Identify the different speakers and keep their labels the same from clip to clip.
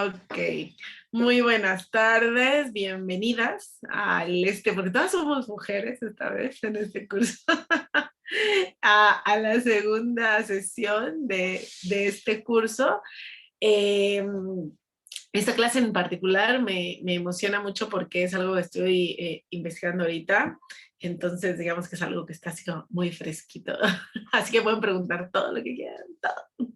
Speaker 1: Ok, muy buenas tardes, bienvenidas porque todas somos mujeres esta vez en este curso, a la segunda sesión de este curso. Eh, Esta clase en particular me emociona mucho porque es algo que estoy investigando ahorita, entonces digamos que es algo que está así como muy fresquito, así que pueden preguntar todo lo que quieran, todo.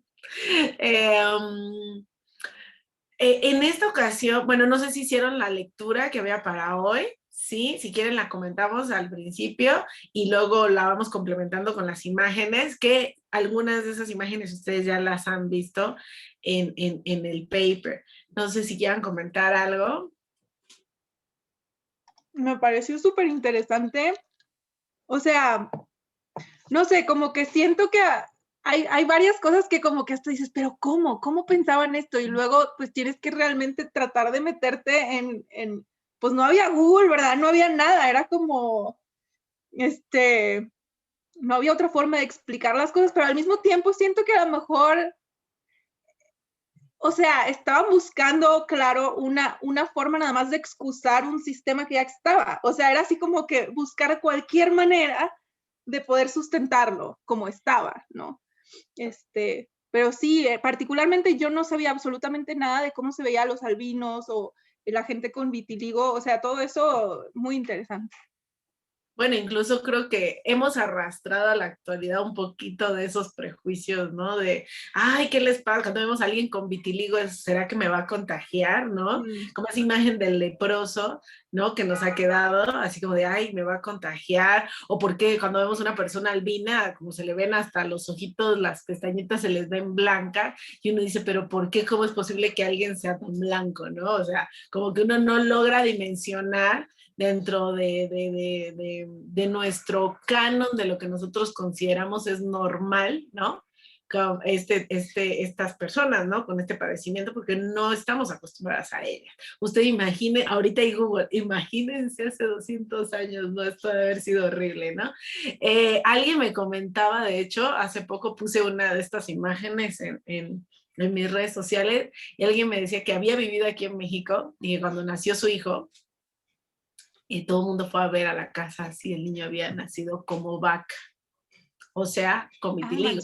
Speaker 1: Eh, en esta ocasión, bueno, no sé si hicieron la lectura que había para hoy, ¿sí? Si quieren la comentamos al principio y luego la vamos complementando con las imágenes, que algunas de esas imágenes ustedes ya las han visto en el paper. No sé si quieran comentar algo.
Speaker 2: Me pareció súper interesante. O sea, no sé, como que siento que hay varias cosas que como que hasta dices, pero ¿cómo? ¿Cómo pensaban esto? Y luego pues tienes que realmente tratar de meterte pues no había Google, ¿verdad? No había nada, era como, no había otra forma de explicar las cosas, pero al mismo tiempo siento que a lo mejor, o sea, estaban buscando, claro, una forma nada más de excusar un sistema que ya estaba. O sea, era así como que buscar cualquier manera de poder sustentarlo como estaba, ¿no? Pero sí, particularmente yo no sabía absolutamente nada de cómo se veía a los albinos o la gente con vitiligo, o sea, todo eso muy interesante.
Speaker 1: Bueno, incluso creo que hemos arrastrado a la actualidad un poquito de esos prejuicios, ¿no? De, ay, ¿qué les pasa? Cuando vemos a alguien con vitiligo, ¿será que me va a contagiar, no? Como esa imagen del leproso, ¿no? Que nos ha quedado, así como de, ay, me va a contagiar. O porque cuando vemos una persona albina, como se le ven hasta los ojitos, las pestañitas se les ven blancas, y uno dice, pero ¿por qué? ¿Cómo es posible que alguien sea tan blanco, no? O sea, como que uno no logra dimensionar dentro de nuestro canon de lo que nosotros consideramos es normal, ¿no? Con estas personas, ¿no? Con este padecimiento, porque no estamos acostumbradas a ellas. Usted imagine, ahorita hay Google, imagínense hace 200 años, ¿no? Esto debe haber sido horrible, ¿no? Alguien me comentaba, de hecho, hace poco puse una de estas imágenes en mis redes sociales y alguien me decía que había vivido aquí en México y que cuando nació su hijo, y todo el mundo fue a ver a la casa si el niño había nacido como vaca, o sea, con vitiligo.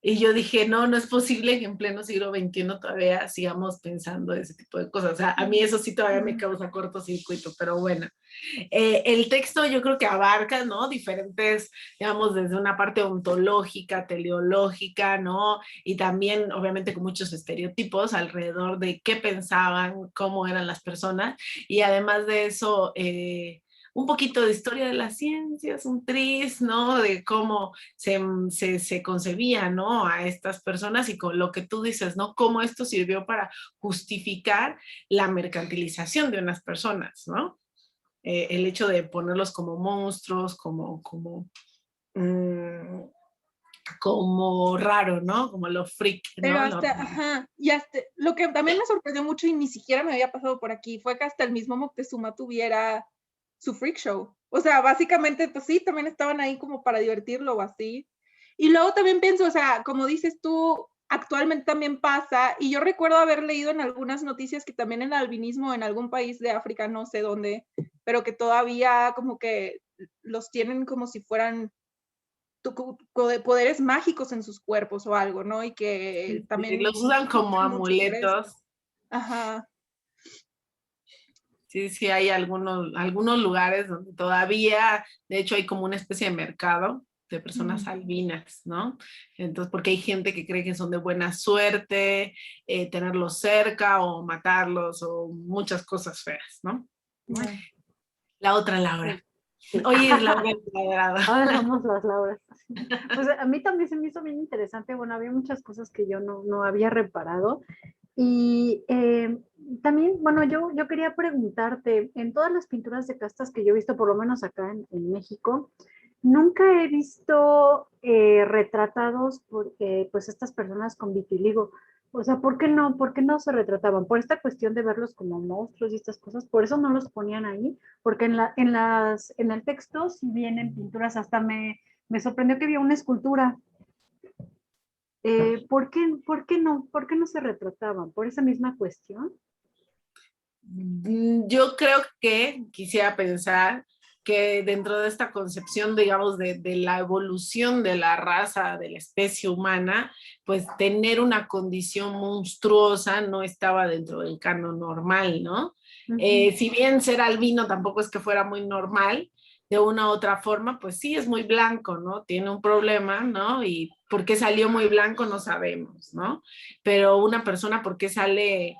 Speaker 1: Y yo dije, no, no es posible que en pleno siglo XXI todavía sigamos pensando ese tipo de cosas. O sea, a mí eso sí todavía me causa cortocircuito, pero bueno. El texto yo creo que abarca, ¿no? Diferentes, digamos, desde una parte ontológica, teleológica, ¿no? Y también, obviamente, con muchos estereotipos alrededor de qué pensaban, cómo eran las personas. Y además de eso, un poquito de historia de las ciencias, un tris, ¿no? De cómo se concebía, ¿no? A estas personas y con lo que tú dices, ¿no? Cómo esto sirvió para justificar la mercantilización de unas personas, ¿no? El hecho de ponerlos como monstruos, mmm, como raro, ¿no? Como lo freak,
Speaker 2: Pero
Speaker 1: ¿no?
Speaker 2: ajá, y hasta, lo que también me sorprendió mucho y ni siquiera me había pasado por aquí, fue que hasta el mismo Moctezuma tuviera su freak show. O sea, básicamente, pues sí, también estaban ahí como para divertirlo o así. Y luego también pienso, o sea, como dices tú, actualmente también pasa, y yo recuerdo haber leído en algunas noticias que también el albinismo en algún país de África, no sé dónde, pero que todavía como que los tienen como si fueran poderes mágicos en sus cuerpos o algo, ¿no? Y que también
Speaker 1: los usan como
Speaker 2: luchan mucho por eso.
Speaker 1: amuletos.
Speaker 2: Ajá.
Speaker 1: Sí, sí, hay algunos lugares donde todavía, de hecho, hay como una especie de mercado de personas albinas, ¿no? Entonces, porque hay gente que cree que son de buena suerte, tenerlos cerca o matarlos o muchas cosas feas, ¿no? La otra Laura.
Speaker 3: Sí.
Speaker 1: Hoy es Laura Empedrada.
Speaker 3: Ahora somos las Lauras. Pues a mí también se me hizo bien interesante. Bueno, había muchas cosas que yo no había reparado. Y también, bueno, yo quería preguntarte, en todas las pinturas de castas que yo he visto, por lo menos acá en México, nunca he visto retratados por pues estas personas con vitiligo. O sea, ¿por qué no? ¿Por qué no se retrataban? Por esta cuestión de verlos como monstruos y estas cosas, por eso no los ponían ahí, porque en el texto sí vienen pinturas, hasta me sorprendió que había una escultura. por qué no? ¿Por qué no se retrataban? ¿Por esa misma cuestión?
Speaker 1: Yo creo que quisiera pensar que dentro de esta concepción, digamos, de la evolución de la raza, de la especie humana, pues tener una condición monstruosa no estaba dentro del canon normal, ¿no? Si bien ser albino tampoco es que fuera muy normal, de una u otra forma, pues sí es muy blanco, ¿no? Tiene un problema, ¿no? Y por qué salió muy blanco no sabemos, ¿no? Pero una persona, ¿por qué sale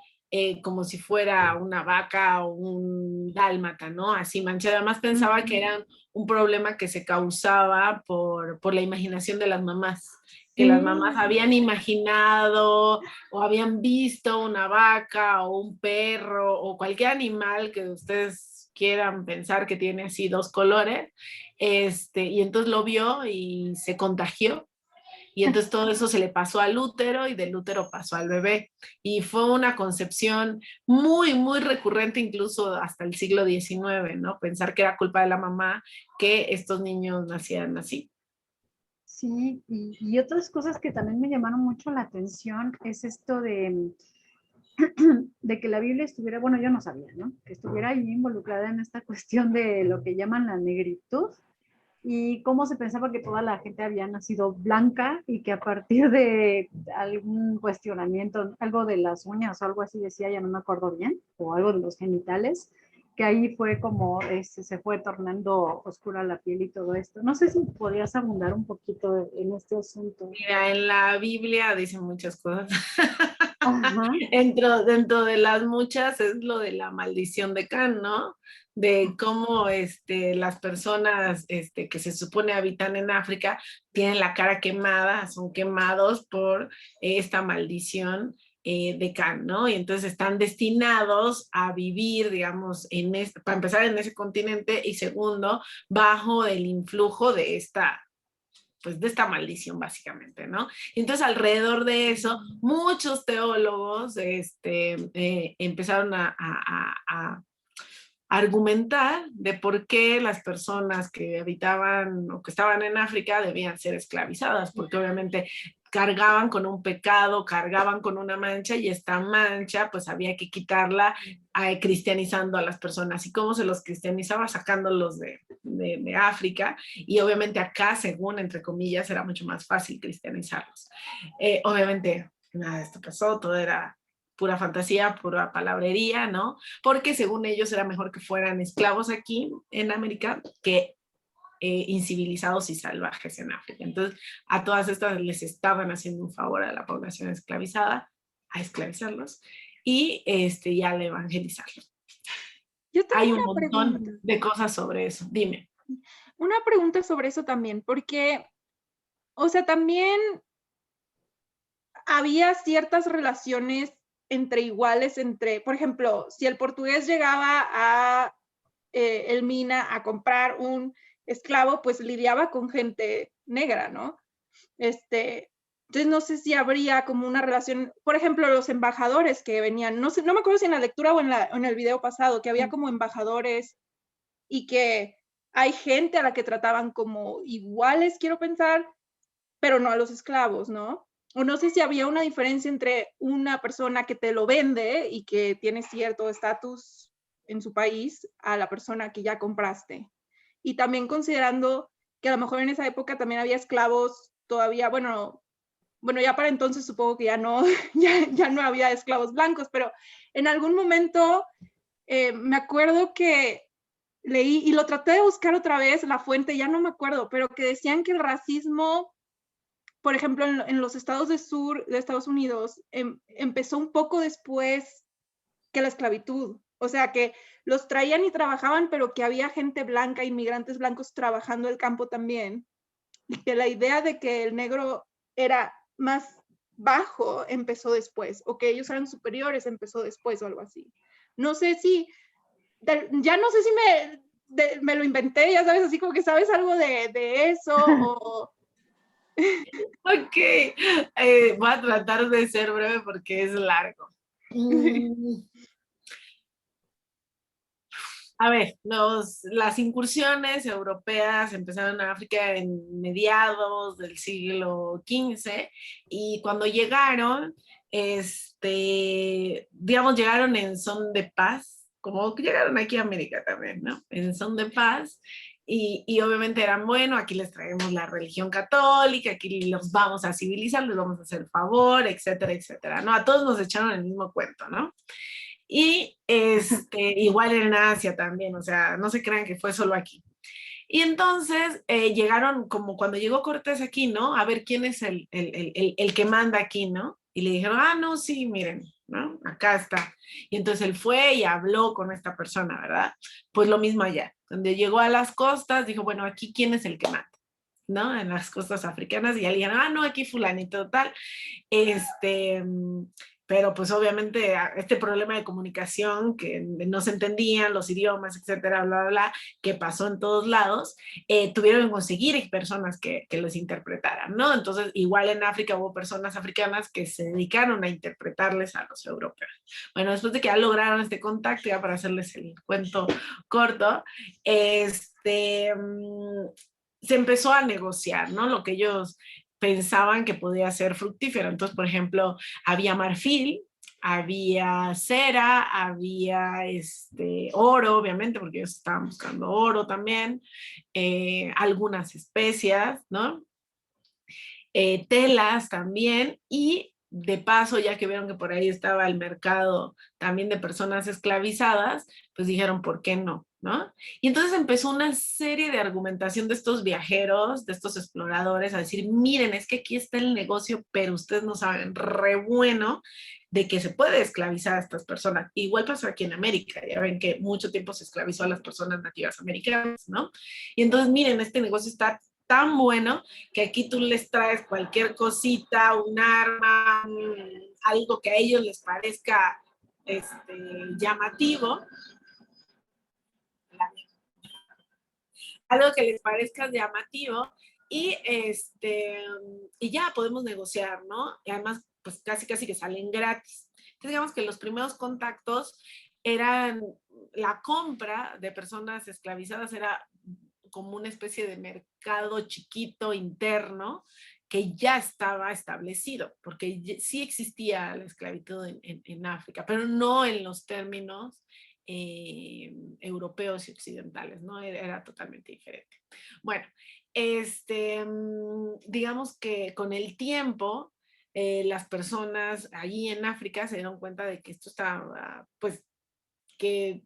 Speaker 1: como si fuera una vaca o un dálmata, ¿no? Así manchada? Además pensaba que era un problema que se causaba por la imaginación de las mamás, que las mamás habían imaginado o habían visto una vaca o un perro o cualquier animal que ustedes quieran pensar que tiene así dos colores, y entonces lo vio y se contagió y entonces todo eso se le pasó al útero y del útero pasó al bebé. Y fue una concepción muy, muy recurrente incluso hasta el siglo XIX, ¿no? Pensar que era culpa de la mamá que estos niños nacieran así.
Speaker 3: Sí, y otras cosas que también me llamaron mucho la atención es esto de que la Biblia estuviera, bueno, yo no sabía, ¿no? Que estuviera ahí involucrada en esta cuestión de lo que llaman la negritud y cómo se pensaba que toda la gente había nacido blanca y que a partir de algún cuestionamiento, algo de las uñas o algo así decía, ya no me acuerdo bien, o algo de los genitales, que ahí fue como se fue tornando oscura la piel y todo esto. No sé si podrías abundar un poquito en este asunto.
Speaker 1: Mira, en la Biblia dicen muchas cosas.
Speaker 3: Ajá.
Speaker 1: Dentro de las muchas es lo de la maldición de Can, ¿no? De cómo las personas que se supone habitan en África tienen la cara quemada, son quemados por esta maldición de Can, ¿no? Y entonces están destinados a vivir, digamos, para empezar en ese continente y segundo, bajo el influjo de pues de esta maldición básicamente, ¿no? Y entonces alrededor de eso, muchos teólogos empezaron a argumentar de por qué las personas que habitaban o que estaban en África debían ser esclavizadas, porque obviamente cargaban con un pecado, cargaban con una mancha y esta mancha pues había que quitarla cristianizando a las personas. ¿Y cómo se los cristianizaba? Sacándolos de África y obviamente acá, según entre comillas, era mucho más fácil cristianizarlos. Obviamente nada de esto pasó, todo era pura fantasía, pura palabrería, ¿no? Porque según ellos era mejor que fueran esclavos aquí en América que incivilizados y salvajes en África. Entonces, a todas estas les estaban haciendo un favor a la población esclavizada, a esclavizarlos y al evangelizarlos.
Speaker 2: Yo tengo
Speaker 1: Hay un
Speaker 2: una pregunta.
Speaker 1: montón de cosas sobre eso. Dime.
Speaker 2: Una pregunta sobre eso también, porque, o sea, también había ciertas relaciones entre iguales, por ejemplo, si el portugués llegaba a Elmina a comprar un esclavo, pues lidiaba con gente negra, ¿no? Entonces no sé si habría como una relación, por ejemplo, los embajadores que venían, no sé, no me acuerdo si en la lectura o en el video pasado, que había como embajadores y que hay gente a la que trataban como iguales, quiero pensar, pero no a los esclavos, ¿no? O no sé si había una diferencia entre una persona que te lo vende y que tiene cierto estatus en su país a la persona que ya compraste. Y también considerando que a lo mejor en esa época también había esclavos todavía, bueno, ya para entonces supongo que ya no, ya no había esclavos blancos, pero en algún momento me acuerdo que leí, y lo traté de buscar otra vez, la fuente, ya no me acuerdo, pero que decían que el racismo, por ejemplo, en los estados del sur de Estados Unidos, empezó un poco después que la esclavitud. O sea, que los traían y trabajaban, pero que había gente blanca, inmigrantes blancos trabajando el campo también. Y que la idea de que el negro era más bajo empezó después, o que ellos eran superiores empezó después o algo así. No sé si, ya no sé si me lo inventé, ya sabes, así como que sabes algo de eso, o...
Speaker 1: Ok, voy a tratar de ser breve porque es largo. A ver, las incursiones europeas empezaron en África en mediados del siglo XV y cuando llegaron, digamos, llegaron en son de paz, como que llegaron aquí a América también, ¿no? En son de paz y obviamente eran, bueno, aquí les traemos la religión católica, aquí los vamos a civilizar, les vamos a hacer favor, etcétera, etcétera, ¿no? A todos nos echaron el mismo cuento, ¿no? Y igual en Asia también, o sea, no se crean que fue solo aquí. Y entonces llegaron, como cuando llegó Cortés aquí, ¿no? A ver quién es el que manda aquí, ¿no? Y le dijeron, ah, no, sí, miren, ¿no? Acá está. Y entonces él fue y habló con esta persona, ¿verdad? Pues lo mismo allá. Donde llegó a las costas, dijo, bueno, aquí quién es el que manda, ¿no? En las costas africanas. Y ya le dijeron, ah, no, aquí fulanito tal. Este, pero pues obviamente este problema de comunicación que no se entendían los idiomas, etcétera, bla, bla, bla, que pasó en todos lados, tuvieron que conseguir personas que los interpretaran, ¿no? Entonces, igual en África hubo personas africanas que se dedicaron a interpretarles a los europeos. Bueno, después de que ya lograron este contacto, ya para hacerles el cuento corto, se empezó a negociar, ¿no? Lo que ellos pensaban que podía ser fructífero. Entonces, por ejemplo, había marfil, había cera, había oro, obviamente, porque ellos estaban buscando oro también, algunas especias, ¿no? Telas también, y de paso, ya que vieron que por ahí estaba el mercado también de personas esclavizadas, pues dijeron, ¿por qué no? ¿No? Y entonces empezó una serie de argumentación de estos viajeros, de estos exploradores, a decir, miren, es que aquí está el negocio, pero ustedes no saben, re bueno, de que se puede esclavizar a estas personas. Igual pasó aquí en América, ya ven que mucho tiempo se esclavizó a las personas nativas americanas, ¿no? Y entonces, miren, este negocio está tan bueno que aquí tú les traes cualquier cosita, un arma, algo que a ellos les parezca llamativo, algo que les parezca llamativo y, y ya podemos negociar, ¿no? Y además, pues casi casi que salen gratis. Entonces, digamos que los primeros contactos eran la compra de personas esclavizadas, era como una especie de mercado chiquito interno que ya estaba establecido, porque sí existía la esclavitud en África, pero no en los términos europeos y occidentales, ¿no? Era totalmente diferente. Bueno, digamos que con el tiempo, las personas allí en África se dieron cuenta de que esto estaba, pues, que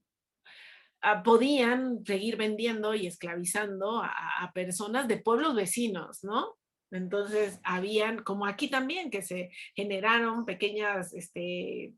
Speaker 1: podían seguir vendiendo y esclavizando a personas de pueblos vecinos, ¿no? Entonces, habían, como aquí también, que se generaron pequeñas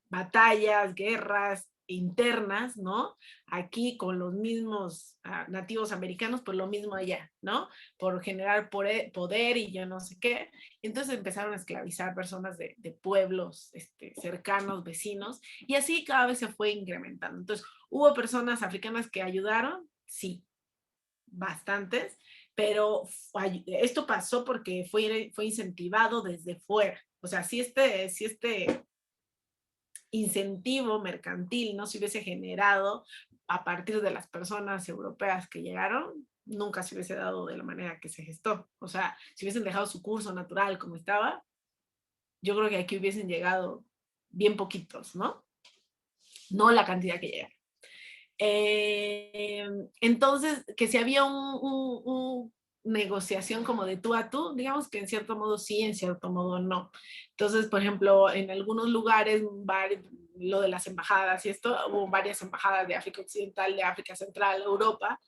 Speaker 1: batallas, guerras internas, ¿no? Aquí con los mismos nativos americanos, pues lo mismo allá, ¿no? Por generar poder y yo no sé qué. Entonces empezaron a esclavizar personas de pueblos cercanos, vecinos, y así cada vez se fue incrementando. Entonces, ¿hubo personas africanas que ayudaron? Sí, bastantes, pero esto pasó porque fue incentivado desde fuera. O sea, si este incentivo mercantil no se hubiese generado a partir de las personas europeas que llegaron, nunca se hubiese dado de la manera que se gestó. O sea, si hubiesen dejado su curso natural como estaba, yo creo que aquí hubiesen llegado bien poquitos, ¿no? No la cantidad que llegaron. Entonces, que si había un negociación como de tú a tú, digamos que en cierto modo sí, en cierto modo no. Entonces, por ejemplo, en algunos lugares, lo de las embajadas y esto, hubo varias embajadas de África Occidental, de África Central, Europa,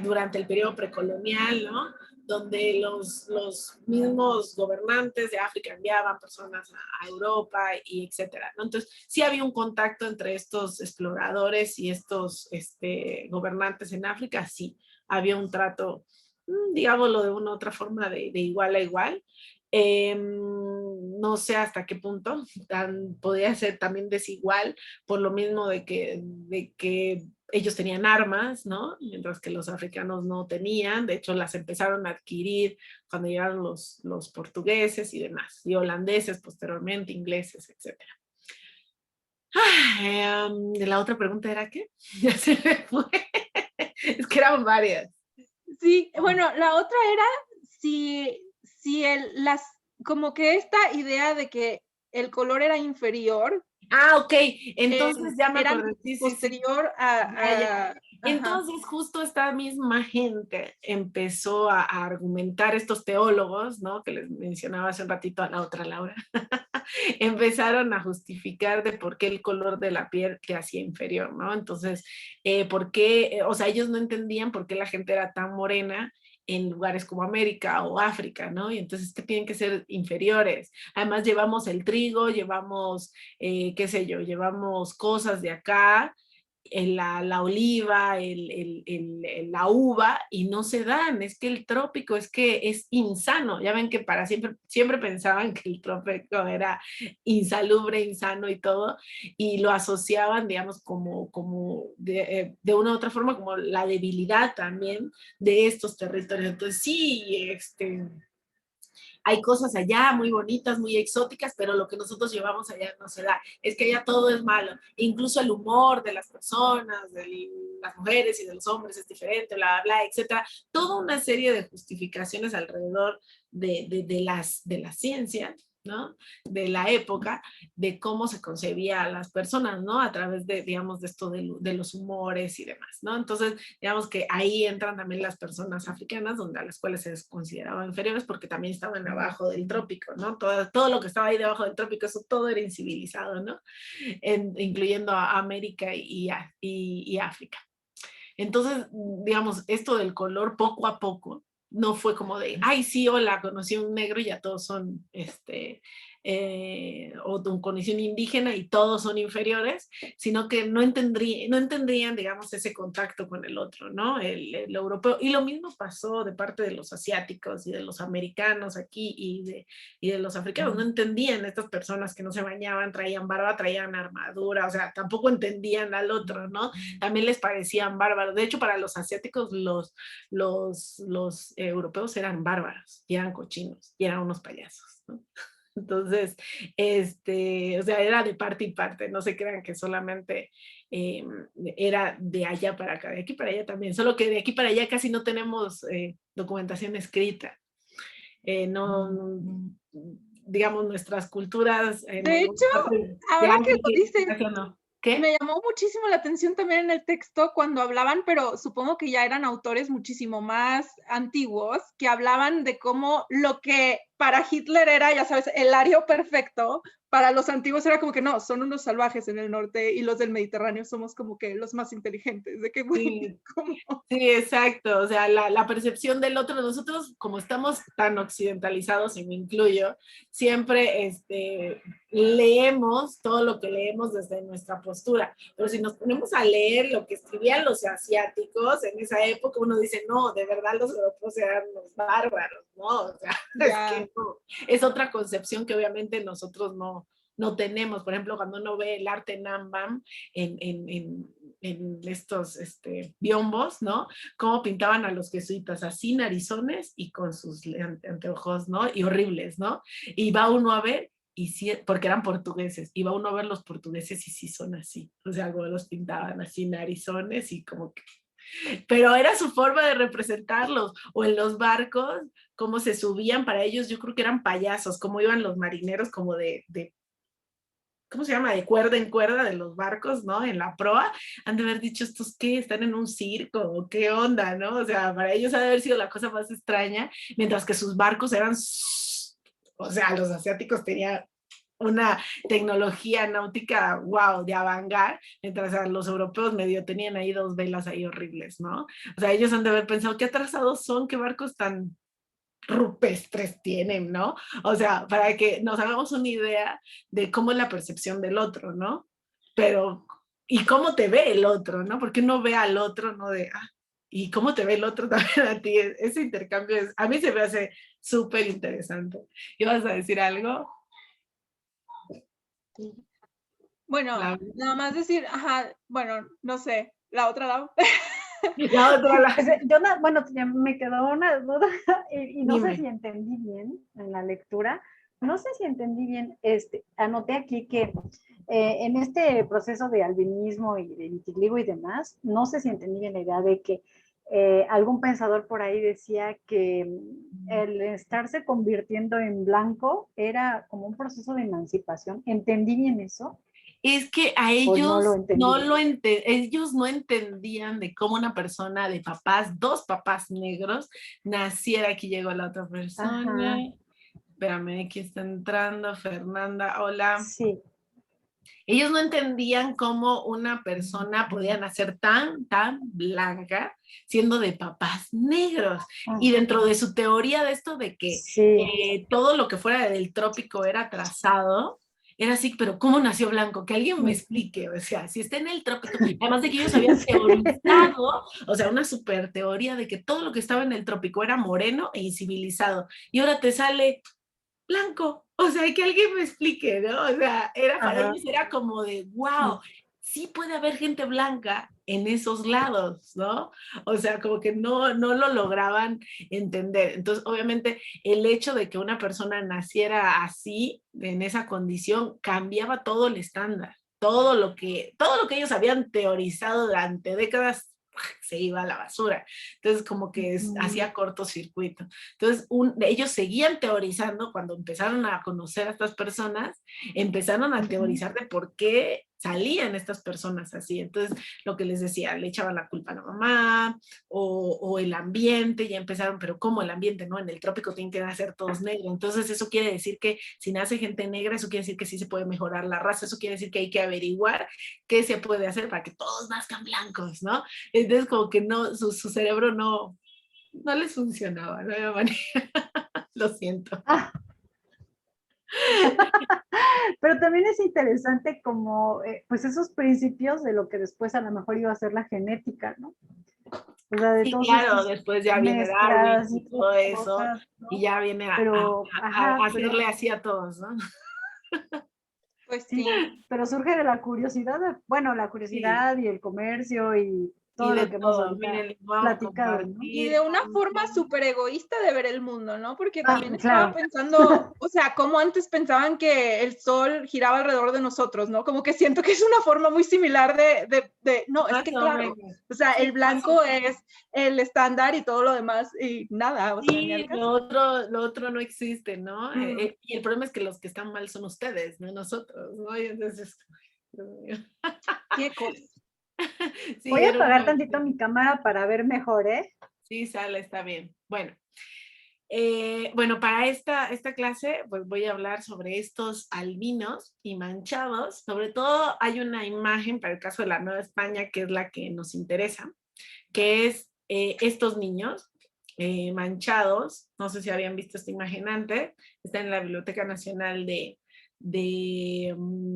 Speaker 1: durante el periodo precolonial, ¿no? Donde los mismos gobernantes de África enviaban personas a Europa y etcétera, ¿no? Entonces, sí había un contacto entre estos exploradores y estos gobernantes en África, sí, había un trato, digámoslo de una u otra forma, de igual a igual. No sé hasta qué punto podía ser también desigual, por lo mismo de que ellos tenían armas, ¿no? Mientras que los africanos no tenían. De hecho, las empezaron a adquirir cuando llegaron los portugueses y demás, y holandeses posteriormente, ingleses, etc. La otra pregunta era ¿qué? Ya se me fue. Es que eran varias.
Speaker 2: Sí, bueno, la otra era si como que esta idea de que el color era inferior,
Speaker 1: Ok, entonces ya me
Speaker 2: era
Speaker 1: acordé. Sí, sí, sí.
Speaker 2: posterior
Speaker 1: Ya, ya.
Speaker 2: a- ajá.
Speaker 1: Entonces, justo esta misma gente empezó a argumentar, estos teólogos, ¿no? Que les mencionaba hace un ratito a la otra Laura, empezaron a justificar de por qué el color de la piel te hacía inferior, ¿no? Entonces, por qué, o sea, ellos no entendían por qué la gente era tan morena en lugares como América o África, ¿no? Y entonces que tienen que ser inferiores. Además, llevamos el trigo, llevamos, qué sé yo, llevamos cosas de acá, la oliva, la uva, y no se dan. Es que el trópico es que es insano. Ya ven que para siempre pensaban que el trópico era insalubre, insano y todo, y lo asociaban, digamos, como de una u otra forma, como la debilidad también de estos territorios. Entonces, sí, hay cosas allá muy bonitas, muy exóticas, pero lo que nosotros llevamos allá no se da. Es que allá todo es malo. Incluso el humor de las personas, de las mujeres y de los hombres es diferente, bla, bla, etcétera. Toda una serie de justificaciones alrededor de la ciencia, ¿no? De la época, de cómo se concebía a las personas, ¿no? A través de, digamos, de esto de los humores y demás, ¿no? Entonces, digamos que ahí entran también las personas africanas, donde a las cuales se les consideraba inferiores porque también estaban abajo del trópico, ¿no? Todo lo que estaba ahí debajo del trópico, eso todo era incivilizado, ¿no? Incluyendo a América y África. Entonces, digamos, esto del color poco a poco no fue como de, ay, sí, hola, conocí a un negro y ya todos son, o conocí a un indígena y todos son inferiores, sino que no entendrían, digamos, ese contacto con el otro, ¿no? El europeo. Y lo mismo pasó de parte de los asiáticos y de los americanos aquí y de los africanos. No entendían estas personas que no se bañaban, traían barba, traían armadura, o sea, tampoco entendían al otro, ¿no? También les parecían bárbaros. De hecho, para los asiáticos, los europeos eran bárbaros y eran cochinos y eran unos payasos, ¿no? Entonces, o sea, era de parte y parte, no se crean que solamente era de allá para acá, de aquí para allá también, solo que de aquí para allá casi no tenemos documentación escrita. No, digamos, nuestras culturas
Speaker 2: De hecho,
Speaker 1: de
Speaker 2: ahora que
Speaker 1: África,
Speaker 2: lo dices,
Speaker 1: no. ¿Qué?
Speaker 2: me llamó muchísimo la atención también en el texto cuando hablaban, pero supongo que ya eran autores muchísimo más antiguos, que hablaban de cómo lo que para Hitler era, ya sabes, el ario perfecto, para los antiguos era como que no, son unos salvajes en el norte y los del Mediterráneo somos como que los más inteligentes. De que, güey, ¿cómo?
Speaker 1: Sí, exacto. O sea, la percepción del otro, nosotros como estamos tan occidentalizados, y me incluyo, siempre leemos todo lo que leemos desde nuestra postura. Pero si nos ponemos a leer lo que escribían los asiáticos en esa época, uno dice, no, de verdad los europeos eran los bárbaros, ¿no? O sea,
Speaker 2: Ya.
Speaker 1: es que no. Es otra concepción que obviamente nosotros no tenemos. Por ejemplo, cuando uno ve el arte Nambam en estos biombos, ¿no? Cómo pintaban a los jesuitas, así narizones y con sus anteojos, ¿no? Y horribles, ¿no? Y va uno a ver, y sí, porque eran portugueses, y va uno a ver los portugueses y sí son así, o sea, como los pintaban así narizones y como que... Pero era su forma de representarlos, o en los barcos, cómo se subían, para ellos yo creo que eran payasos, cómo iban los marineros como de ¿cómo se llama? De cuerda en cuerda de los barcos, ¿no? En la proa, han de haber dicho, ¿estos qué? ¿Están en un circo? ¿O qué onda, no? O sea, para ellos ha de haber sido la cosa más extraña, mientras que sus barcos eran, o sea, los asiáticos tenían una tecnología náutica, wow, de avant-garde, mientras a los europeos medio tenían ahí dos velas ahí horribles, ¿no? O sea, ellos han de haber pensado, qué atrasados son, qué barcos tan rupestres tienen, ¿no? O sea, para que nos hagamos una idea de cómo es la percepción del otro, ¿no? Pero, y cómo te ve el otro, ¿no? Porque uno ve al otro, ¿no? Y cómo te ve el otro también a ti. Ese intercambio a mí se me hace súper interesante. ¿Ibas a decir algo?
Speaker 2: Bueno, nada más decir, ajá, bueno, no sé, la otra lado.
Speaker 1: La otra,
Speaker 3: Bueno, me quedó una duda y no sé
Speaker 1: Dime.
Speaker 3: si entendí bien en la lectura, no sé si entendí bien, anoté aquí que en este proceso de albinismo y de vitiligo y demás, no sé si entendí bien la idea de que algún pensador por ahí decía que el estarse convirtiendo en blanco era como un proceso de emancipación. ¿Entendí bien eso?
Speaker 1: Es que a
Speaker 3: ¿O no lo
Speaker 1: ellos
Speaker 3: entendí bien?
Speaker 1: ellos no entendían de cómo una persona de papás, dos papás negros, naciera. Aquí llegó la otra persona.
Speaker 3: Ajá,
Speaker 1: Espérame, aquí está entrando Fernanda. Hola.
Speaker 3: sí.
Speaker 1: Ellos no entendían cómo una persona podía nacer tan blanca siendo de papás negros. Y
Speaker 3: Ajá,
Speaker 1: dentro de su teoría de esto de que
Speaker 3: sí.
Speaker 1: todo lo que fuera del trópico era trazado, era así, pero ¿cómo nació blanco? Que alguien me explique, o sea, si está en el trópico, además de que ellos habían
Speaker 3: Sí.
Speaker 1: teorizado, o sea, una super teoría de que todo lo que estaba en el trópico era moreno e incivilizado, y ahora te sale blanco. O sea, que alguien me explique, ¿no? O sea, era para
Speaker 3: Ajá.
Speaker 1: ellos era como de, wow, sí puede haber gente blanca en esos lados, ¿no? O sea, como que no lo lograban entender. Entonces, obviamente, el hecho de que una persona naciera así, en esa condición, cambiaba todo el estándar. Todo lo que ellos habían teorizado durante décadas se iba a la basura. Entonces, como que hacía cortocircuito. Entonces, ellos seguían teorizando cuando empezaron a conocer a estas personas, empezaron a teorizar de por qué salían estas personas así. Entonces, lo que les decía, le echaban la culpa a la mamá o el ambiente, ya empezaron, pero ¿cómo el ambiente? No, en el trópico tienen que nacer todos negros. Entonces, eso quiere decir que si nace gente negra, eso quiere decir que sí se puede mejorar la raza, eso quiere decir que hay que averiguar qué se puede hacer para que todos nazcan blancos, ¿no? Entonces, como que no, su cerebro no les funcionaba, no había manera. Lo siento.
Speaker 3: Ah, pero también es interesante como, pues esos principios de lo que después a lo mejor iba a ser la genética, ¿no? O sea, de
Speaker 1: Sí,
Speaker 3: todos
Speaker 1: claro,
Speaker 3: estos
Speaker 1: después ya viene Darwin
Speaker 3: mezclas
Speaker 1: y
Speaker 3: y
Speaker 1: todo eso,
Speaker 3: cosas,
Speaker 1: y
Speaker 3: ¿no?
Speaker 1: ya viene
Speaker 3: Pero,
Speaker 1: a
Speaker 3: ajá,
Speaker 1: hacerle así a todos, ¿no?
Speaker 2: Pues
Speaker 3: sí,
Speaker 2: sí.
Speaker 3: pero surge de la curiosidad, bueno, la
Speaker 1: Sí,
Speaker 3: curiosidad y el comercio y
Speaker 1: y
Speaker 3: todo
Speaker 1: de
Speaker 3: lo que hemos
Speaker 1: todo.
Speaker 3: ahorita
Speaker 1: Miren, les vamos a
Speaker 3: platicado, ¿no?
Speaker 2: Y
Speaker 1: compartir.
Speaker 2: de una forma súper egoísta de ver el mundo, ¿no? Porque
Speaker 3: Ah,
Speaker 2: también estaba
Speaker 3: claro.
Speaker 2: pensando, o sea, como antes pensaban que el sol giraba alrededor de nosotros, ¿no? Como que siento que es una forma muy similar no, es
Speaker 1: Más
Speaker 2: que
Speaker 1: o
Speaker 2: claro,
Speaker 1: menos.
Speaker 2: o sea,
Speaker 1: Sí,
Speaker 2: el
Speaker 1: más o
Speaker 2: blanco
Speaker 1: menos.
Speaker 2: es el estándar y todo lo demás y nada, o sea, ni al
Speaker 1: Sí,
Speaker 2: caso.
Speaker 1: lo otro no existe, ¿no?
Speaker 2: Mm,
Speaker 1: Y el problema es que los que están mal son ustedes, no nosotros, ¿no? Y entonces, Dios mío.
Speaker 2: qué cosa.
Speaker 1: Sí,
Speaker 3: Voy a
Speaker 1: era una
Speaker 3: apagar tantito mi cámara para ver mejor, ¿eh?
Speaker 1: Sí, sale, está bien. Bueno, bueno, para esta clase, pues voy a hablar sobre estos albinos y manchados. Sobre todo hay una imagen para el caso de la Nueva España, que es la que nos interesa, que es estos niños manchados. No sé si habían visto esta imagen antes. Está en la Biblioteca Nacional de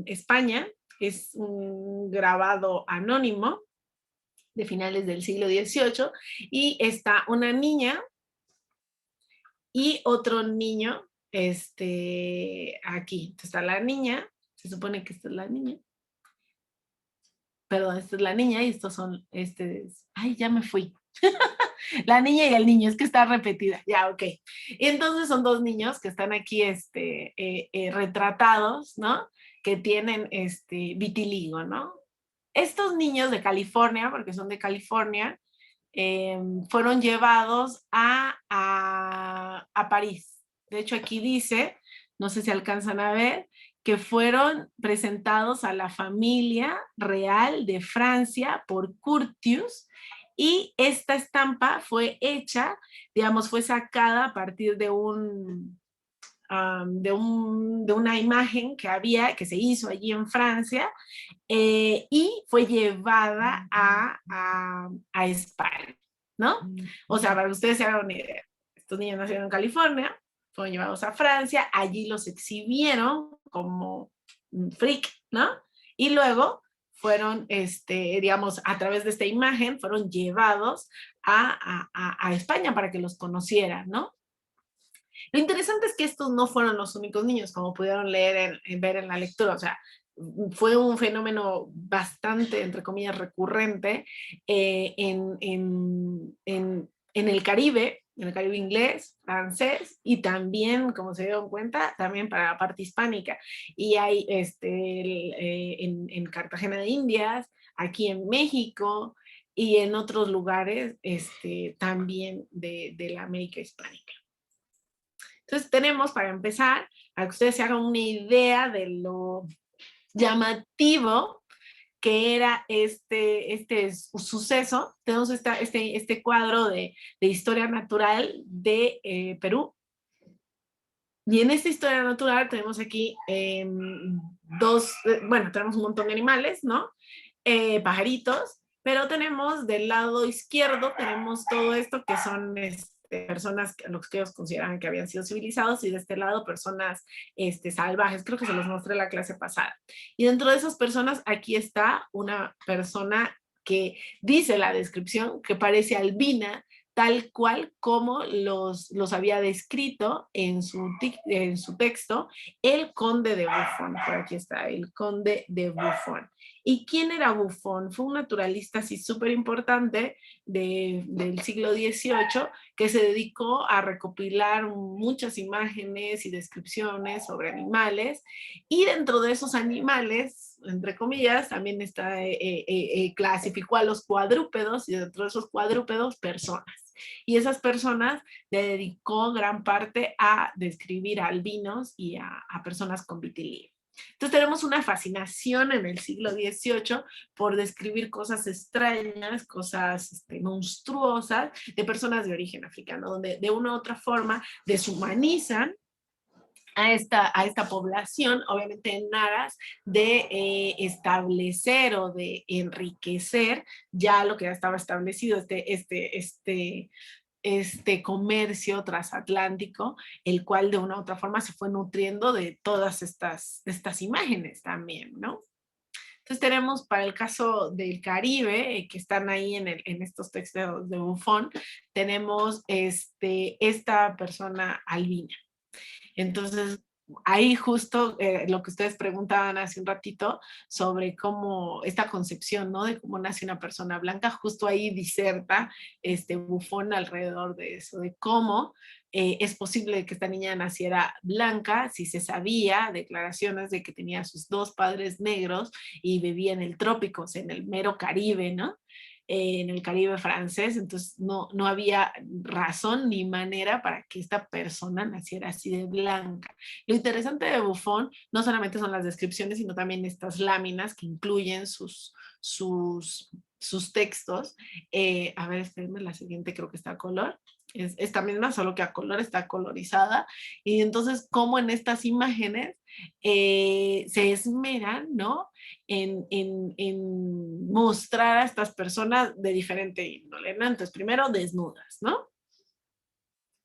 Speaker 1: España. Es un grabado anónimo de finales del siglo XVIII y está una niña y otro niño, aquí. Entonces está la niña, se supone que esta es la niña, perdón, esta es la niña y estos son, ay, ya me fui. La niña y el niño, es que está repetida, ya, ok. Y entonces son dos niños que están aquí, retratados, ¿no? Que tienen, vitiligo, ¿no? Estos niños de California, porque son de California, fueron llevados a París. De hecho, aquí dice, no sé si alcanzan a ver, que fueron presentados a la familia real de Francia por Curtius y esta estampa fue hecha, digamos, fue sacada a partir de una imagen que había, que se hizo allí en Francia, y fue llevada a España, ¿no? O sea, para que ustedes se hagan una idea, estos niños nacieron en California, fueron llevados a Francia, allí los exhibieron como un freak, ¿no? Y luego fueron, digamos, a través de esta imagen, fueron llevados a España para que los conocieran, ¿no? Lo interesante es que estos no fueron los únicos niños, como pudieron ver en la lectura, o sea, fue un fenómeno bastante, entre comillas, recurrente en el Caribe, en el Caribe inglés, francés y también, como se dieron cuenta, también para la parte hispánica. Y hay en Cartagena de Indias, aquí en México y en otros lugares también de la América hispánica. Entonces tenemos, para empezar, para que ustedes se hagan una idea de lo llamativo que era este suceso. Tenemos este cuadro de historia natural de Perú. Y en esta historia natural tenemos aquí tenemos un montón de animales, ¿no? Pajaritos, pero tenemos del lado izquierdo, tenemos todo esto que son personas a los que ellos consideran que habían sido civilizados, y de este lado personas salvajes. Creo que se los mostré la clase pasada. Y dentro de esas personas, aquí está una persona que dice la descripción que parece albina, tal cual como los había descrito en su texto el conde de Buffon. Por aquí está, el conde de Buffon. ¿Y quién era Buffon? Fue un naturalista así súper importante del siglo XVIII que se dedicó a recopilar muchas imágenes y descripciones sobre animales, y dentro de esos animales, entre comillas, también clasificó a los cuadrúpedos, y dentro de esos cuadrúpedos, personas. Y esas personas le dedicó gran parte a describir a albinos y a personas con vitiligo. Entonces tenemos una fascinación en el siglo XVIII por describir cosas extrañas, cosas monstruosas de personas de origen africano, donde de una u otra forma deshumanizan a esta población, obviamente en aras de establecer o de enriquecer ya lo que ya estaba establecido, este comercio transatlántico, el cual de una u otra forma se fue nutriendo de todas estas imágenes también, ¿no? Entonces tenemos para el caso del Caribe, que están ahí en estos textos de Buffon, tenemos esta persona albina. Entonces, ahí justo lo que ustedes preguntaban hace un ratito sobre cómo esta concepción, ¿no? De cómo nace una persona blanca, justo ahí diserta Buffon alrededor de eso, de cómo es posible que esta niña naciera blanca si se sabía declaraciones de que tenía sus dos padres negros y vivía en el trópico, o sea, en el mero Caribe, ¿no? En el Caribe francés. Entonces no había razón ni manera para que esta persona naciera así de blanca. Lo interesante de Buffon no solamente son las descripciones, sino también estas láminas que incluyen sus textos. A ver, espérenme, la siguiente creo que está a color. Es esta misma, solo que a color, está colorizada. Y entonces, como en estas imágenes se esmeran, ¿no? En mostrar a estas personas de diferente índole, ¿no? Entonces, primero, desnudas, ¿no?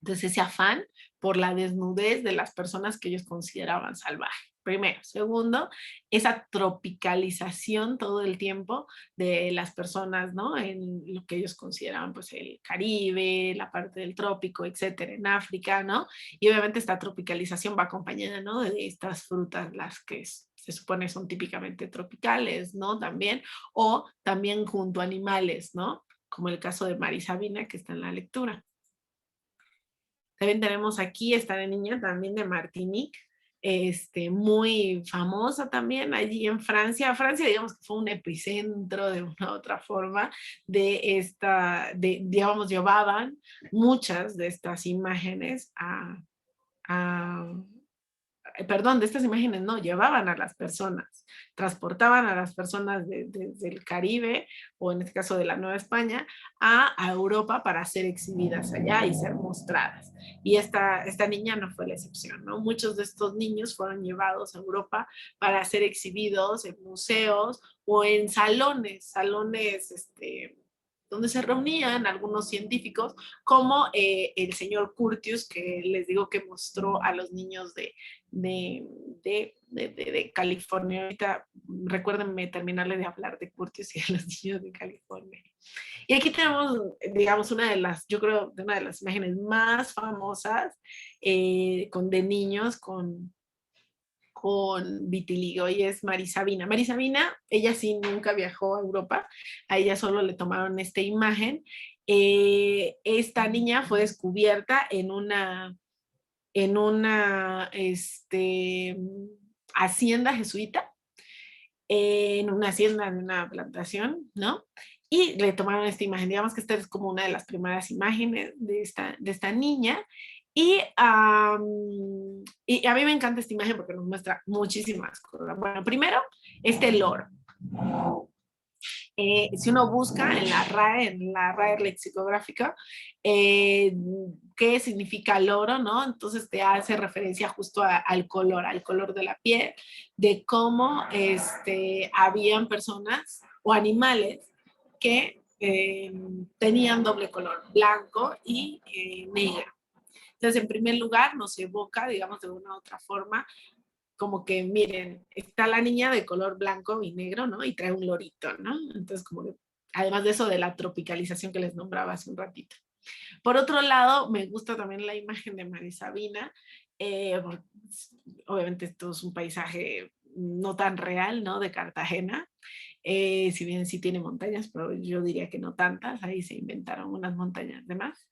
Speaker 1: Entonces, ese afán por la desnudez de las personas que ellos consideraban salvajes. Primero. Segundo, esa tropicalización todo el tiempo de las personas, ¿no? En lo que ellos consideraban, pues, el Caribe, la parte del trópico, etcétera, en África, ¿no? Y obviamente esta tropicalización va acompañada, ¿no? De estas frutas, las que se supone son típicamente tropicales, ¿no? También, o también junto a animales, ¿no? Como el caso de Mari Sabina, que está en la lectura. También tenemos aquí esta niña también de Martinique, muy famosa también allí en Francia. Francia, digamos que fue un epicentro de una u otra forma digamos, llevaban muchas de estas imágenes perdón, de estas imágenes no, llevaban a las personas, transportaban a las personas desde el Caribe, o en este caso de la Nueva España, a Europa para ser exhibidas allá y ser mostradas. Y esta niña no fue la excepción, ¿no? Muchos de estos niños fueron llevados a Europa para ser exhibidos en museos o en salones donde se reunían algunos científicos, como el señor Curtius, que les digo que mostró a los niños de California. Ahorita recuérdenme terminarle de hablar de Curtius y de los niños de California. Y aquí tenemos, digamos, yo creo, una de las imágenes más famosas de niños con vitiligo, y es Mari Sabina. Mari Sabina, ella sí nunca viajó a Europa, a ella solo le tomaron esta imagen esta niña fue descubierta en una hacienda jesuita, en una hacienda, en una plantación, ¿no? Y le tomaron esta imagen. Digamos que esta es como una de las primeras imágenes de esta niña. Y a mí me encanta esta imagen porque nos muestra muchísimas cosas. Bueno, primero, este loro. Si uno busca en la RAE lexicográfica, qué significa loro, ¿no? Entonces te hace referencia justo al color de la piel, de cómo habían personas o animales que tenían doble color, blanco y negro. Entonces, en primer lugar, nos evoca, digamos, de una u otra forma, como que, miren, está la niña de color blanco y negro, ¿no? Y trae un lorito, ¿no? Entonces, como que, además de eso de la tropicalización que les nombraba hace un ratito. Por otro lado, me gusta también la imagen de María Sabina. Obviamente esto es un paisaje no tan real, ¿no? De Cartagena. Si bien sí tiene montañas, pero yo diría que no tantas. Ahí se inventaron unas montañas de más.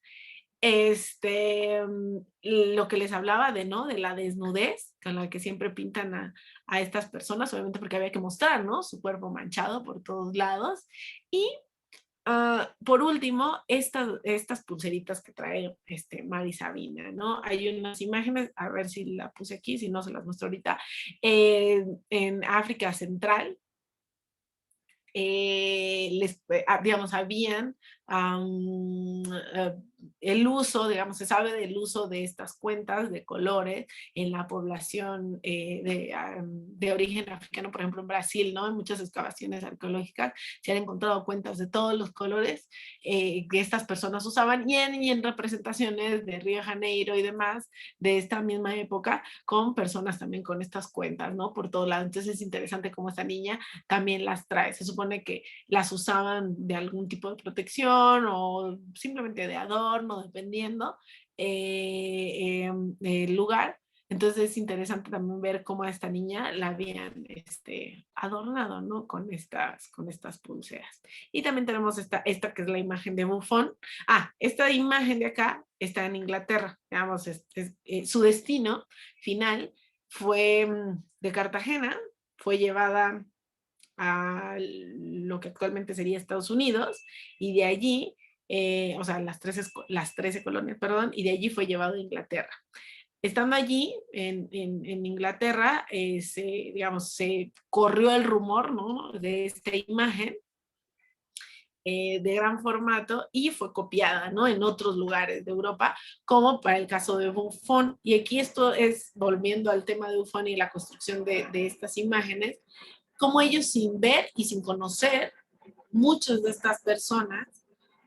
Speaker 1: Lo que les hablaba de, ¿no? De la desnudez con la que siempre pintan a estas personas, obviamente porque había que mostrar, ¿no? Su cuerpo manchado por todos lados. Y por último, estas pulseritas que trae Mari Sabina, ¿no? Hay unas imágenes, a ver si la puse aquí, si no se las muestro ahorita, en África Central. Digamos, habían el uso, digamos, se sabe del uso de estas cuentas de colores en la población de origen africano, por ejemplo en Brasil, ¿no? En muchas excavaciones arqueológicas se han encontrado cuentas de todos los colores que estas personas usaban y en representaciones de Río de Janeiro y demás de esta misma época con personas también con estas cuentas, ¿no? Por todo lado. Entonces es interesante cómo esta niña también las trae. Se supone que las usaban de algún tipo de protección o simplemente de adorno, dependiendo del lugar. Entonces es interesante también ver cómo a esta niña la habían adornado, ¿no? Con estas pulseras. Y también tenemos esta que es la imagen de Buffon. Esta imagen de acá está en Inglaterra. Digamos, su destino final fue de Cartagena, fue llevada a lo que actualmente sería Estados Unidos, y de allí, o sea, las 13 colonias, perdón, y de allí fue llevado a Inglaterra. Estando allí, en Inglaterra, se corrió el rumor, ¿no? De esta imagen de gran formato y fue copiada, ¿no? En otros lugares de Europa, como para el caso de Buffon. Y aquí esto es, volviendo al tema de Buffon y la construcción de estas imágenes, como ellos sin ver y sin conocer, muchas de estas personas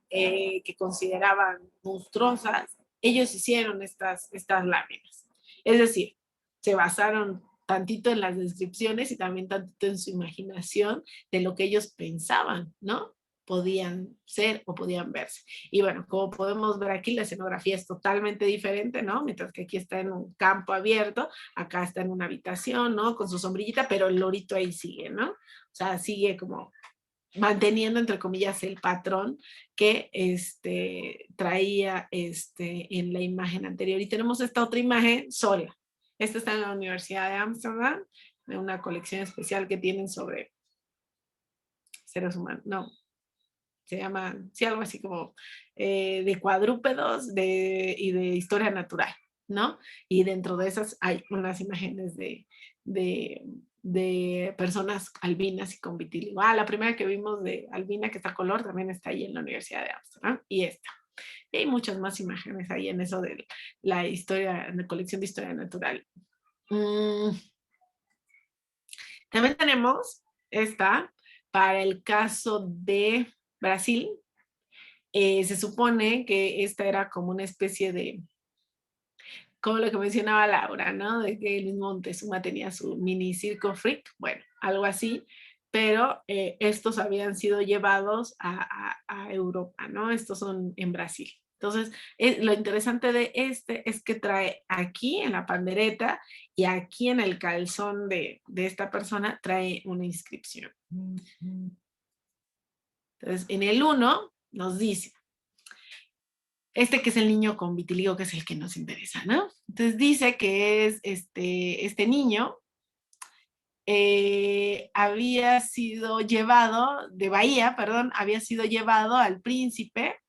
Speaker 1: que consideraban monstruosas, ellos hicieron estas láminas. Es decir, se basaron tantito en las descripciones y también tantito en su imaginación de lo que ellos pensaban, ¿no? Podían ser o podían verse. Y bueno, como podemos ver aquí, la escenografía es totalmente diferente, ¿no? Mientras que aquí está en un campo abierto, acá está en una habitación, ¿no? Con su sombrillita, pero el lorito ahí sigue, ¿no? O sea, sigue como manteniendo, entre comillas, el patrón que traía en la imagen anterior. Y tenemos esta otra imagen sola. Esta está en la Universidad de Ámsterdam, de una colección especial que tienen sobre seres humanos, no, se llama, sí, algo así como de cuadrúpedos y de historia natural, ¿no? Y dentro de esas hay unas imágenes de personas albinas y con vitiligo. La primera que vimos de albina, que está color, también está ahí en la Universidad de Ámsterdam, y esta. Y hay muchas más imágenes ahí en eso de la historia, en la colección de historia natural. También tenemos esta para el caso de Brasil. Se supone que esta era como una especie de, como lo que mencionaba Laura, ¿no? De que el mismo Montezuma tenía su mini circo freak, bueno, algo así, pero estos habían sido llevados a Europa, ¿no? Estos son en Brasil. Entonces, lo interesante de es que trae aquí en la pandereta y aquí en el calzón de esta persona trae una inscripción. Entonces, en el 1 nos dice, que es el niño con vitiligo, que es el que nos interesa, ¿no? Entonces dice que es este niño había sido llevado, de Bahía, perdón, había sido llevado al príncipe,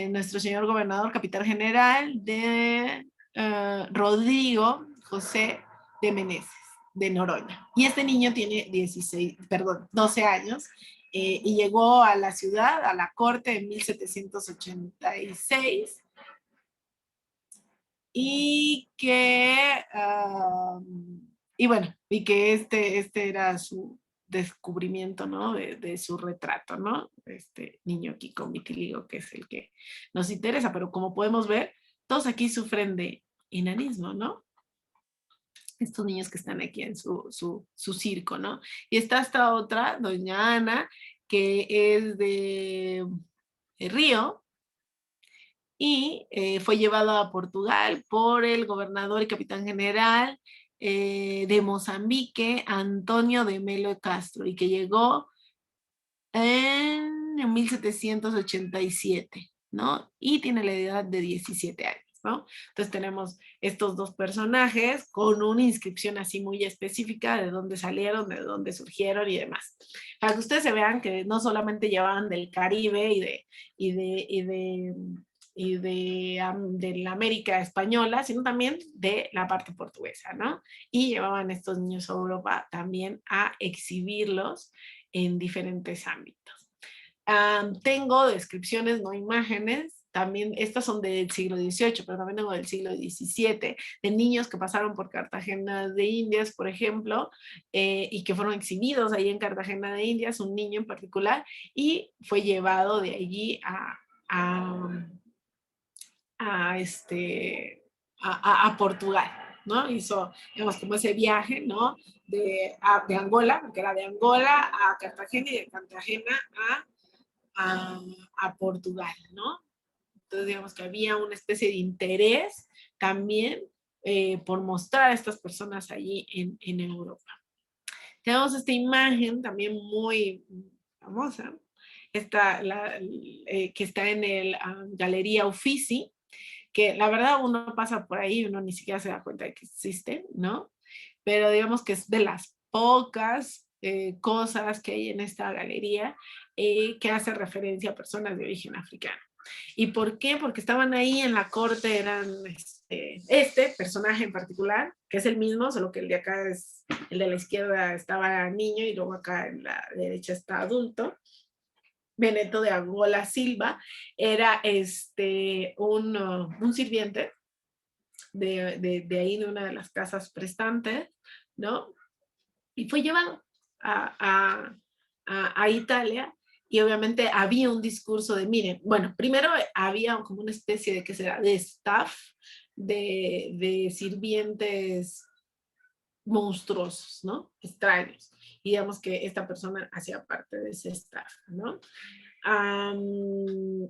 Speaker 1: nuestro señor gobernador, capitán general de Rodrigo José de Meneses, de Noroña. Y este niño tiene 12 años, y llegó a la ciudad, a la corte en 1786, y que, y bueno, y que este era su descubrimiento, ¿no? De su retrato, ¿no? Este niño aquí con vitiligo, que es el que nos interesa, pero como podemos ver, todos aquí sufren de enanismo, ¿no? Estos niños que están aquí en su circo, ¿no? Y está esta otra, doña Ana, que es de Río, y fue llevado a Portugal por el gobernador y capitán general de Mozambique, Antonio de Melo Castro, y que llegó en 1787, ¿no? Y tiene la edad de 17 años, ¿no? Entonces tenemos estos dos personajes con una inscripción así muy específica de dónde salieron, de dónde surgieron y demás. Para que ustedes se vean que no solamente llevaban del Caribe de la América española, sino también de la parte portuguesa, ¿no? Y llevaban estos niños a Europa también a exhibirlos en diferentes ámbitos. Tengo descripciones, no imágenes, también estas son del siglo XVIII, pero también tengo del siglo XVII, de niños que pasaron por Cartagena de Indias, por ejemplo, y que fueron exhibidos ahí en Cartagena de Indias, un niño en particular, y fue llevado de allí a Portugal, ¿no? Hizo, digamos, como ese viaje, ¿no? De Angola, porque era de Angola a Cartagena y de Cartagena a Portugal, ¿no? Entonces, digamos que había una especie de interés también por mostrar a estas personas allí en Europa. Tenemos esta imagen también muy famosa, que está en el Galería Uffizi, que la verdad uno pasa por ahí y uno ni siquiera se da cuenta de que existe, ¿no? Pero digamos que es de las pocas cosas que hay en esta galería que hace referencia a personas de origen africano. ¿Y por qué? Porque estaban ahí en la corte, eran este personaje en particular, que es el mismo, solo que el de acá es, el de la izquierda estaba niño y luego acá en la derecha está adulto. Beneto de Angola Silva era un sirviente de ahí, de una de las casas prestantes, ¿no? Y fue llevado a Italia, y obviamente había un discurso de, miren, bueno, primero había como una especie de, ¿qué será?, de staff, de sirvientes monstruosos, ¿no? Extraños. Y digamos que esta persona hacía parte de ese staff, ¿no?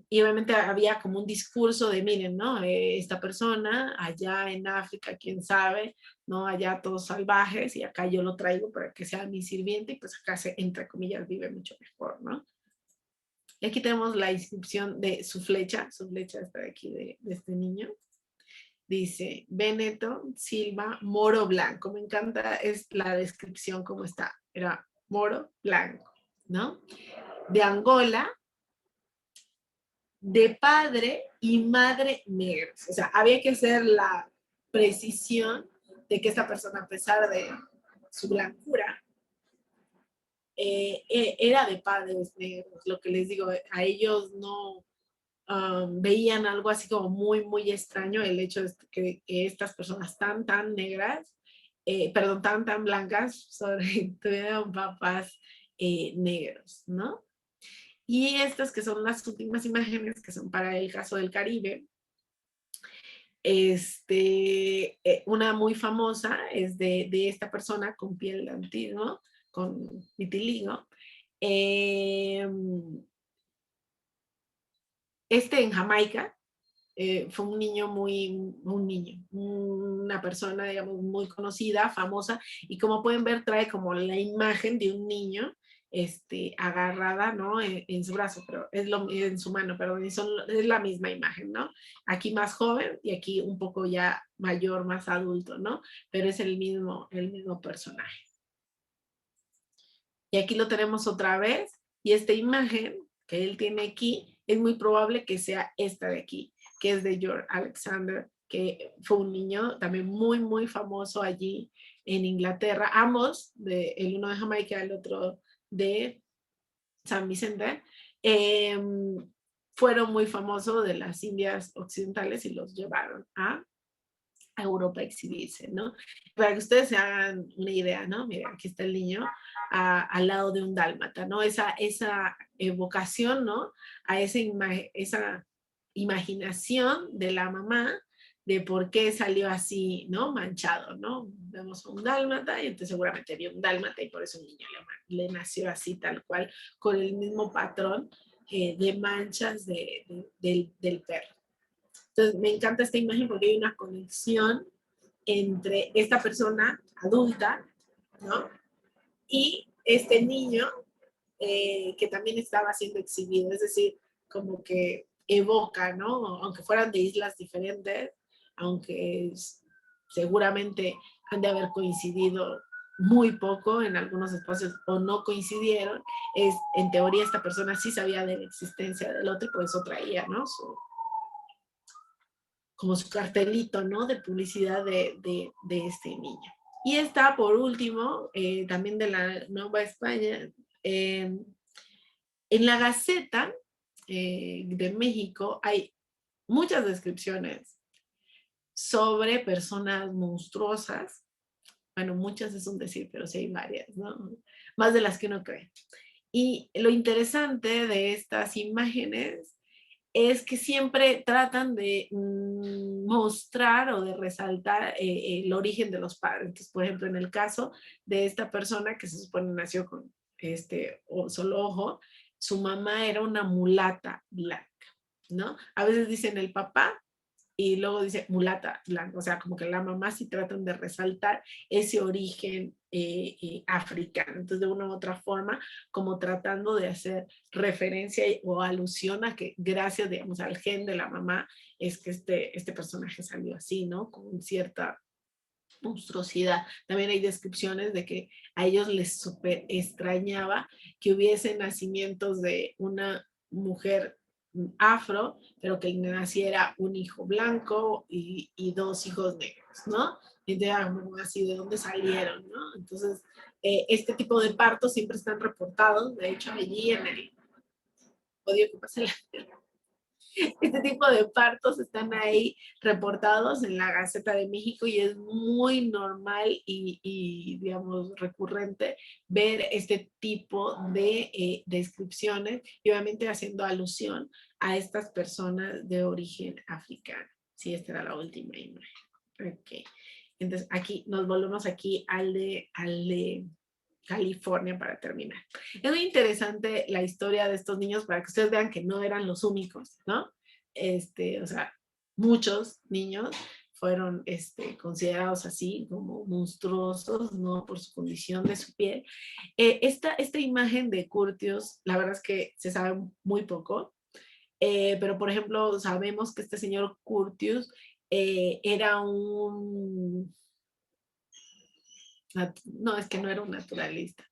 Speaker 1: Y obviamente había como un discurso de, miren, ¿no? Esta persona allá en África, quién sabe, ¿no? Allá todos salvajes, y acá yo lo traigo para que sea mi sirviente, y pues acá entre comillas, vive mucho mejor, ¿no? Y aquí tenemos la inscripción de su flecha está de aquí de este niño. Dice, Beneto Silva Moro Blanco. Me encanta es la descripción como está. Era Moro Blanco, ¿no? De Angola, de padre y madre negros. O sea, había que hacer la precisión de que esta persona, a pesar de su blancura, era de padres negros. Lo que les digo, a ellos no veían algo así como muy, muy extraño el hecho de que estas personas tan negras, perdón, tan blancas, tuvieran papás negros, ¿no? Y estas que son las últimas imágenes, que son para el caso del Caribe, una muy famosa es de esta persona con piel de antiguo, con vitiligo. En Jamaica, fue un niño una persona, digamos, muy conocida, famosa, y como pueden ver, trae como la imagen de un niño agarrada, ¿no? En su brazo, pero en su mano, perdón, es la misma imagen, ¿no? Aquí más joven y aquí un poco ya mayor, más adulto, ¿no? Pero es el mismo personaje. Y aquí lo tenemos otra vez, y esta imagen que él tiene aquí, es muy probable que sea esta de aquí, que es de George Alexander, que fue un niño también muy, muy famoso allí en Inglaterra, ambos, el uno de Jamaica, el otro de San Vicente, fueron muy famosos de las Indias Occidentales y los llevaron a Europa a exhibirse, ¿no? Para que ustedes se hagan una idea, ¿no? Mira, aquí está el niño al lado de un dálmata, ¿no? Esa evocación, ¿no? A esa imaginación de la mamá de por qué salió así, ¿no? Manchado, ¿no? Vemos un dálmata y entonces seguramente vio un dálmata y por eso el niño le nació así tal cual, con el mismo patrón de manchas del perro. Entonces me encanta esta imagen porque hay una conexión entre esta persona adulta, ¿no? Y este niño que también estaba siendo exhibido, es decir, como que evoca, ¿no? Aunque fueran de islas diferentes, aunque seguramente han de haber coincidido muy poco en algunos espacios o no coincidieron, en teoría esta persona sí sabía de la existencia del otro y por eso traía, ¿no? Como su cartelito, ¿no? De publicidad de este niño. Y está, por último, también de la Nueva España, en la Gaceta de México hay muchas descripciones sobre personas monstruosas. Bueno, muchas es un decir, pero sí hay varias, ¿no? Más de las que uno cree. Y lo interesante de estas imágenes es que siempre tratan de mostrar o de resaltar el origen de los padres. Entonces, por ejemplo, en el caso de esta persona que se supone nació con solo ojo, su mamá era una mulata blanca, ¿no? A veces dicen el papá y luego dice mulata blanca, o sea, como que la mamá sí tratan de resaltar ese origen africano. Entonces, de una u otra forma, como tratando de hacer referencia o alusión a que gracias, digamos, al gen de la mamá es que este personaje salió así, ¿no? Con cierta monstruosidad. También hay descripciones de que a ellos les súper extrañaba que hubiese nacimientos de una mujer afro, pero que naciera un hijo blanco y dos hijos negros, ¿no? Entonces, así, ¿de dónde salieron, no? Entonces, este tipo de partos siempre están reportados, de hecho, allí en el podio que pasa este tipo de partos están ahí reportados en la Gaceta de México y es muy normal digamos, recurrente ver este tipo de descripciones y obviamente haciendo alusión a estas personas de origen africano. Sí, esta era la última imagen. Ok. Entonces, aquí nos volvemos aquí al de California para terminar. Es muy interesante la historia de estos niños para que ustedes vean que no eran los únicos, ¿no? O sea, muchos niños fueron considerados así como monstruosos, ¿no? Por su condición de su piel. Esta imagen de Curtius, la verdad es que se sabe muy poco, pero por ejemplo, sabemos que este señor Curtius era no, es que no era un naturalista,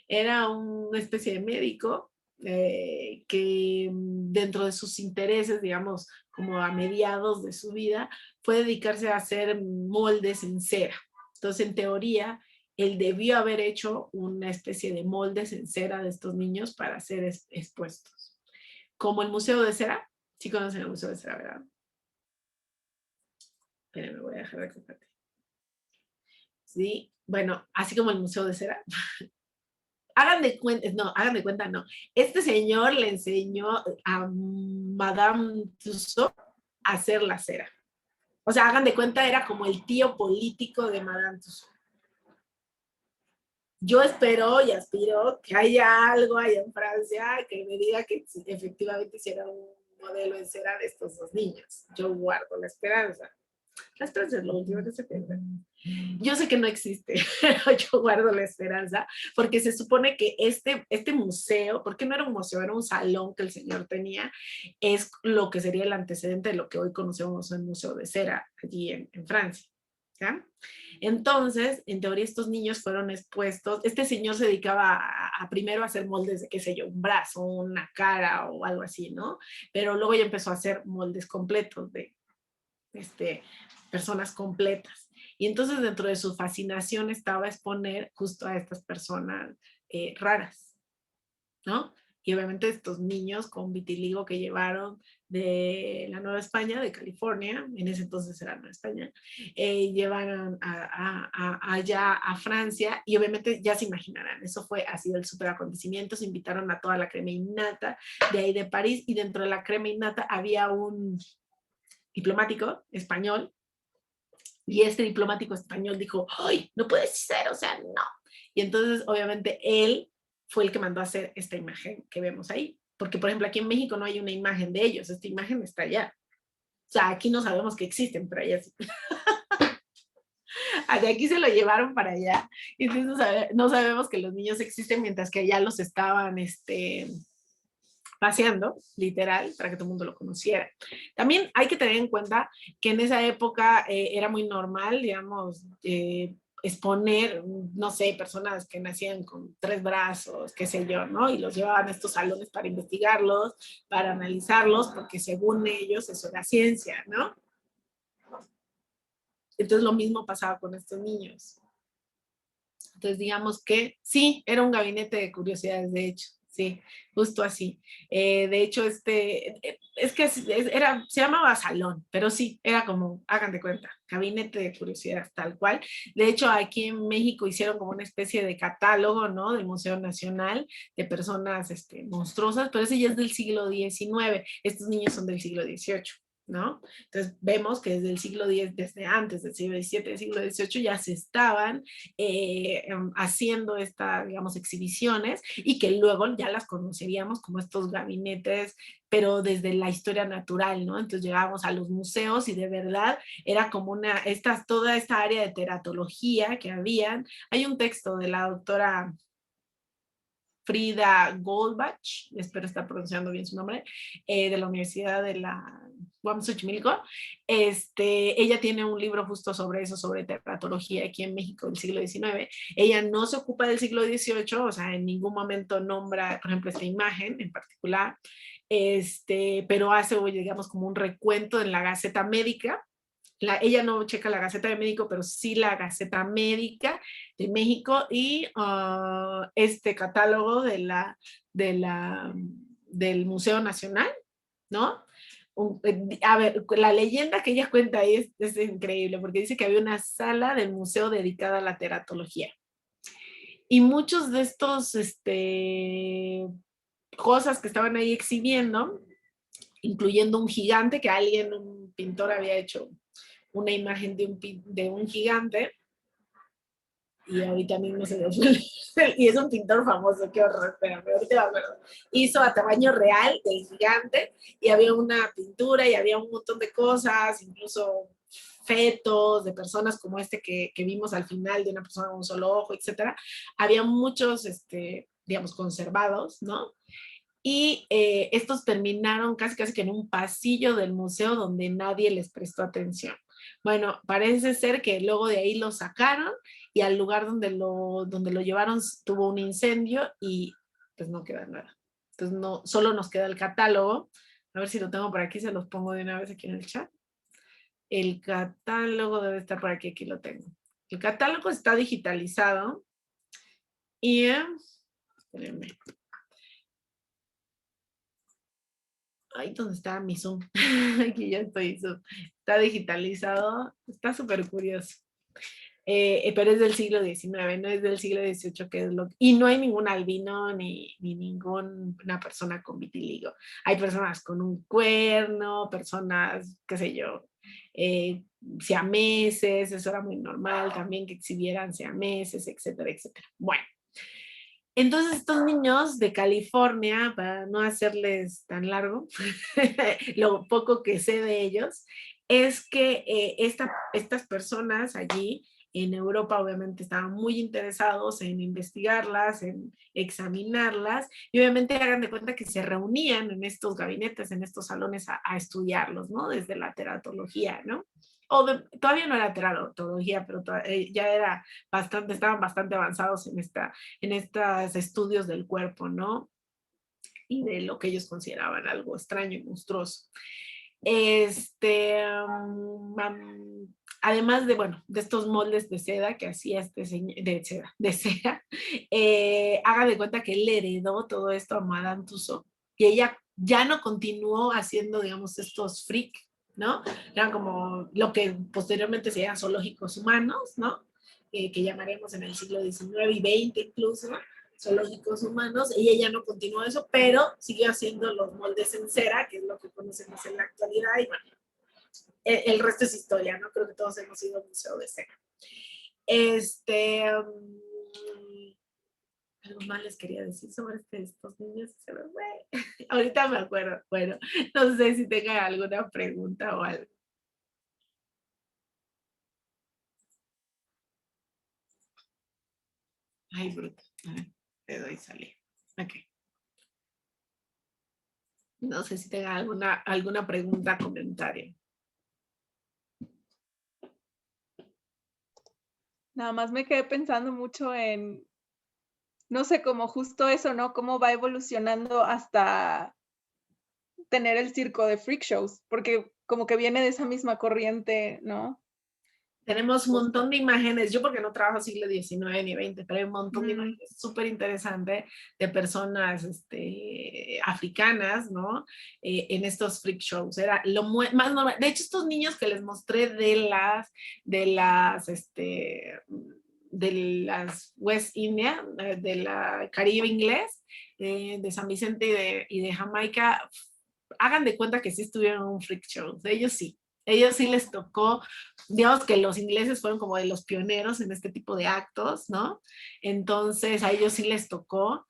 Speaker 1: era una especie de médico que dentro de sus intereses, digamos, como a mediados de su vida, fue dedicarse a hacer moldes en cera. Entonces, en teoría, él debió haber hecho una especie de moldes en cera de estos niños para ser expuestos. Como el Museo de Cera, sí conocen el Museo de Cera, ¿verdad? Espérenme, voy a dejar de compartir. Sí, bueno, así como el Museo de Cera. Hagan de cuenta, no. Este señor le enseñó a Madame Tussauds a hacer la cera. O sea, hagan de cuenta, era como el tío político de Madame Tussauds. Yo espero y aspiro que haya algo allá en Francia que me diga que efectivamente hiciera un modelo en cera de estos dos niños. Yo guardo la esperanza. Las esperanza es lo último que se pierde. Yo sé que no existe, pero yo guardo la esperanza, porque se supone que este museo, porque no era un museo, era un salón que el señor tenía, es lo que sería el antecedente de lo que hoy conocemos el Museo de Cera, allí en Francia. ¿Ya? Entonces, en teoría, estos niños fueron expuestos. Este señor se dedicaba a primero a hacer moldes de, qué sé yo, un brazo, una cara o algo así, ¿no? Pero luego ya empezó a hacer moldes completos de personas completas. Y entonces dentro de su fascinación estaba exponer justo a estas personas raras, ¿no? Y obviamente estos niños con vitiligo que llevaron de la Nueva España, de California, en ese entonces era Nueva España, llevaron allá a Francia y obviamente ya se imaginarán, eso ha sido el súper acontecimiento, se invitaron a toda la crema innata de ahí de París y dentro de la crema innata había un diplomático español y este diplomático español dijo, ¡ay, no puede ser! O sea, no. Y entonces, obviamente, él fue el que mandó a hacer esta imagen que vemos ahí. Porque, por ejemplo, aquí en México no hay una imagen de ellos, esta imagen está allá. O sea, aquí no sabemos que existen, pero allá sí. De aquí se lo llevaron para allá. Y entonces no sabemos que los niños existen mientras que allá los estaban paseando, literal, para que todo el mundo lo conociera. También hay que tener en cuenta que en esa época era muy normal, digamos, exponer, no sé, personas que nacían con 3 brazos, qué sé yo, ¿no? Y los llevaban a estos salones para investigarlos, para analizarlos, porque según ellos eso era ciencia, ¿no? Entonces lo mismo pasaba con estos niños. Entonces digamos que sí, era un gabinete de curiosidades, de hecho. Sí, justo así. De hecho, es que se llamaba salón, pero sí, era como, hagan de cuenta, gabinete de curiosidades, tal cual. De hecho, aquí en México hicieron como una especie de catálogo, ¿no? Del Museo Nacional de personas monstruosas, pero ese ya es del siglo XIX. Estos niños son del siglo XVIII. ¿No? Entonces vemos que desde el siglo X, desde antes del siglo XVII, del siglo XVIII, ya se estaban haciendo estas, digamos, exhibiciones y que luego ya las conoceríamos como estos gabinetes, pero desde la historia natural, ¿no? Entonces llegábamos a los museos y de verdad era como toda esta área de teratología que habían. Hay un texto de la doctora Frida Goldbach, espero estar pronunciando bien su nombre, de la Universidad de la Xochimilco. Ella tiene un libro justo sobre eso, sobre teratología aquí en México del siglo XIX. Ella no se ocupa del siglo XVIII, o sea, en ningún momento nombra, por ejemplo, esta imagen en particular, pero hace, digamos, como un recuento en la Gaceta Médica. Ella no checa la Gaceta de México, pero sí la Gaceta Médica de México y este catálogo del Museo Nacional, ¿no? A ver, la leyenda que ella cuenta ahí es increíble, porque dice que había una sala del museo dedicada a la teratología. Y muchos de estos cosas que estaban ahí exhibiendo, incluyendo un gigante que un pintor había hecho una imagen de un gigante, y ahorita mismo se me fue, y es un pintor famoso, qué horror, espérame, ahorita me acuerdo. Hizo a tamaño real del gigante, y había una pintura, y había un montón de cosas, incluso fetos de personas como que vimos al final, de una persona con un solo ojo, etcétera. Había muchos, digamos, conservados, ¿no? Y estos terminaron casi casi que en un pasillo del museo donde nadie les prestó atención. Bueno, parece ser que luego de ahí lo sacaron y al lugar donde lo llevaron tuvo un incendio y pues no queda nada. Entonces no, solo nos queda el catálogo. A ver si lo tengo por aquí, se los pongo de una vez aquí en el chat. El catálogo debe estar por aquí, aquí lo tengo. El catálogo está digitalizado y espérenme. Ay, ¿dónde está mi Zoom? Aquí ya estoy Zoom. Está digitalizado, está súper curioso. Pero es del siglo XIX, no es del siglo XVIII, que es y no hay ningún albino ni ninguna persona con vitiligo. Hay personas con un cuerno, personas, qué sé yo, siameses, eso era muy normal también que exhibieran siameses, etcétera, etcétera. Bueno. Entonces estos niños de California, para no hacerles tan largo, lo poco que sé de ellos, es que estas personas allí en Europa obviamente estaban muy interesados en investigarlas, en examinarlas, y obviamente hagan de cuenta que se reunían en estos gabinetes, en estos salones a estudiarlos, ¿no? Desde la teratología, ¿no? Todavía no era teratología, pero ya era bastante, estaban bastante avanzados en estos estudios del cuerpo, ¿no? Y de lo que ellos consideraban algo extraño y monstruoso. Además de, bueno, de estos moldes de seda que hacía de seda, haga de cuenta que él heredó todo esto a Madame Tussauds y ella ya no continuó haciendo, digamos, estos freak, ¿no? Eran como lo que posteriormente se llaman zoológicos humanos, ¿no? Que llamaremos en el siglo XIX y XX incluso, zoológicos humanos. Ella ya no continuó eso, pero siguió haciendo los moldes en cera, que es lo que conocemos en la actualidad, y bueno, el resto es historia, ¿no? Creo que todos hemos ido al Museo de Cera. Algo más les quería decir sobre estos niños. Ahorita me acuerdo. Bueno, no sé si tengan alguna pregunta o algo. Ay, bruto. A ver, te doy salir. Ok. No sé si tengan alguna pregunta o comentario.
Speaker 2: Nada más me quedé pensando mucho en, no sé, como justo eso, ¿no? Cómo va evolucionando hasta tener el circo de freak shows, porque como que viene de esa misma corriente, ¿no?
Speaker 1: Tenemos un montón de imágenes, yo porque no trabajo siglo XIX ni XX, pero hay un montón de imágenes súper interesantes de personas africanas, ¿no? En estos freak shows. Era lo más normal. De hecho, estos niños que les mostré de las West India, de la Caribe inglés, de San Vicente y de Jamaica, hagan de cuenta que sí estuvieron en un freak show. Ellos sí les tocó, digamos que los ingleses fueron como de los pioneros en este tipo de actos, ¿no? Entonces a ellos sí les tocó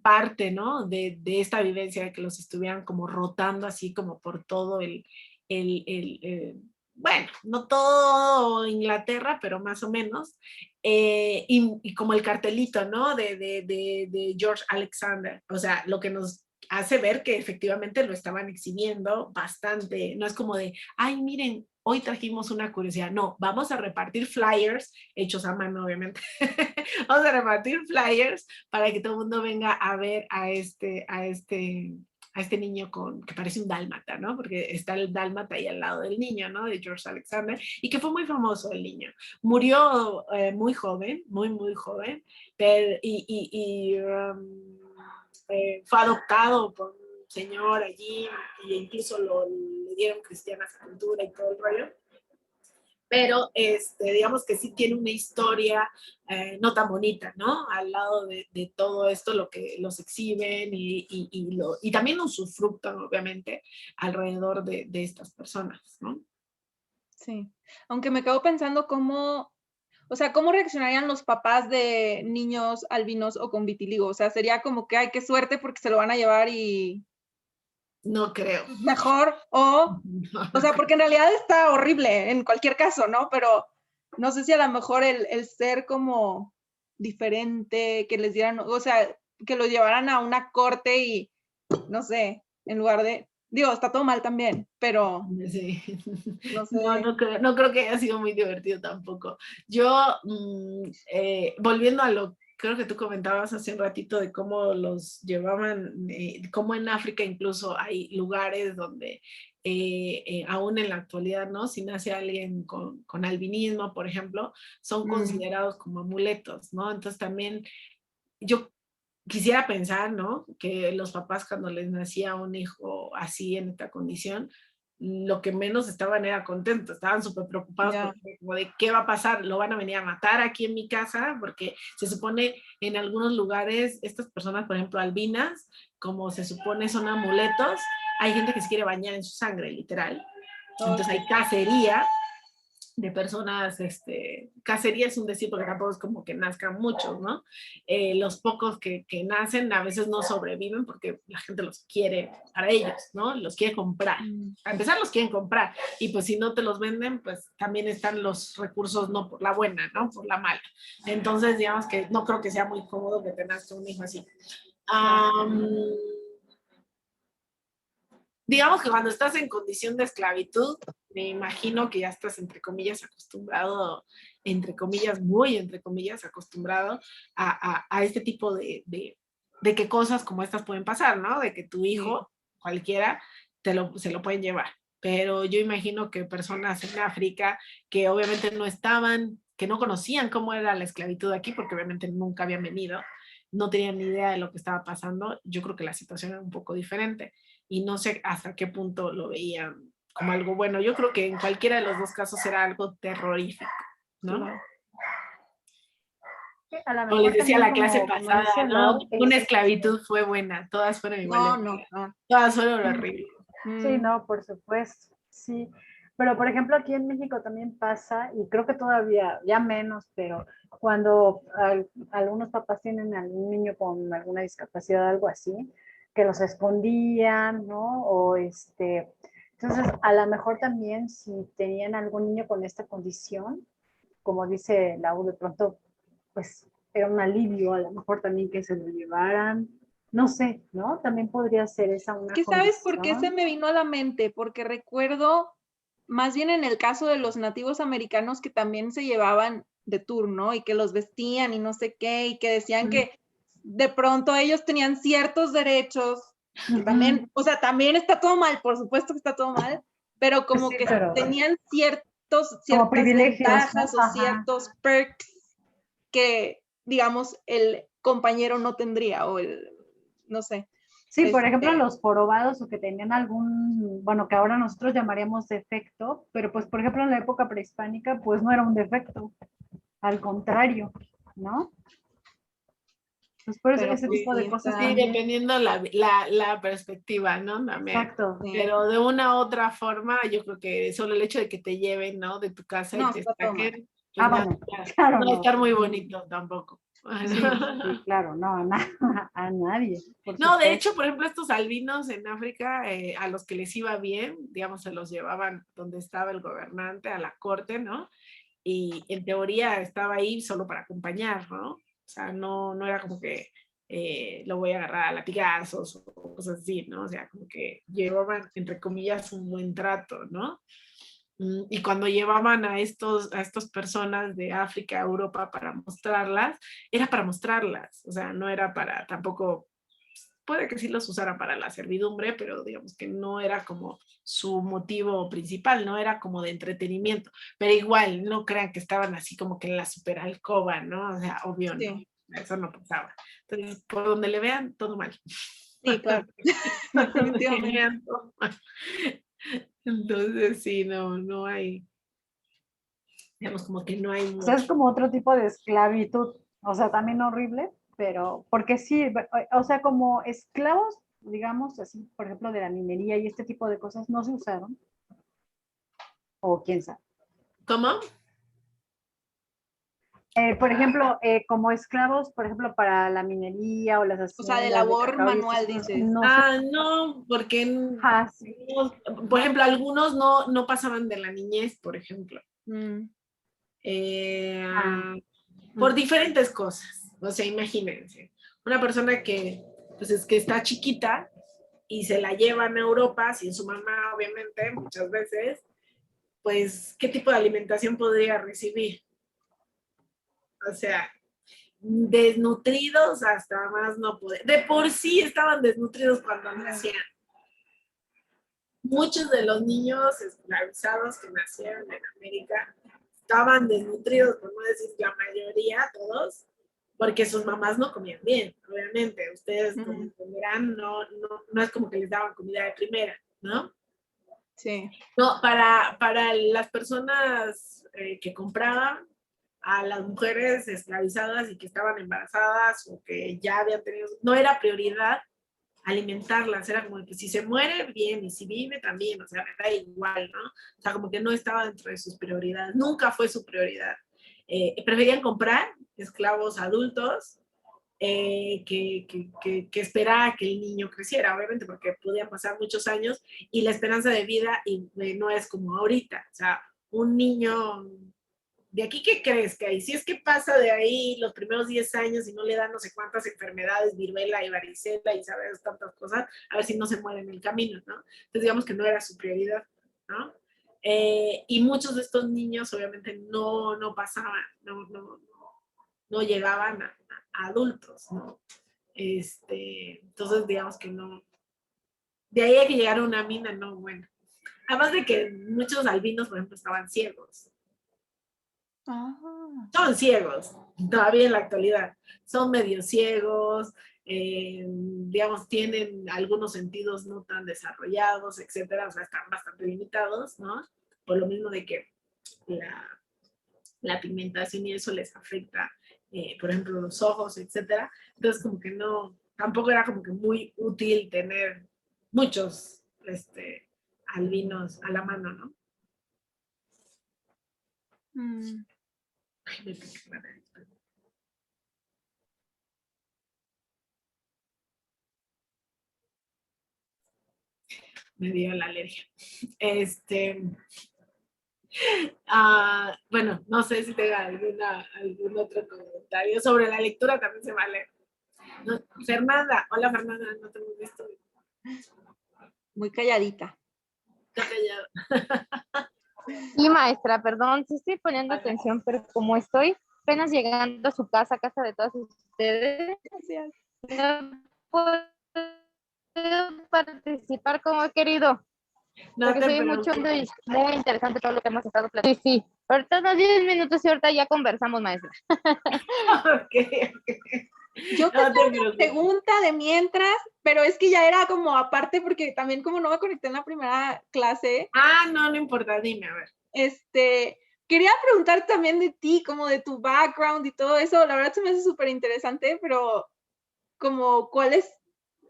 Speaker 1: parte, ¿no? De esta vivencia de que los estuvieran como rotando así como por todo bueno, no todo Inglaterra, pero más o menos, y como el cartelito, ¿no? De George Alexander, o sea, lo que nos hace ver que efectivamente lo estaban exhibiendo bastante. No es como de, ay, miren, hoy trajimos una curiosidad. No, vamos a repartir flyers, hechos a mano, obviamente. Vamos a repartir flyers para que todo el mundo venga a ver a este niño que parece un dálmata, ¿no? Porque está el dálmata ahí al lado del niño, ¿no? De George Alexander, y que fue muy famoso el niño. Murió muy joven, muy joven, pero, fue adoptado por un señor allí y incluso le dieron cristiana sepultura y todo el rollo. Pero digamos que sí tiene una historia no tan bonita, ¿no? Al lado de todo esto, lo que los exhiben y también usufructan, obviamente, alrededor de estas personas, ¿no?
Speaker 2: Sí, aunque me quedo pensando cómo reaccionarían los papás de niños albinos o con vitiligo. O sea, sería como que, ay, qué suerte porque se lo van a llevar y
Speaker 1: No creo.
Speaker 2: mejor, o sea, porque en realidad está horrible en cualquier caso, ¿no? Pero no sé si a lo mejor el ser como diferente, que les dieran, o sea, que lo llevaran a una corte y, no sé, en lugar de, digo, está todo mal también, pero
Speaker 1: Sí.
Speaker 2: no sé.
Speaker 1: No creo que haya sido muy divertido tampoco. Yo, volviendo a creo que tú comentabas hace un ratito de cómo los llevaban, cómo en África incluso hay lugares donde aún en la actualidad, ¿no? Si nace alguien con albinismo, por ejemplo, son considerados como amuletos, ¿no? Entonces también yo quisiera pensar, ¿no? Que los papás cuando les nacía un hijo así en esta condición, lo que menos estaban era contentos, estaban súper preocupados porque, como de qué va a pasar, lo van a venir a matar aquí en mi casa, porque se supone en algunos lugares, estas personas, por ejemplo, albinas, como se supone son amuletos, hay gente que se quiere bañar en su sangre, literal. Entonces hay cacería personas, cacería es un decir porque tampoco es como que nazcan muchos, ¿no? Los pocos que nacen a veces no sobreviven porque la gente los quiere para ellos, ¿no? Los quiere comprar. A empezar los quieren comprar y pues si no te los venden, pues también están los recursos no por la buena, ¿no? Por la mala. Entonces, digamos que no creo que sea muy cómodo que te nazca un hijo así. Digamos que cuando estás en condición de esclavitud, me imagino que ya estás, entre comillas, acostumbrado, entre comillas, muy entre comillas, acostumbrado a este tipo de que cosas como estas pueden pasar, ¿no? De que tu hijo, cualquiera, se lo pueden llevar. Pero yo imagino que personas en África que obviamente no estaban, que no conocían cómo era la esclavitud aquí, porque obviamente nunca habían venido, no tenían ni idea de lo que estaba pasando, yo creo que la situación era un poco diferente y no sé hasta qué punto lo veían como algo bueno. Yo creo que en cualquiera de los dos casos era algo terrorífico, ¿no?
Speaker 2: Claro.
Speaker 3: A lo
Speaker 1: Como les
Speaker 3: mejor
Speaker 1: decía
Speaker 3: también
Speaker 1: la clase
Speaker 3: como
Speaker 1: pasada,
Speaker 3: dice
Speaker 1: ¿no?
Speaker 3: Lau,
Speaker 1: Una esclavitud fue buena, todas fueron iguales.
Speaker 2: No.
Speaker 1: Todas fueron horribles.
Speaker 3: Sí, no, por supuesto, sí. Pero, por ejemplo, aquí en México también pasa, y creo que todavía, ya menos, pero cuando algunos papás tienen algún niño con alguna discapacidad o algo así, que los escondían, ¿no? Entonces, a lo mejor también si tenían algún niño con esta condición, como dice Lau, de pronto, pues era un alivio, a lo mejor también que se lo llevaran, no sé, ¿no? También podría ser esa una
Speaker 2: ¿Qué sabes por qué se
Speaker 3: condición.
Speaker 2: me vino a la mente? Porque recuerdo, más bien en el caso de los nativos americanos que también se llevaban de tour, ¿no? Y que los vestían y no sé qué, y que decían que de pronto ellos tenían ciertos derechos, que también, o sea, también está todo mal, por supuesto que está todo mal, pero como
Speaker 3: Sí,
Speaker 2: que
Speaker 3: pero
Speaker 2: tenían
Speaker 3: como
Speaker 2: ciertas
Speaker 3: privilegios, ¿no?
Speaker 2: ventajas o ciertos perks que, digamos, el compañero no tendría, o no sé.
Speaker 3: Sí, por ejemplo, los jorobados o que tenían algún, bueno, que ahora nosotros llamaríamos defecto, pero pues, por ejemplo, en la época prehispánica, pues no era un defecto, al contrario, ¿no? Pues por eso
Speaker 2: Pero
Speaker 3: ese
Speaker 2: pues
Speaker 3: tipo de cosas
Speaker 1: Sí,
Speaker 3: también.
Speaker 1: dependiendo la perspectiva, ¿no? También.
Speaker 3: Exacto.
Speaker 1: Pero de una u otra forma, yo creo que solo el hecho de que te lleven, ¿no? De tu casa y
Speaker 2: no,
Speaker 1: te
Speaker 2: está todo mal.
Speaker 1: saquen, pues nada,
Speaker 3: Bueno, claro,
Speaker 1: no va a
Speaker 3: no.
Speaker 1: estar muy bonito tampoco.
Speaker 3: Sí, claro, no, a nadie, por
Speaker 1: No, de
Speaker 3: supuesto.
Speaker 1: hecho, por ejemplo, estos albinos en África, a los que les iba bien, digamos, se los llevaban donde estaba el gobernante, a la corte, ¿no? Y en teoría estaba ahí solo para acompañar, ¿no? O sea, no era como que lo voy a agarrar a latigazos o cosas así, ¿no? O sea, como que llevaban, entre comillas, un buen trato, ¿no? Y cuando llevaban a estas personas de África a Europa para mostrarlas, era para mostrarlas, o sea, no era para tampoco, puede que sí los usaran para la servidumbre, pero digamos que no era como su motivo principal, no era como de entretenimiento, pero igual, no crean que estaban así como que en la super alcoba, ¿no? O sea, obvio, no,
Speaker 2: Sí,
Speaker 1: eso no pasaba. Entonces, por donde le vean, todo mal.
Speaker 2: sí, claro.
Speaker 1: Por donde le
Speaker 2: Definitivamente.
Speaker 1: vean, todo mal. Entonces, sí, no hay, digamos como que no hay
Speaker 3: O sea, es
Speaker 1: mucho.
Speaker 3: como otro tipo de esclavitud, o sea, también horrible, pero porque sí, o sea, como esclavos, digamos así, por ejemplo, de la minería y este tipo de cosas no se usaron, o quién sabe.
Speaker 1: ¿Cómo?
Speaker 3: Por ejemplo, como esclavos, por ejemplo, para la minería o las
Speaker 2: O sea, de
Speaker 3: haciendas de
Speaker 2: labor
Speaker 3: cacao y estas
Speaker 2: manual,
Speaker 3: cosas,
Speaker 2: dices.
Speaker 3: no se
Speaker 1: Ah, no, porque,
Speaker 3: sí.
Speaker 1: por ejemplo, algunos no pasaban de la niñez, por ejemplo.
Speaker 2: Mm,
Speaker 1: Eh,
Speaker 3: Ah,
Speaker 1: por diferentes cosas. O sea, imagínense, una persona que, pues es que está chiquita y se la llevan a Europa sin su mamá, obviamente, muchas veces, pues, ¿qué tipo de alimentación podría recibir? O sea, desnutridos hasta más no poder. De por sí estaban desnutridos cuando nacían. Muchos de los niños esclavizados que nacieron en América estaban desnutridos, por no decir la mayoría, todos, porque sus mamás no comían bien, obviamente. Ustedes, como entenderán, no es como que les daban comida de primera, ¿no?
Speaker 2: sí.
Speaker 1: No, para las personas que compraban a las mujeres esclavizadas y que estaban embarazadas o que ya habían tenido, no era prioridad alimentarlas, era como que si se muere, bien, y si vive, también, o sea, me da igual, ¿no? O sea, como que no estaba dentro de sus prioridades, nunca fue su prioridad. Preferían comprar esclavos adultos que esperar a que el niño creciera, obviamente, porque podían pasar muchos años y la esperanza de vida no es como ahorita, o sea, un niño ¿de aquí qué crees que hay? Si es que pasa de ahí los primeros 10 años y no le dan no sé cuántas enfermedades, viruela y varicela y sabes tantas cosas, a ver si no se muere en el camino, ¿no? Entonces digamos que no era su prioridad, ¿no? Y muchos de estos niños obviamente no pasaban, no llegaban a adultos, ¿no? Entonces digamos que no, de ahí a que llegara a una mina, no, bueno. Además de que muchos albinos, por ejemplo, estaban ciegos. Son ciegos, todavía en la actualidad. Son medio ciegos, digamos, tienen algunos sentidos no tan desarrollados, etcétera, o sea, están bastante limitados, ¿no? Por lo mismo de que la pigmentación y eso les afecta, por ejemplo, los ojos, etcétera. Entonces, como que no, tampoco era como que muy útil tener muchos albinos a la mano, ¿no? Ay, me piqué la nariz, perdón. Me dio la alergia. Bueno, no sé si tenga algún otro comentario sobre la lectura, también se vale. No, Fernanda, hola Fernanda, no te hemos visto.
Speaker 2: Muy calladita.
Speaker 1: Está callada.
Speaker 4: Sí, maestra, perdón, sí estoy poniendo atención, pero como estoy apenas llegando a su casa de todos ustedes,
Speaker 2: Gracias.
Speaker 4: no puedo participar como he querido.
Speaker 1: No
Speaker 4: porque
Speaker 1: te
Speaker 4: soy muy
Speaker 1: preocupes.
Speaker 4: chundo y muy interesante todo lo que hemos estado platicando. Sí, sí. Ahorita unos 10 minutos y ahorita ya conversamos, maestra.
Speaker 1: Ok.
Speaker 2: Yo
Speaker 1: No
Speaker 2: tengo
Speaker 1: te
Speaker 2: una
Speaker 1: preocupes.
Speaker 2: pregunta de mientras, pero es que ya era como aparte, porque también como no me conecté en la primera clase,
Speaker 1: No importa, dime, a ver.
Speaker 2: quería preguntar también de ti, como de tu background y todo eso. La verdad se me hace súper interesante, pero como cuál es,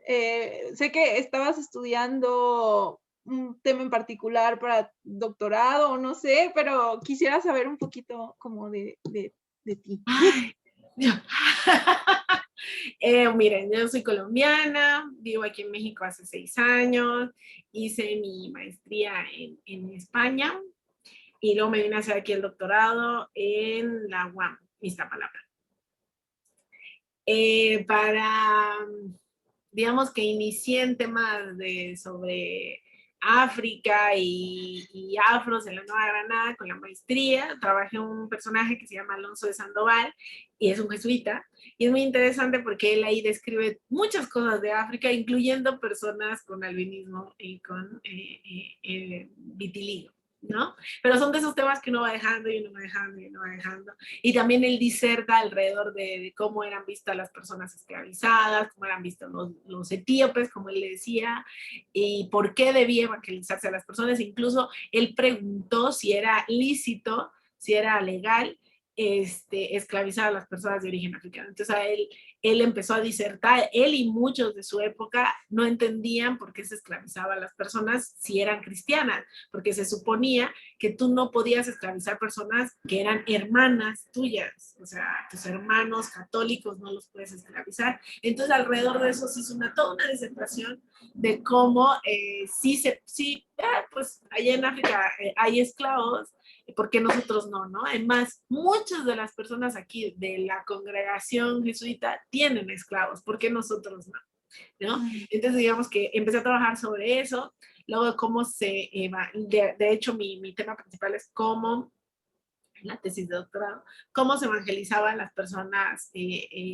Speaker 2: sé que estabas estudiando un tema en particular para doctorado o no sé, pero quisiera saber un poquito como de ti.
Speaker 1: Ay, Dios. Miren, yo soy colombiana, vivo aquí en México hace 6 años, hice mi maestría en España y luego me vine a hacer aquí el doctorado en la UAM, Iztapalapa. Digamos que inicié en temas sobre África y afros en la Nueva Granada con la maestría. Trabajé un personaje que se llama Alonso de Sandoval y es un jesuita. Y es muy interesante porque él ahí describe muchas cosas de África, incluyendo personas con albinismo y con vitiligo, ¿no? Pero son de esos temas que uno va dejando y uno va dejando y uno va dejando. Y también él diserta alrededor de cómo eran vistas las personas esclavizadas, cómo eran vistos los etíopes, como él le decía, y por qué debía evangelizarse a las personas. Incluso él preguntó si era lícito, si era legal, esclavizar a las personas de origen africano. Entonces él empezó a disertar, él y muchos de su época no entendían por qué se esclavizaba a las personas si eran cristianas, porque se suponía que tú no podías esclavizar personas que eran hermanas tuyas, o sea, tus hermanos católicos no los puedes esclavizar. Entonces alrededor de eso se hizo toda una disertación de cómo pues allá en África hay esclavos, ¿por qué nosotros no? Además, muchas de las personas aquí de la congregación jesuita tienen esclavos, ¿por qué nosotros no? Entonces, digamos que empecé a trabajar sobre eso, luego cómo de hecho mi tema principal es cómo, la tesis de doctorado, cómo se evangelizaban las personas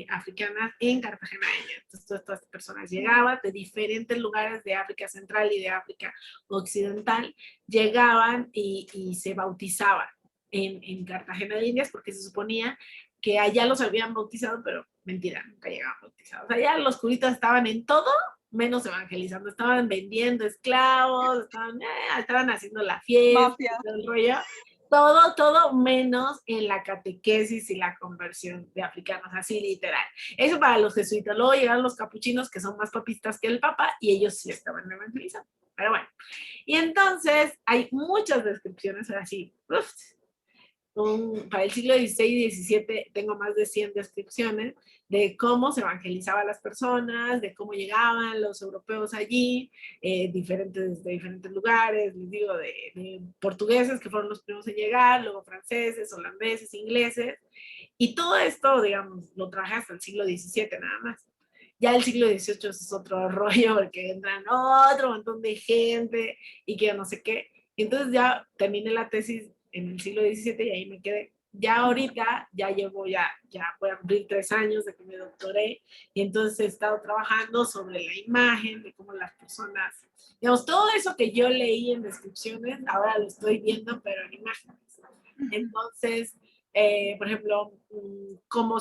Speaker 1: africanas en Cartagena de Indias. Entonces, todas estas personas llegaban de diferentes lugares de África Central y de África Occidental, llegaban y se bautizaban en Cartagena de Indias porque se suponía que allá los habían bautizado, pero mentira, nunca llegaban bautizados. Allá los curitas estaban en todo menos evangelizando, estaban vendiendo esclavos, estaban haciendo la fiesta,
Speaker 2: Mafia.
Speaker 1: todo el rollo. todo menos en la catequesis y la conversión de africanos, así literal. Eso para los jesuitas. Luego llegaron los capuchinos, que son más papistas que el Papa, y ellos sí estaban evangelizando. Pero bueno, y entonces hay muchas descripciones así. Para el siglo XVI y XVII tengo más de 100 descripciones de cómo se evangelizaba a las personas, de cómo llegaban los europeos allí, de diferentes lugares, les digo, de portugueses que fueron los primeros en llegar, luego franceses, holandeses, ingleses, y todo esto, digamos, lo traje hasta el siglo XVII nada más. Ya el siglo XVIII es otro rollo porque entran otro montón de gente y que no sé qué. Y entonces ya terminé la tesis en el siglo XVII y ahí me quedé. Ya ahorita, ya voy a cumplir 3 años de que me doctoré y entonces he estado trabajando sobre la imagen, de cómo las personas, digamos, todo eso que yo leí en descripciones, ahora lo estoy viendo, pero en imágenes. Entonces, por ejemplo, cómo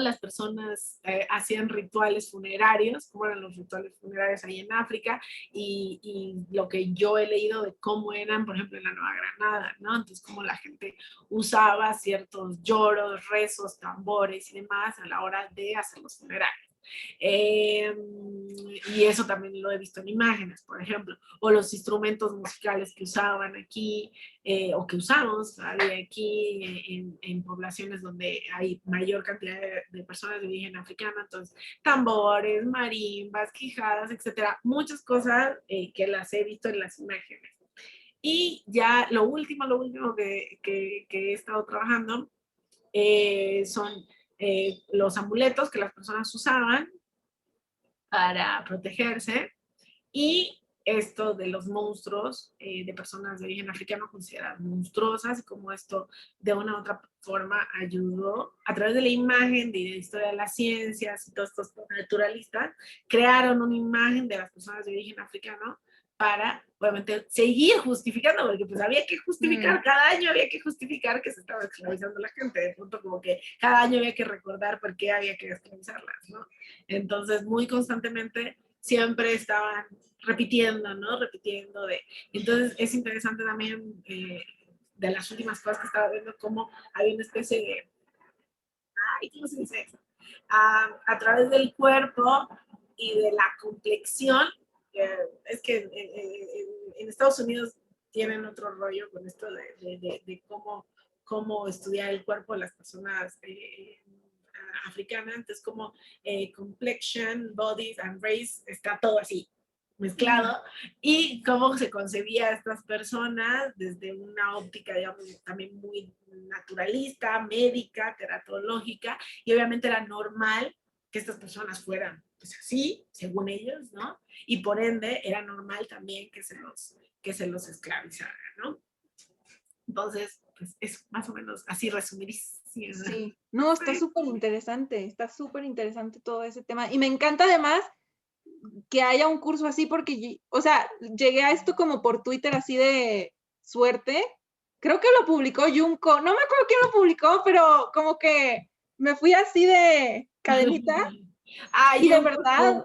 Speaker 1: las personas hacían rituales funerarios, cómo eran los rituales funerarios ahí en África, y lo que yo he leído de cómo eran, por ejemplo, en la Nueva Granada, ¿no? Entonces, cómo la gente usaba ciertos lloros, rezos, tambores y demás a la hora de hacer los funerales. Y eso también lo he visto en imágenes, por ejemplo, o los instrumentos musicales que usaban aquí, o que usamos todavía aquí en poblaciones donde hay mayor cantidad de personas de origen africano, entonces tambores, marimbas, quijadas, etcétera, muchas cosas que las he visto en las imágenes. Y ya lo último que he estado trabajando son los amuletos que las personas usaban para protegerse, y esto de los monstruos de personas de origen africano consideradas monstruosas, y como esto de una u otra forma ayudó a través de la imagen, de la historia de las ciencias y todos estos naturalistas, crearon una imagen de las personas de origen africano para, obviamente, seguir justificando, porque pues había que justificar, cada año había que justificar que se estaba esclavizando la gente, de punto como que cada año había que recordar por qué había que esclavizarlas, ¿no? Entonces, muy constantemente siempre estaban repitiendo, ¿no? Repitiendo de... Entonces, es interesante también de las últimas cosas que estaba viendo, cómo hay una especie de... Ay, ¿cómo se dice eso? A través del cuerpo y de la complexión, es que en Estados Unidos tienen otro rollo con esto de cómo estudiar el cuerpo de las personas africanas, entonces como complexion, bodies and race, está todo así mezclado, y cómo se concebía a estas personas desde una óptica, digamos, también muy naturalista, médica, teratológica, y obviamente era normal que estas personas fueran pues así, según ellos, ¿no? Y por ende era normal también que se los esclavizara, ¿no? Entonces, pues es más o menos así resumirísimo.
Speaker 2: Sí, no, está súper interesante todo ese tema. Y me encanta además que haya un curso así porque, o sea, llegué a esto como por Twitter así de suerte. Creo que lo publicó Junko, no me acuerdo quién lo publicó, pero como que me fui así de cadenita.
Speaker 1: Ay,
Speaker 2: y de verdad,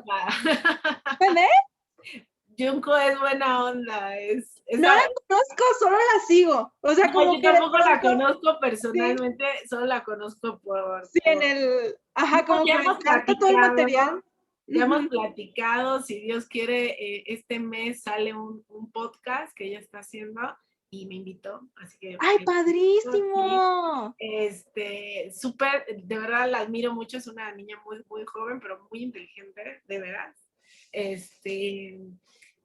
Speaker 2: ¿entendés?
Speaker 1: Junko es buena onda,
Speaker 2: No la conozco, solo la sigo. O sea,
Speaker 1: no,
Speaker 2: como
Speaker 1: yo
Speaker 2: que de
Speaker 1: tampoco la
Speaker 2: pronto,
Speaker 1: conozco personalmente, sí. Solo la conozco
Speaker 2: sí, en el, ajá,
Speaker 1: no,
Speaker 2: como que me encanta todo el material.
Speaker 1: Ya hemos platicado, si Dios quiere, este mes sale un podcast que ella está haciendo y me invitó, así que...
Speaker 2: ¡Ay, padrísimo!
Speaker 1: Súper, de verdad la admiro mucho, es una niña muy, muy joven, pero muy inteligente, de veras.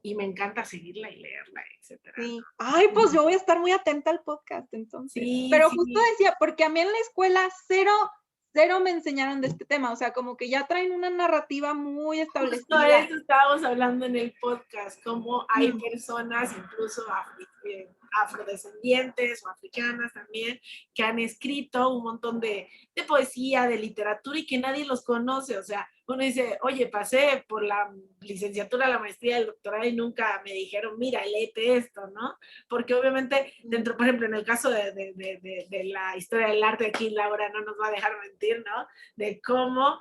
Speaker 1: Y me encanta seguirla y leerla, etcétera.
Speaker 2: Sí. Ay, pues yo voy a estar muy atenta al podcast entonces.
Speaker 1: Sí,
Speaker 2: pero
Speaker 1: sí.
Speaker 2: Justo decía, porque a mí en la escuela cero me enseñaron de este tema, o sea, como que ya traen una narrativa muy establecida.
Speaker 1: Justo eso estábamos hablando en el podcast, cómo hay personas, incluso afrodescendientes o africanas también, que han escrito un montón de poesía, de literatura y que nadie los conoce, o sea, uno dice, oye, pasé por la licenciatura, la maestría, el doctorado y nunca me dijeron, mira, léete esto, ¿no? Porque obviamente, dentro, por ejemplo, en el caso de la historia del arte, aquí Laura no nos va a dejar mentir, ¿no? De cómo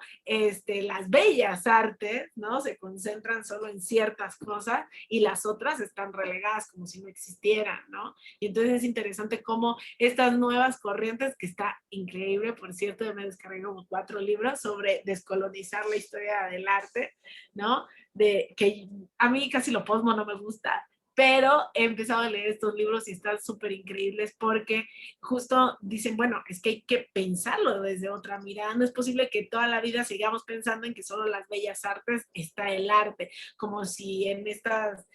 Speaker 1: las bellas artes, ¿no? Se concentran solo en ciertas cosas y las otras están relegadas como si no existieran, ¿no? Y entonces es interesante cómo estas nuevas corrientes, que está increíble, por cierto, yo me descargué como 4 libros sobre descolonizar la historia del arte, ¿no? De que a mí casi lo posmo no me gusta, pero he empezado a leer estos libros y están súper increíbles porque justo dicen, bueno, es que hay que pensarlo desde otra mirada. No es posible que toda la vida sigamos pensando en que solo las bellas artes está el arte, como si en estas,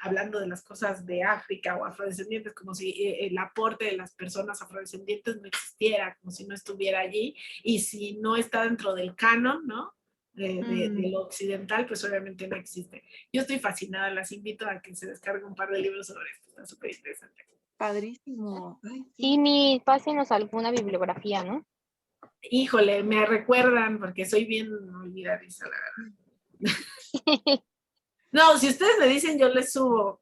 Speaker 1: hablando de las cosas de África o afrodescendientes, como si el aporte de las personas afrodescendientes no existiera, como si no estuviera allí, y si no está dentro del canon, ¿no? De lo occidental, pues obviamente no existe. Yo estoy fascinada, las invito a que se descarguen un par de libros sobre esto, está súper interesante.
Speaker 2: Padrísimo. Ay, sí.
Speaker 4: Sí, mi, pásenos alguna bibliografía, ¿no?
Speaker 1: Híjole, me recuerdan, porque soy bien olvidadiza, la verdad. No, si ustedes me dicen, yo les subo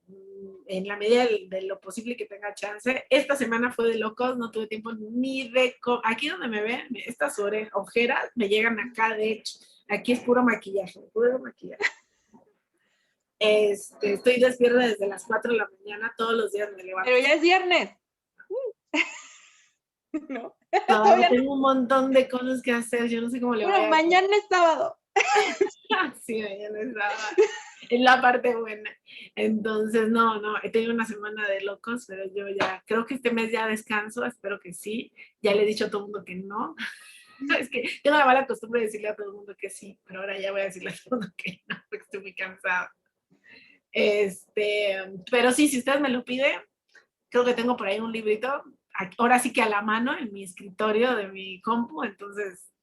Speaker 1: en la medida de lo posible que tenga chance. Esta semana fue de locos, no tuve tiempo ni de... Aquí donde me ven, estas ojeras me llegan acá, de hecho. Aquí es puro maquillaje, puro maquillaje. Estoy despierta desde las 4 de la mañana, todos los días me levanto.
Speaker 2: Pero ya es viernes. ¿No?
Speaker 1: No, tengo un montón de cosas que hacer, yo no sé cómo le voy a hacer.
Speaker 2: Mañana es sábado.
Speaker 1: Sí, mañana es sábado. Es la parte buena. Entonces, no, he tenido una semana de locos, pero yo ya, creo que este mes ya descanso, espero que sí. Ya le he dicho a todo el mundo que no. Es que tengo la mala costumbre de decirle a todo el mundo que sí, pero ahora ya voy a decirle a todo el mundo que no, porque estoy muy cansada. Pero sí, si ustedes me lo piden, creo que tengo por ahí un librito, ahora sí que a la mano en mi escritorio de mi compu, entonces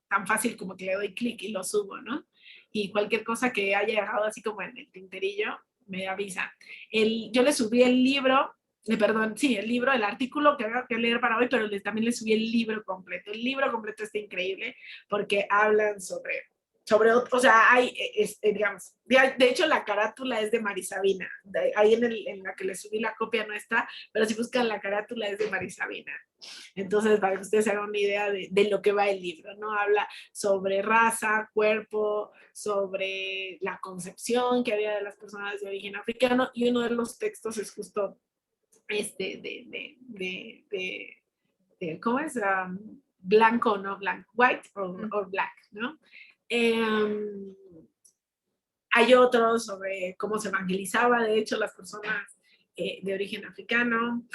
Speaker 1: tan fácil como que le doy clic y lo subo, ¿no? Y cualquier cosa que haya dejado así como en el tinterillo, me avisa. Yo le subí el libro, perdón, sí, el libro, el artículo que había que leer para hoy, pero también le subí el libro completo. El libro completo está increíble porque hablan sobre o sea, hay, digamos, de hecho la carátula es de Marisabina, ahí en la que le subí la copia no está, pero si buscan la carátula es de Marisabina. Entonces, para que ustedes se hagan una idea de lo que va el libro, ¿no? Habla sobre raza, cuerpo, sobre la concepción que había de las personas de origen africano, y uno de los textos es justo ¿cómo es? Blanco o no blanco, white or black, ¿no? Hay otros sobre cómo se evangelizaba, de hecho, las personas de origen africano,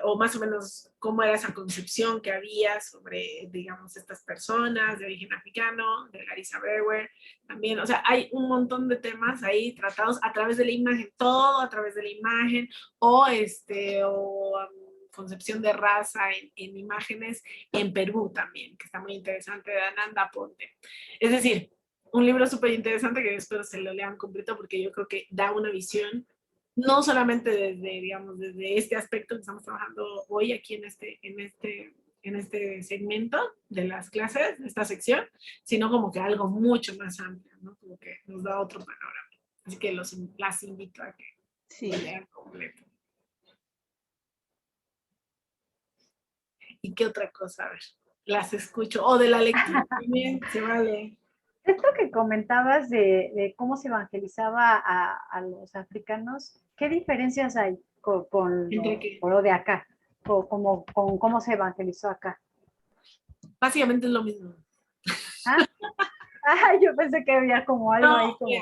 Speaker 1: o más o menos cómo era esa concepción que había sobre, digamos, estas personas de origen africano, de Larissa Brewer, también, o sea, hay un montón de temas ahí tratados a través de la imagen, todo a través de la imagen, o concepción de raza en imágenes en Perú también, que está muy interesante, de Ananda Ponte. Es decir, un libro súper interesante que espero se lo lean completo porque yo creo que da una visión, no solamente desde, digamos, desde este aspecto que estamos trabajando hoy aquí en este segmento de las clases, de esta sección, sino como que algo mucho más amplio, ¿no? Como que nos da otro panorama. Así que las invito a que lo lean completo. ¿Y qué otra cosa? A ver, las escucho. O de la lectura también, se vale.
Speaker 3: Esto que comentabas de cómo se evangelizaba a los africanos, ¿qué diferencias hay con lo de acá? Con cómo se evangelizó acá.
Speaker 1: Básicamente es lo mismo.
Speaker 3: Yo pensé que había como algo ahí como...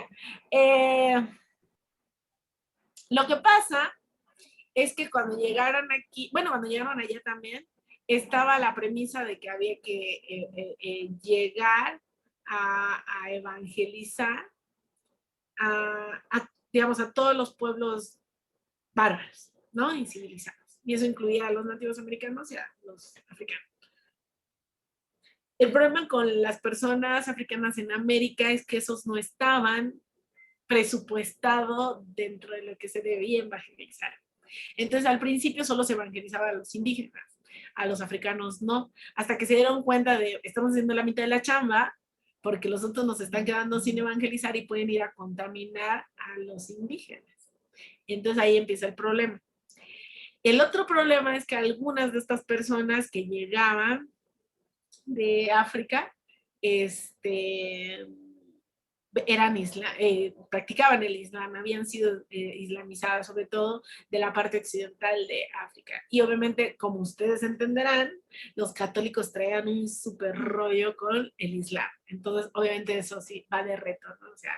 Speaker 1: Lo que pasa es que cuando llegaron aquí, bueno, cuando llegaron allá también, estaba la premisa de que había que llegar a evangelizar digamos, a todos los pueblos bárbaros, ¿no? Incivilizados. Y eso incluía a los nativos americanos y a los africanos. El problema con las personas africanas en América es que esos no estaban presupuestados dentro de lo que se debía evangelizar. Entonces, al principio solo se evangelizaba a los indígenas, a los africanos no, hasta que se dieron cuenta de, estamos haciendo la mitad de la chamba, porque los otros nos están quedando sin evangelizar y pueden ir a contaminar a los indígenas. Entonces ahí empieza el problema. El otro problema es que algunas de estas personas que llegaban de África, practicaban el Islam, habían sido islamizadas, sobre todo de la parte occidental de África. Y obviamente, como ustedes entenderán, los católicos traían un súper rollo con el Islam. Entonces, obviamente eso sí va de reto, ¿no? O sea,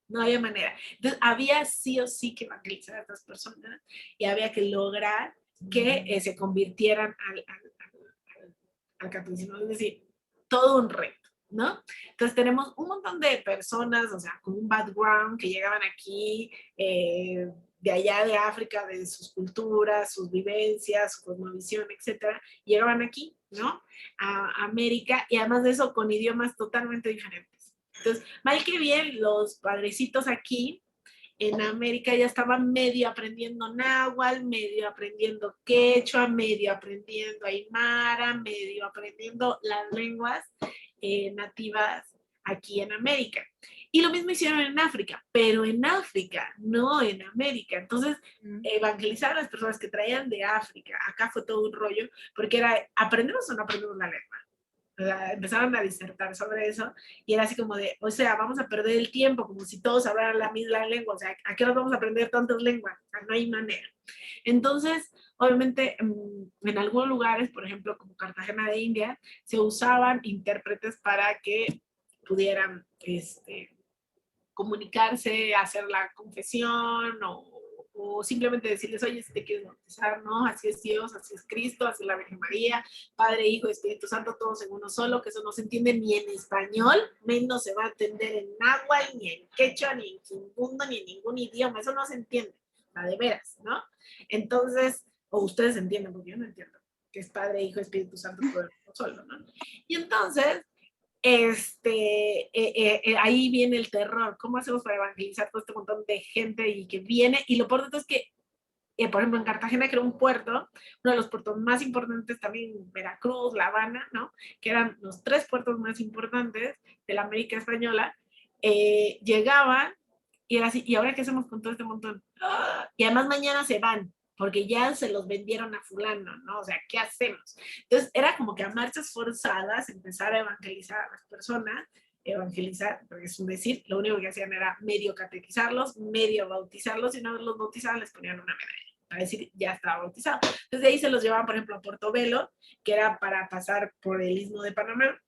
Speaker 1: no había manera. Entonces, había sí o sí que evangelizar a estas personas y había que lograr que se convirtieran al catolicismo. Es decir, todo un reto, ¿no? Entonces tenemos un montón de personas, o sea, con un background que llegaban aquí de allá de África, de sus culturas, sus vivencias, su cosmovisión, etcétera, llegaban aquí, ¿no? A América, y además de eso con idiomas totalmente diferentes. Entonces, mal que bien, los padrecitos aquí en América ya estaban medio aprendiendo náhuatl, medio aprendiendo quechua, medio aprendiendo aymara, medio aprendiendo las lenguas nativas aquí en América. Y lo mismo hicieron en África, pero en África, no en América. Entonces, evangelizar a las personas que traían de África, acá fue todo un rollo, porque era, ¿aprendemos o no aprendemos la lengua? O sea, empezaron a disertar sobre eso y era así como de, o sea, vamos a perder el tiempo como si todos hablaran la misma lengua, o sea, ¿a qué nos vamos a aprender tantas lenguas? O sea, no hay manera. Entonces, obviamente, en algunos lugares, por ejemplo, como Cartagena de India, se usaban intérpretes para que pudieran comunicarse, hacer la confesión o simplemente decirles, oye, si te quieres bautizar, ¿no? Así es Dios, así es Cristo, así es la Virgen María, Padre, Hijo, Espíritu Santo, todos en uno solo, que eso no se entiende ni en español, menos se va a entender en náhuatl, ni en quechua, ni en quimbundo, ni en ningún idioma, eso no se entiende, la de veras, ¿no? Entonces, o ustedes entienden, porque yo no entiendo, que es Padre, Hijo, Espíritu Santo, todo en uno solo, ¿no? Y entonces, ahí viene el terror. ¿Cómo hacemos para evangelizar todo este montón de gente y que viene? Y lo por tanto es que, por ejemplo, en Cartagena, que era un puerto, uno de los puertos más importantes, también Veracruz, La Habana, ¿no? Que eran los 3 puertos más importantes de la América Española, llegaban y era así, ¿y ahora qué hacemos con todo este montón? Y además mañana se van, porque ya se los vendieron a fulano, ¿no? O sea, ¿qué hacemos? Entonces, era como que a marchas forzadas empezar a evangelizar a las personas, evangelizar, porque es un decir, lo único que hacían era medio catequizarlos, medio bautizarlos, y una vez los bautizaban les ponían una medalla, para decir, ya estaba bautizado. Entonces, de ahí se los llevaban, por ejemplo, a Portobelo, que era para pasar por el Istmo de Panamá,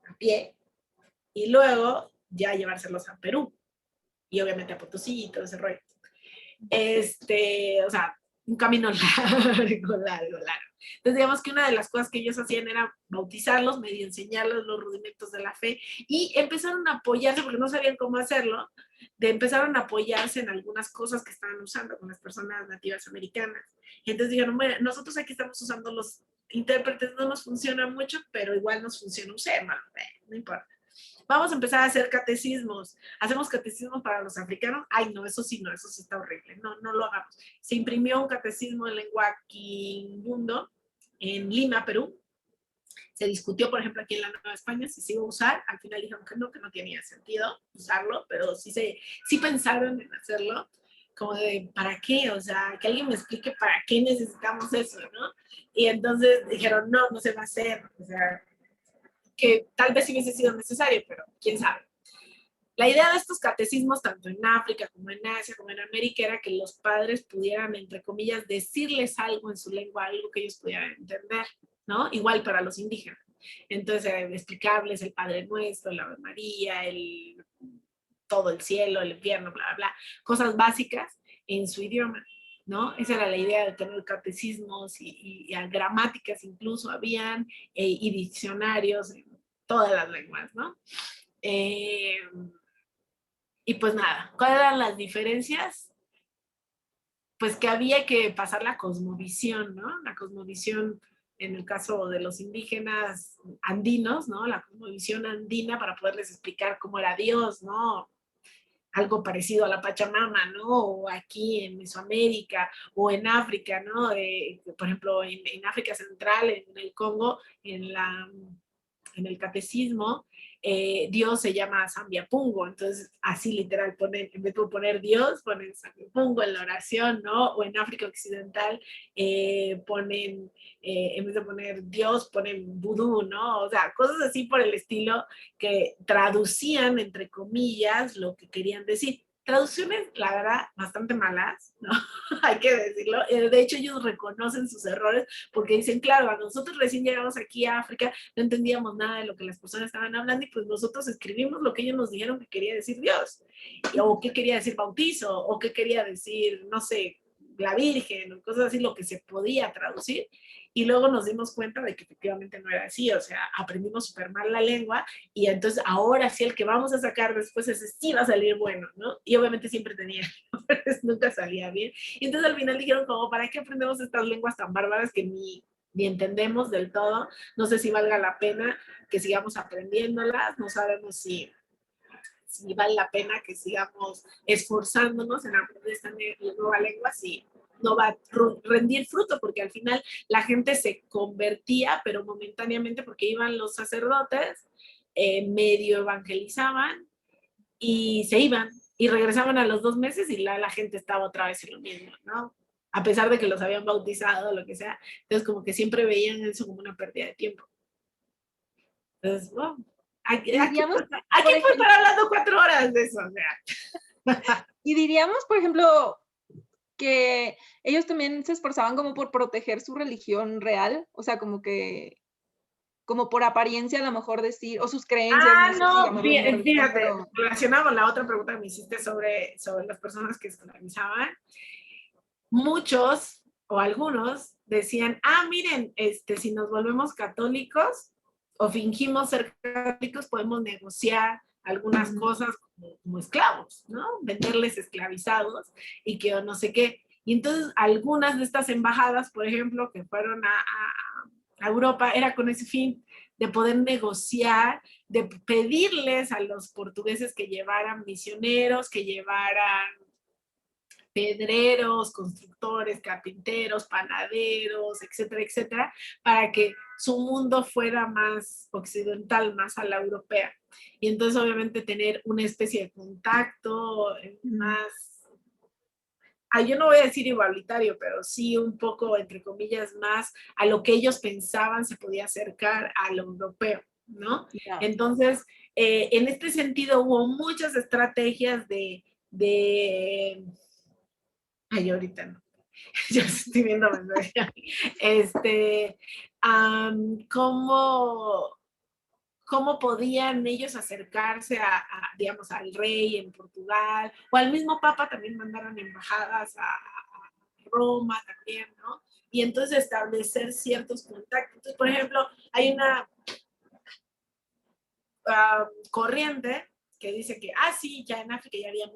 Speaker 1: a pie, y luego ya llevárselos a Perú, y obviamente a Potosí y todo ese rollo. O sea, un camino largo. Entonces, digamos que una de las cosas que ellos hacían era bautizarlos, medio enseñarles los rudimentos de la fe y empezaron a apoyarse, porque no sabían cómo hacerlo, empezaron a apoyarse en algunas cosas que estaban usando con las personas nativas americanas. Y entonces dijeron, bueno, nosotros aquí estamos usando los intérpretes, no nos funciona mucho, pero igual nos funciona, no importa. Vamos a empezar a hacer catecismos. ¿Hacemos catecismos para los africanos? Ay, no, eso sí está horrible. No lo hagamos. Se imprimió un catecismo en lengua quimbundo en Lima, Perú. Se discutió, por ejemplo, aquí en la Nueva España si se iba a usar. Al final dijeron que no tenía sentido usarlo, pero sí pensaron en hacerlo. Como de, ¿para qué? O sea, que alguien me explique para qué necesitamos eso, ¿no? Y entonces dijeron, no se va a hacer. O sea, que tal vez sí hubiese sido necesario, pero quién sabe. La idea de estos catecismos, tanto en África como en Asia, como en América, era que los padres pudieran, entre comillas, decirles algo en su lengua, algo que ellos pudieran entender, ¿no? Igual para los indígenas. Entonces, explicarles el Padre Nuestro, la Ave María, todo el cielo, el infierno, bla, bla, bla, cosas básicas en su idioma, ¿no? Esa era la idea de tener catecismos y gramáticas incluso habían, y diccionarios en todas las lenguas, ¿no? Y pues nada, ¿cuáles eran las diferencias? Pues que había que pasar la cosmovisión, ¿no? La cosmovisión en el caso de los indígenas andinos, ¿no? La cosmovisión andina para poderles explicar cómo era Dios, ¿no? Algo parecido a la Pachamama, ¿no? O aquí en Mesoamérica o en África, ¿no? Por ejemplo, en África Central, en el Congo, en en el catecismo, Dios se llama Sambiapungo, entonces así literal ponen, en vez de poner Dios, ponen Sambiapungo en la oración, ¿no? O en África Occidental ponen, en vez de poner Dios, ponen vudú, ¿no? O sea, cosas así por el estilo que traducían, entre comillas, lo que querían decir. Traducciones, la verdad, bastante malas, ¿no? Hay que decirlo. De hecho, ellos reconocen sus errores porque dicen, claro, nosotros recién llegamos aquí a África, no entendíamos nada de lo que las personas estaban hablando y pues nosotros escribimos lo que ellos nos dijeron que quería decir Dios, o qué quería decir bautizo, o qué quería decir, no sé, la Virgen, o cosas así, lo que se podía traducir. Y luego nos dimos cuenta de que efectivamente no era así, o sea, aprendimos súper mal la lengua y entonces ahora sí el que vamos a sacar después ese sí va a salir bueno, ¿no? Y obviamente siempre tenía, nunca salía bien. Y entonces al final dijeron como, ¿para qué aprendemos estas lenguas tan bárbaras que ni entendemos del todo? No sé si valga la pena que sigamos aprendiéndolas, no sabemos si vale la pena que sigamos esforzándonos en aprender esta nueva lengua, si no va a rendir fruto, porque al final la gente se convertía, pero momentáneamente porque iban los sacerdotes, medio evangelizaban y se iban y regresaban a los 2 meses y la gente estaba otra vez en lo mismo, ¿no? A pesar de que los habían bautizado, lo que sea. Entonces, como que siempre veían eso como una pérdida de tiempo. Entonces, wow, aquí
Speaker 2: Diríamos,
Speaker 1: puedo estar hablando 4 horas de eso, o sea.
Speaker 2: y diríamos, por ejemplo, que ellos también se esforzaban como por proteger su religión real, o sea, como que, como por apariencia a lo mejor decir, o sus creencias, no sé si
Speaker 1: No,
Speaker 2: llamarlo como religión,
Speaker 1: fíjate,
Speaker 2: pero...
Speaker 1: relacionado con la otra pregunta que me hiciste sobre las personas que esclavizaban, muchos o algunos decían, miren, si nos volvemos católicos o fingimos ser católicos, podemos negociar algunas cosas como esclavos, ¿no? Venderles esclavizados y que no sé qué. Y entonces algunas de estas embajadas, por ejemplo, que fueron a Europa, era con ese fin de poder negociar, de pedirles a los portugueses que llevaran misioneros, que llevaran pedreros, constructores, carpinteros, panaderos, etcétera, etcétera, para que su mundo fuera más occidental, más a la europea. Y entonces obviamente tener una especie de contacto más, yo no voy a decir igualitario, pero sí un poco, entre comillas, más a lo que ellos pensaban se podía acercar a lo europeo, ¿no?
Speaker 2: Yeah.
Speaker 1: Entonces, en este sentido hubo muchas estrategias ay, ahorita no. Yo estoy viendo mensaje. ¿Cómo podían ellos acercarse digamos, al rey en Portugal? O al mismo Papa también mandaron embajadas a Roma también, ¿no? Y entonces establecer ciertos contactos. Entonces, por ejemplo, hay una corriente que dice que, sí, ya en África ya había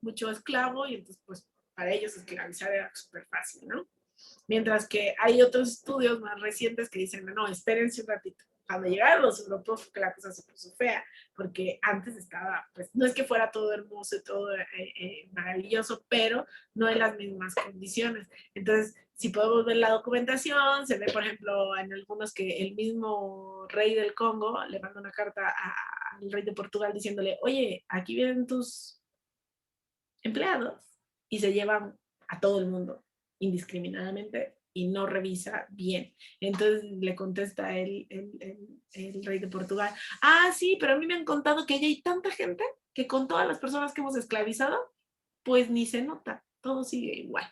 Speaker 1: mucho esclavo y entonces, pues, para ellos esclavizar era súper fácil, ¿no? Mientras que hay otros estudios más recientes que dicen, no, espérense un ratito. Cuando llegaron los europeos, que la cosa se puso fea, porque antes estaba, pues, no es que fuera todo hermoso y todo maravilloso, pero no en las mismas condiciones. Entonces, si podemos ver la documentación, se ve, por ejemplo, en algunos que el mismo rey del Congo le manda una carta al rey de Portugal diciéndole, oye, aquí vienen tus empleados y se llevan a todo el mundo indiscriminadamente y no revisa bien. Entonces le contesta el rey de Portugal, sí, pero a mí me han contado que ya hay tanta gente que con todas las personas que hemos esclavizado, pues ni se nota, todo sigue igual,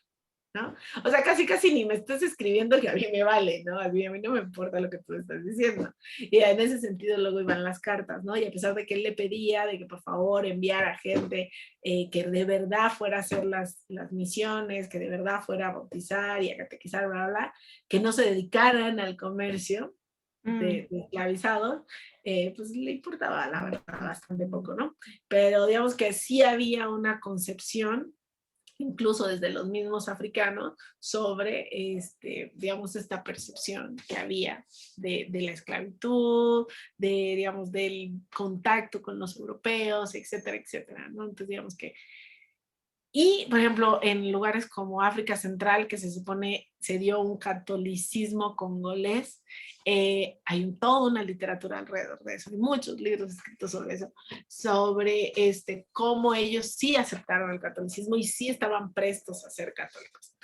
Speaker 1: ¿no? O sea, casi ni me estás escribiendo que a mí me vale, ¿no? A mí no me importa lo que tú estás diciendo. Y en ese sentido luego iban las cartas, ¿no? Y a pesar de que él le pedía de que por favor enviara gente que de verdad fuera a hacer las misiones, que de verdad fuera a bautizar y a catequizar, bla, bla, bla, que no se dedicaran al comercio de esclavizados, pues le importaba, la verdad, bastante poco, ¿no? Pero digamos que sí había una concepción incluso desde los mismos africanos, sobre, digamos, esta percepción que había de la esclavitud, digamos, del contacto con los europeos, etcétera, etcétera, ¿no? Entonces, digamos que Y, por ejemplo, en lugares como África Central, que se supone se dio un catolicismo congolés, hay toda una literatura alrededor de eso, hay muchos libros escritos sobre eso, sobre cómo ellos sí aceptaron el catolicismo y sí estaban prestos a ser católicos.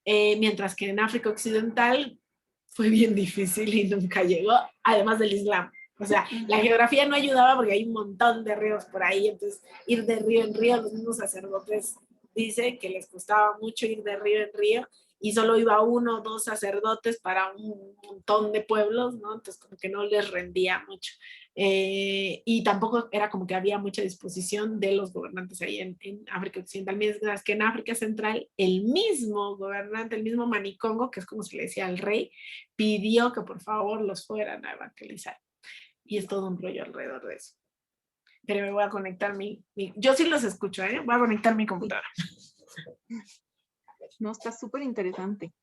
Speaker 1: Mientras que en África Occidental fue bien difícil y nunca llegó, además del Islam. O sea, la geografía no ayudaba porque hay un montón de ríos por ahí, entonces ir de río en río, los mismos sacerdotes dicen que les costaba mucho ir de río en río y solo iba 1 o 2 sacerdotes para un montón de pueblos, ¿no? Entonces como que no les rendía mucho. Y tampoco era como que había mucha disposición de los gobernantes ahí en África Occidental, mientras que en África Central el mismo gobernante, el mismo Manicongo, que es como se le decía al rey, pidió que por favor los fueran a evangelizar. Y es todo un rollo alrededor de eso. Pero me voy a conectar yo sí los escucho, ¿eh? Voy a conectar mi computadora.
Speaker 2: No, está súper interesante.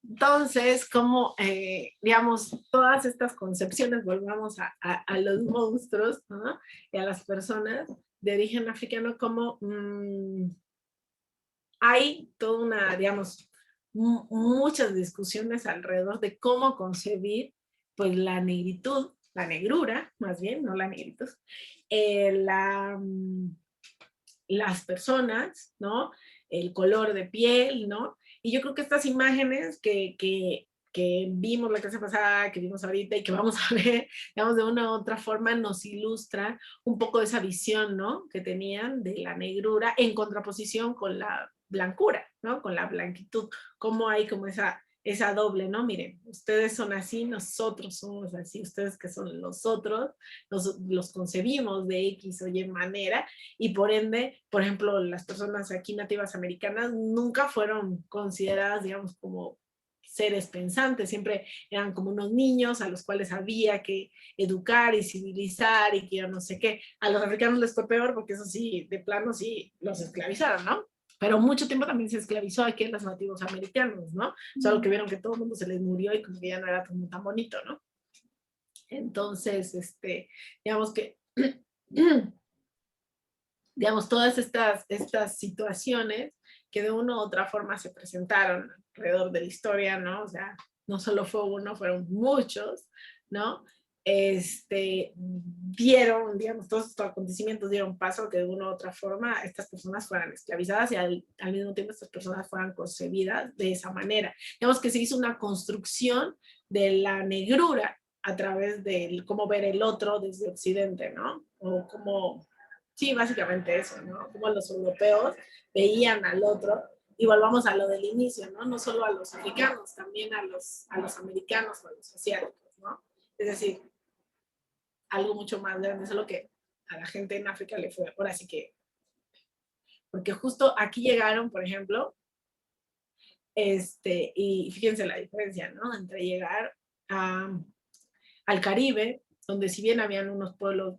Speaker 1: Entonces, como, digamos, todas estas concepciones, volvamos a los monstruos, ¿no? Y a las personas de origen africano, como hay toda una, digamos, muchas discusiones alrededor de cómo concebir, pues, la negritud, la negrura, más bien, no la negritud, las personas, ¿no? El color de piel, ¿no? Y yo creo que estas imágenes que vimos la clase pasada, que vimos ahorita y que vamos a ver, digamos, de una u otra forma nos ilustran un poco de esa visión, ¿no? Que tenían de la negrura en contraposición con la blancura, ¿no? Con la blanquitud, cómo hay como esa doble, ¿no? Miren, ustedes son así, nosotros somos así, ustedes que son los otros, los concebimos de X o Y manera, y por ende, por ejemplo, las personas aquí nativas americanas nunca fueron consideradas, digamos, como seres pensantes, siempre eran como unos niños a los cuales había que educar y civilizar y que yo no sé qué. A los africanos les fue peor porque eso sí, de plano sí, los esclavizaron, ¿no? Pero mucho tiempo también se esclavizó aquí en los nativos americanos, ¿no? Solo que vieron que todo el mundo se les murió y como que ya no era tan bonito, ¿no? Entonces, digamos que digamos, todas estas situaciones que de una u otra forma se presentaron alrededor de la historia, ¿no? O sea, no solo fue uno, fueron muchos, ¿no? Dieron, digamos, todos estos acontecimientos dieron paso a que de una u otra forma estas personas fueran esclavizadas y al mismo tiempo estas personas fueran concebidas de esa manera. Digamos que se hizo una construcción de la negrura a través de cómo ver el otro desde Occidente, ¿no? O cómo, sí, básicamente eso, ¿no? Como los europeos veían al otro, y volvamos a lo del inicio, ¿no? No solo a los africanos, también a los americanos o a los asiáticos, ¿no? Es decir, algo mucho más grande, solo que a la gente en África le fue, ahora sí que, porque justo aquí llegaron, por ejemplo, y fíjense la diferencia, ¿no? Entre llegar al Caribe, donde si bien habían unos pueblos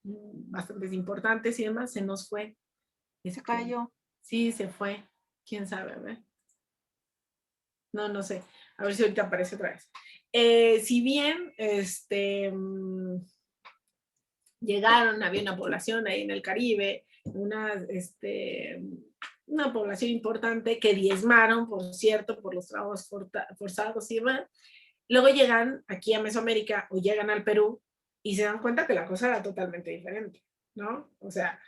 Speaker 1: bastante importantes y demás, se nos fue.
Speaker 2: Se cayó.
Speaker 1: Sí, se fue. ¿Quién sabe? A ver. No sé. A ver si ahorita aparece otra vez. Si bien llegaron, había una población ahí en el Caribe, una población importante que diezmaron, por cierto, por los trabajos forzados y demás. Luego llegan aquí a Mesoamérica o llegan al Perú y se dan cuenta que la cosa era totalmente diferente, ¿no? O sea,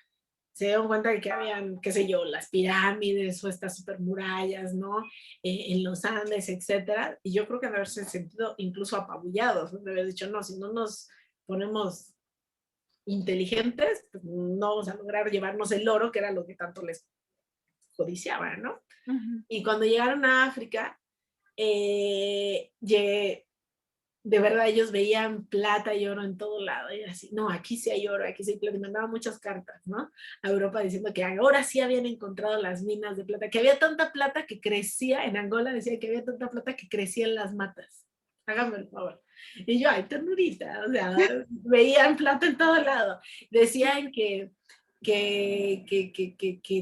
Speaker 1: se dieron cuenta de que habían, qué sé yo, las pirámides o estas supermurallas, ¿no? En los Andes, etcétera. Y yo creo que han haberse sentido incluso apabullados, ¿no? De haber dicho, no, si no nos ponemos inteligentes, pues no vamos a lograr llevarnos el oro, que era lo que tanto les codiciaban, ¿no? Y cuando llegaron a África, de verdad ellos veían plata y oro en todo lado, y así, no, aquí sí hay oro, aquí sí hay plata, y mandaban muchas cartas, ¿no? A Europa diciendo que ahora sí habían encontrado las minas de plata, que había tanta plata que crecía, en Angola decía que había tanta plata que crecía en las matas. Háganme el favor. Y yo, ay, ternurita, o sea, veían plata en todo lado. Decían que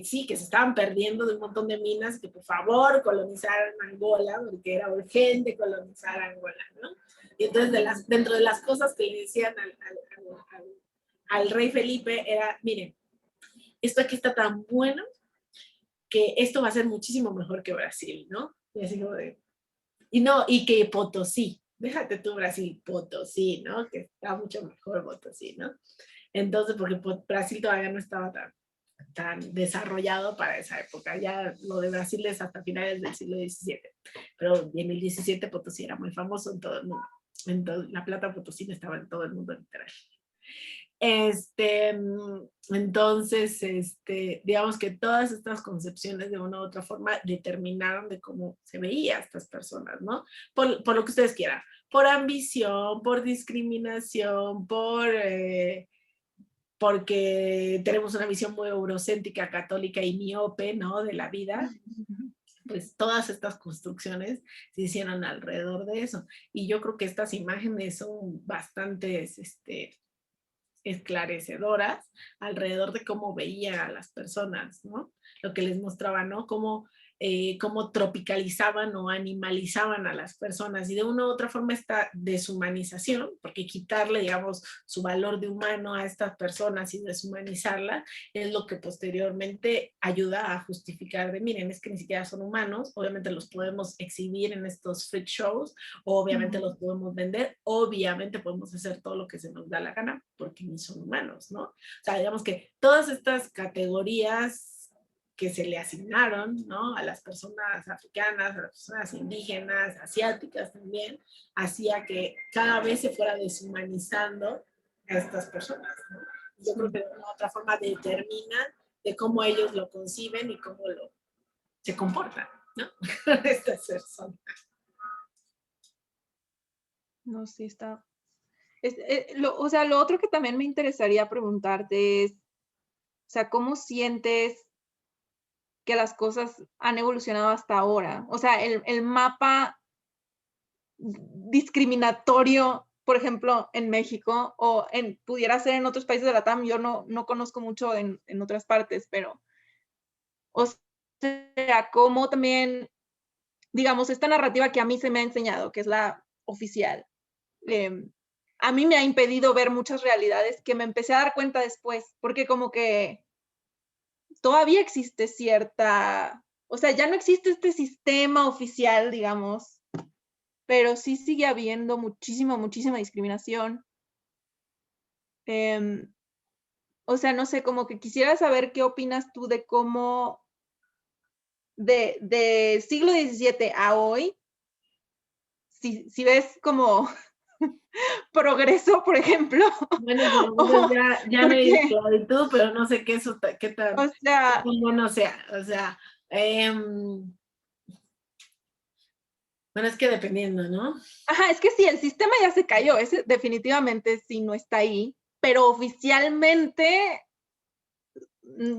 Speaker 1: sí, que se estaban perdiendo de un montón de minas, que por favor colonizaran Angola, porque era urgente colonizar Angola, ¿no? Y entonces dentro de las cosas que le decían al rey Felipe era, miren, esto aquí está tan bueno que esto va a ser muchísimo mejor que Brasil, ¿no? Y así como de, y que Potosí, déjate tú Brasil, Potosí, ¿no? Que está mucho mejor Potosí, ¿no? Entonces, porque Brasil todavía no estaba tan desarrollado para esa época. Ya lo de Brasil es hasta finales del siglo XVII, pero en el XVII Potosí era muy famoso en todo el mundo. Entonces, la plata potosina estaba en todo el mundo literal. Entonces, digamos que todas estas concepciones de una u otra forma determinaron de cómo se veía a estas personas, ¿no? Por lo que ustedes quieran, por ambición, por discriminación, porque tenemos una visión muy eurocéntrica, católica y miope, ¿no? De la vida. Pues todas estas construcciones se hicieron alrededor de eso. Y yo creo que estas imágenes son bastante esclarecedoras alrededor de cómo veía a las personas, ¿no? Lo que les mostraba, ¿no? Cómo tropicalizaban o animalizaban a las personas y de una u otra forma esta deshumanización, porque quitarle, digamos, su valor de humano a estas personas y deshumanizarla es lo que posteriormente ayuda a justificar de, miren, es que ni siquiera son humanos, obviamente los podemos exhibir en estos freak shows, obviamente los podemos vender, obviamente podemos hacer todo lo que se nos da la gana, porque ni son humanos, ¿no? O sea, digamos que todas estas categorías que se le asignaron, ¿no? A las personas africanas, a las personas indígenas, asiáticas también, hacía que cada vez se fuera deshumanizando a estas personas, ¿no? Yo creo que de una u otra forma determina de cómo ellos lo conciben y cómo se comportan, ¿no? Estas personas.
Speaker 2: No, sí está. O sea, lo otro que también me interesaría preguntarte es, o sea, ¿cómo sientes que las cosas han evolucionado hasta ahora? O sea, el mapa discriminatorio, por ejemplo, en México, o pudiera ser en otros países de la TAM, yo no conozco mucho en otras partes, pero, o sea, cómo también, digamos, esta narrativa que a mí se me ha enseñado, que es la oficial, a mí me ha impedido ver muchas realidades que me empecé a dar cuenta después, porque como que todavía existe cierta, o sea, ya no existe este sistema oficial, digamos, pero sí sigue habiendo muchísima discriminación. O sea, no sé, como que quisiera saber qué opinas tú de cómo de siglo XVII a hoy, si ves como progreso, por ejemplo.
Speaker 1: Bueno, por lo menos ya no hay esclavitud, pero no sé qué tan
Speaker 2: O sea,
Speaker 1: bueno sea. O sea, bueno, es que dependiendo, ¿no?
Speaker 2: ajá, es que sí, el sistema ya se cayó, ese definitivamente sí no está ahí, pero oficialmente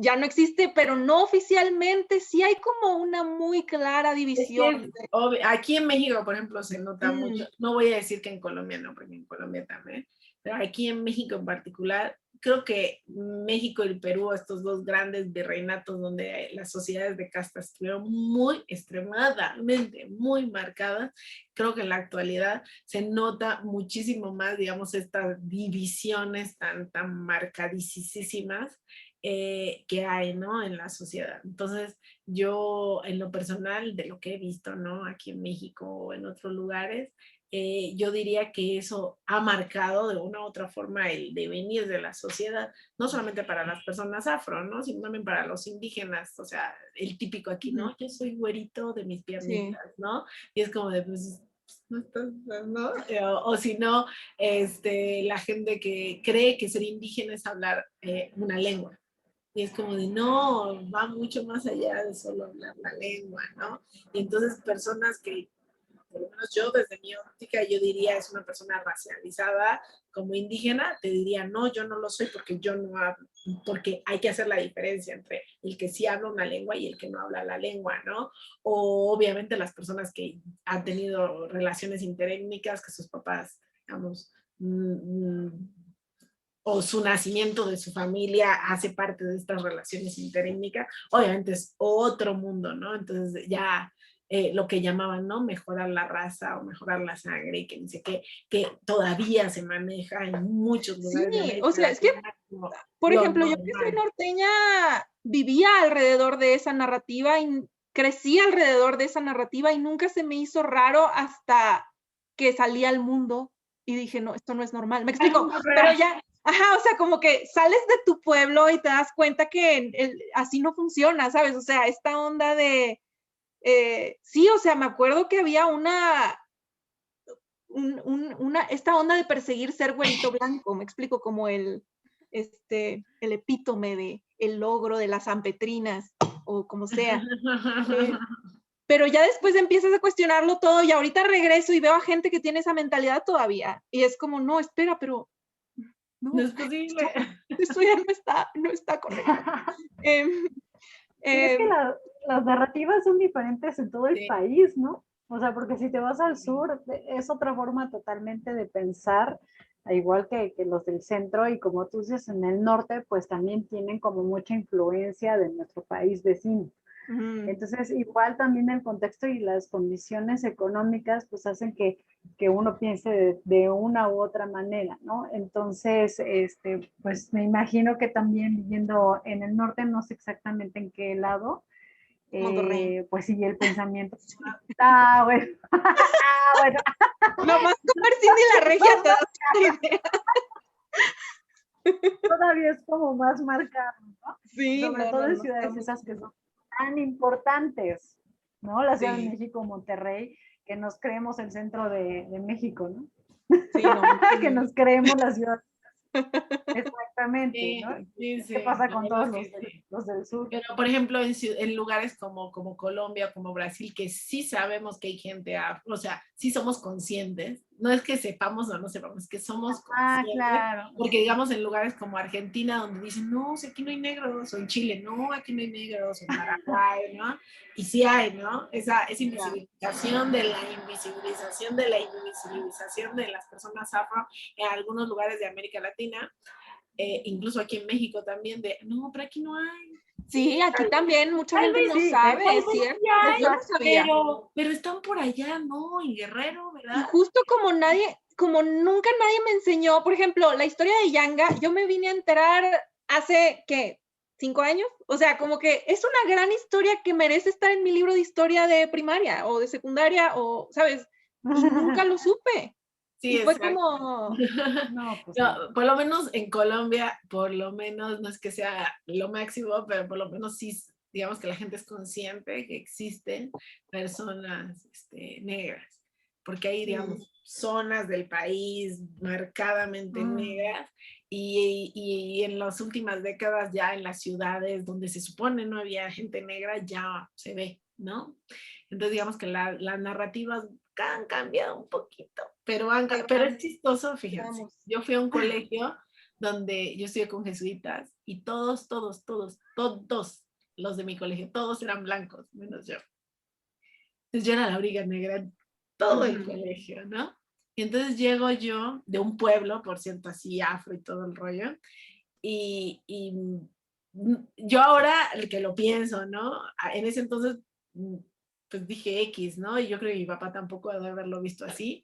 Speaker 2: ya no existe, pero no oficialmente sí hay como una muy clara división.
Speaker 1: Es que aquí en México, por ejemplo, se nota mucho, no voy a decir que en Colombia no, porque en Colombia también, pero aquí en México en particular, creo que México y Perú, estos dos grandes virreinatos donde las sociedades de castas estuvieron muy extremadamente, muy marcadas, creo que en la actualidad se nota muchísimo más, digamos, estas divisiones tan marcadísimas que hay, ¿no? En la sociedad. Entonces, yo en lo personal, de lo que he visto, ¿no? Aquí en México o en otros lugares, yo diría que eso ha marcado de una u otra forma el devenir de la sociedad, no solamente para las personas afro, ¿no? Sino también para los indígenas, o sea, el típico aquí, ¿no? Yo soy güerito de mis piernitas, sí, ¿no? Y es como de, pues, ¿no? O si no, la gente que cree que ser indígena es hablar una lengua. Y es como de, no, va mucho más allá de solo hablar la lengua, ¿no? Y entonces personas que, por lo menos yo desde mi óptica, yo diría es una persona racializada como indígena, te diría, no, yo no lo soy porque yo no hablo, porque hay que hacer la diferencia entre el que sí habla una lengua y el que no habla la lengua, ¿no? O obviamente las personas que han tenido relaciones interétnicas, que sus papás, digamos, o su nacimiento de su familia hace parte de estas relaciones interétnicas, obviamente es otro mundo, ¿no? Entonces ya lo que llamaban, ¿no? Mejorar la raza o mejorar la sangre y que dice que todavía se maneja en muchos lugares de
Speaker 2: Sí,
Speaker 1: América
Speaker 2: o sea, es que,
Speaker 1: Latina como
Speaker 2: por
Speaker 1: lo
Speaker 2: ejemplo, yo que soy
Speaker 1: normal.
Speaker 2: norteña, vivía alrededor de esa narrativa y crecí alrededor de esa narrativa y nunca se me hizo raro hasta que salí al mundo y dije, no, esto no es normal. Me explico, pero ya, ajá, o sea, como que sales de tu pueblo y te das cuenta que así no funciona, ¿sabes? O sea, esta onda de, sí, o sea, me acuerdo que había esta onda de perseguir ser güerito blanco, me explico, como el epítome de el logro de las sanpetrinas o como sea. Pero ya después empiezas a cuestionarlo todo y ahorita regreso y veo a gente que tiene esa mentalidad todavía y es como, no, espera, pero no,
Speaker 1: No es posible.
Speaker 2: esto ya no está correcto.
Speaker 3: Y es que las narrativas son diferentes en todo el
Speaker 1: Sí.
Speaker 3: país, ¿no? O sea, porque si te vas al sur, es otra forma totalmente de pensar, igual que los del centro, y como tú dices, en el norte, pues también tienen como mucha influencia de nuestro país vecino. Entonces, igual también el contexto y las condiciones económicas, pues hacen que uno piense de una u otra manera, ¿no? Entonces, pues me imagino que también viviendo en el norte, no sé exactamente en qué lado,
Speaker 2: Monterrey.
Speaker 3: pues sí, el pensamiento. Ah, bueno. Ah, bueno.
Speaker 2: Nomás comer Cindy la Regia te das una idea.
Speaker 3: Todavía es como más marcado, ¿no?
Speaker 2: Sí,
Speaker 3: Sobre todo en ciudades
Speaker 2: estamos-
Speaker 3: esas que son tan importantes, ¿no? La Ciudad de
Speaker 2: Sí,
Speaker 3: México, Monterrey, que nos creemos el centro de México, ¿no?
Speaker 2: sí, no.
Speaker 3: Que nos creemos la ciudad. Exactamente,
Speaker 1: Sí,
Speaker 3: ¿no?
Speaker 1: sí,
Speaker 3: ¿Qué
Speaker 1: sí,
Speaker 3: pasa
Speaker 1: la
Speaker 3: con
Speaker 1: verdad
Speaker 3: todos
Speaker 1: es que sí.
Speaker 3: los del sur?
Speaker 1: Pero, por ejemplo, en lugares como Colombia, como Brasil, que sí sabemos que hay gente afro, o sea, sí somos conscientes, no es que sepamos o no sepamos, es que somos
Speaker 3: Ah,
Speaker 1: conscientes,
Speaker 3: claro.
Speaker 1: porque digamos en lugares como Argentina, donde dicen, no, si aquí no hay negros, o en Chile, no, aquí no hay negros, o en Paraguay, ¿no? Y sí hay, ¿no? Esa invisibilización de la invisibilización de la invisibilización de las personas afro en algunos lugares de América Latina. Incluso aquí en México también, de no, pero aquí no hay.
Speaker 2: Sí, aquí también mucha
Speaker 1: Tal
Speaker 2: gente
Speaker 1: vez
Speaker 2: no
Speaker 3: sí,
Speaker 2: sabe,
Speaker 1: tal
Speaker 2: es
Speaker 1: vez
Speaker 2: cierto.
Speaker 1: sí hay,
Speaker 2: Yo no sabía.
Speaker 1: pero están por allá, ¿no? En Guerrero,
Speaker 2: Y
Speaker 1: ¿verdad?
Speaker 2: justo como nunca nadie me enseñó, por ejemplo, la historia de Yanga, yo me vine a enterar hace, ¿qué? 5 años. O sea, como que es una gran historia que merece estar en mi libro de historia de primaria o de secundaria o, ¿sabes? Y nunca lo supe.
Speaker 1: Sí,
Speaker 2: Y fue
Speaker 1: exacto.
Speaker 2: como,
Speaker 3: No, pues
Speaker 1: No,
Speaker 3: no.
Speaker 1: por lo menos en Colombia, por lo menos, no es que sea lo máximo, pero por lo menos sí, digamos que la gente es consciente que existen personas negras, porque hay, digamos, zonas del país marcadamente negras y en las últimas décadas ya en las ciudades donde se supone no había gente negra ya se ve, ¿no? Entonces digamos que las narrativas han cambiado un poquito, pero es chistoso, fíjense.
Speaker 2: vamos.
Speaker 1: Yo fui a un colegio donde yo estudié con jesuitas y todos los de mi colegio, todos eran blancos, menos yo. Entonces yo era la única negra en todo el colegio, ¿no? Y entonces llego yo de un pueblo, por cierto, así afro y todo el rollo, y yo ahora, el que lo pienso, ¿no? En ese entonces, pues dije X, ¿no? Y yo creo que mi papá tampoco debe haberlo visto así.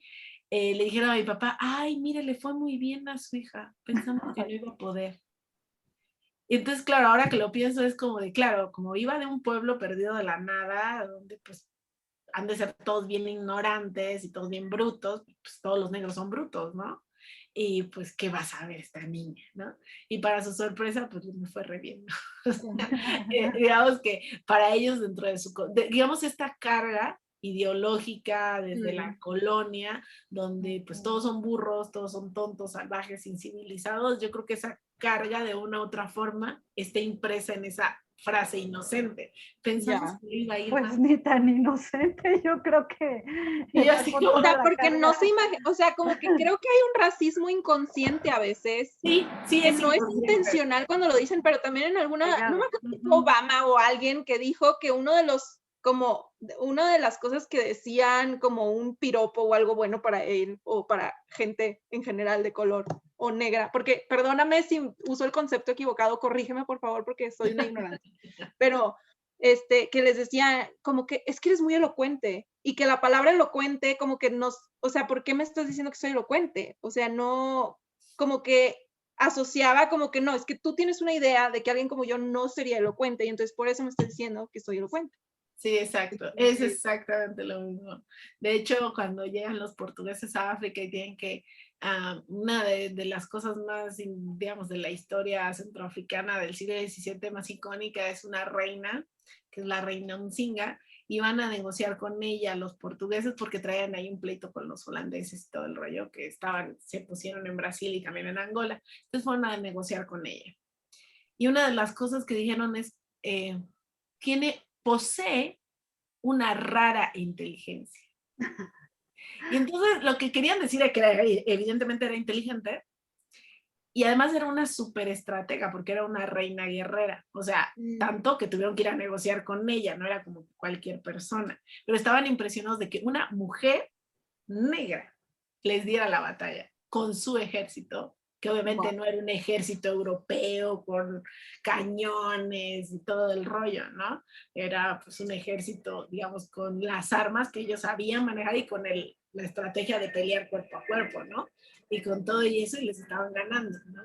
Speaker 1: Le dijeron a mi papá, ay, mire, le fue muy bien a su hija, pensando que no iba a poder. Y entonces, claro, ahora que lo pienso es como de, claro, como iba de un pueblo perdido de la nada, donde pues han de ser todos bien ignorantes y todos bien brutos, pues todos los negros son brutos, ¿no? Y pues, ¿qué va a saber esta niña, no? Y para su sorpresa, pues me fue re bien, ¿no? Digamos que para ellos dentro de digamos, esta carga ideológica desde la colonia, donde pues todos son burros, todos son tontos, salvajes, incivilizados, yo creo que esa carga de una u otra forma está impresa en esa frase inocente. Pensamos que iba a ir
Speaker 3: Pues
Speaker 1: más.
Speaker 3: ni tan inocente, yo creo que
Speaker 1: Y yo
Speaker 3: va
Speaker 1: así
Speaker 3: con
Speaker 1: como,
Speaker 2: O
Speaker 3: toda
Speaker 2: sea,
Speaker 3: la
Speaker 2: porque no
Speaker 3: carga.
Speaker 2: se imagina, o sea, como que creo que hay un racismo inconsciente a veces,
Speaker 1: sí, sí,
Speaker 2: que
Speaker 1: es
Speaker 2: no es
Speaker 1: inconsciente.
Speaker 2: intencional cuando lo dicen, pero también en alguna, no me acuerdo si fue Obama o alguien que dijo que una de las cosas que decían como un piropo o algo bueno para él o para gente en general de color o negra, porque perdóname si uso el concepto equivocado, corrígeme por favor porque soy una ignorante, pero que les decía como que es que eres muy elocuente y que la palabra elocuente como que o sea, ¿por qué me estás diciendo que soy elocuente? O sea, no, como que asociaba como que no, es que tú tienes una idea de que alguien como yo no sería elocuente y entonces por eso me estás diciendo que soy elocuente.
Speaker 1: Sí, exacto, es exactamente lo mismo. De hecho, cuando llegan los portugueses a África y tienen que, una de las cosas más, digamos, de la historia centroafricana del siglo XVII más icónica es una reina, que es la reina Mzinga, y van a negociar con ella los portugueses porque traían ahí un pleito con los holandeses y todo el rollo que se pusieron en Brasil y también en Angola. Entonces fueron a negociar con ella. Y una de las cosas que dijeron es, posee una rara inteligencia. Y entonces lo que querían decir es que evidentemente era inteligente y además era una súper estratega porque era una reina guerrera. O sea, tanto que tuvieron que ir a negociar con ella, no era como cualquier persona. Pero estaban impresionados de que una mujer negra les diera la batalla con su ejército, que obviamente no era un ejército europeo con cañones y todo el rollo, ¿no? Era pues un ejército, digamos, con las armas que ellos sabían manejar y con la estrategia de pelear cuerpo a cuerpo, ¿no? Y con todo y eso y les estaban ganando, ¿no?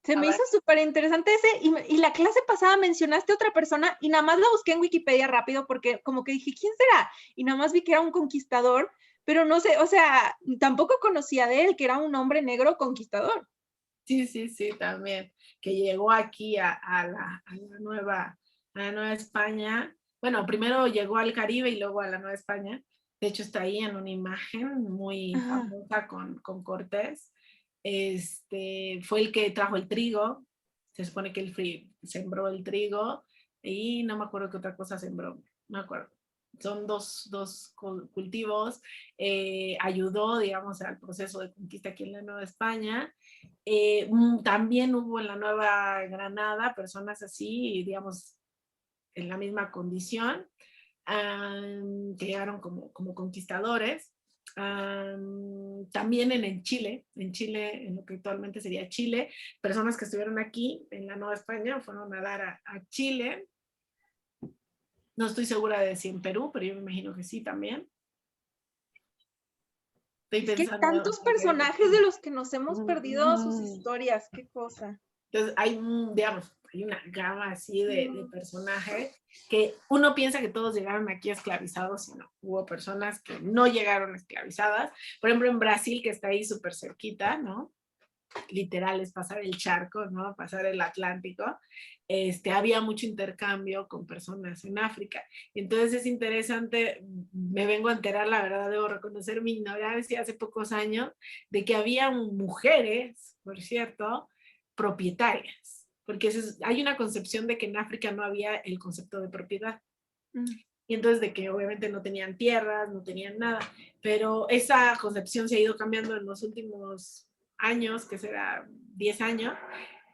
Speaker 2: Se me hizo súper interesante ese, y la clase pasada mencionaste a otra persona y nada más la busqué en Wikipedia rápido porque como que dije, ¿quién será? Y nada más vi que era un conquistador, pero no sé, o sea, tampoco conocía de él, que era un hombre negro conquistador.
Speaker 1: Sí, sí, sí, también, que llegó aquí a la nueva España. Bueno, primero llegó al Caribe y luego a la Nueva España. De hecho, está ahí en una imagen muy famosa con Cortés. Fue el que trajo el trigo. Se supone que él sembró el trigo y no me acuerdo qué otra cosa sembró. No me acuerdo. Son dos cultivos. Ayudó, digamos, al proceso de conquista aquí en la Nueva España. También hubo en la Nueva Granada personas así, digamos, en la misma condición, que llegaron como conquistadores. También en Chile, en lo que actualmente sería Chile, personas que estuvieron aquí en la Nueva España fueron a dar a Chile. No estoy segura de si en Perú, pero yo me imagino que sí también. Estoy
Speaker 2: Es que
Speaker 1: pensando.
Speaker 2: tantos personajes de los que nos hemos perdido sus historias, qué cosa.
Speaker 1: Entonces hay, digamos, hay una gama así de personajes que uno piensa que todos llegaron aquí esclavizados y no. Hubo personas que no llegaron esclavizadas. Por ejemplo, en Brasil, que está ahí súper cerquita, ¿no? Literal es pasar el charco, ¿no? Pasar el Atlántico. Había mucho intercambio con personas en África. Entonces es interesante, me vengo a enterar, la verdad, debo reconocer mi ignorancia hace pocos años, de que había mujeres, por cierto, propietarias, porque hay una concepción de que en África no había el concepto de propiedad. Y entonces de que obviamente no tenían tierras, no tenían nada, pero esa concepción se ha ido cambiando en los últimos años, que será 10 años,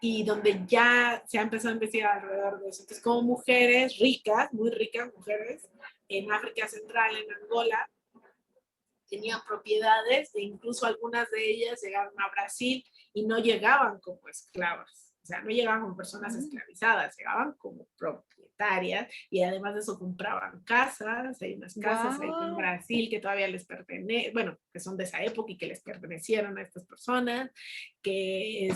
Speaker 1: y donde ya se ha empezado a investigar alrededor de eso. Entonces, como mujeres ricas, muy ricas mujeres, en África Central, en Angola, tenían propiedades e incluso algunas de ellas llegaron a Brasil y no llegaban como esclavas. O sea, no llegaban como personas esclavizadas, llegaban como propietarias y además de eso compraban casas. Hay unas casas ahí en Brasil que todavía les pertenecen, bueno, que son de esa época y que les pertenecieron a estas personas, que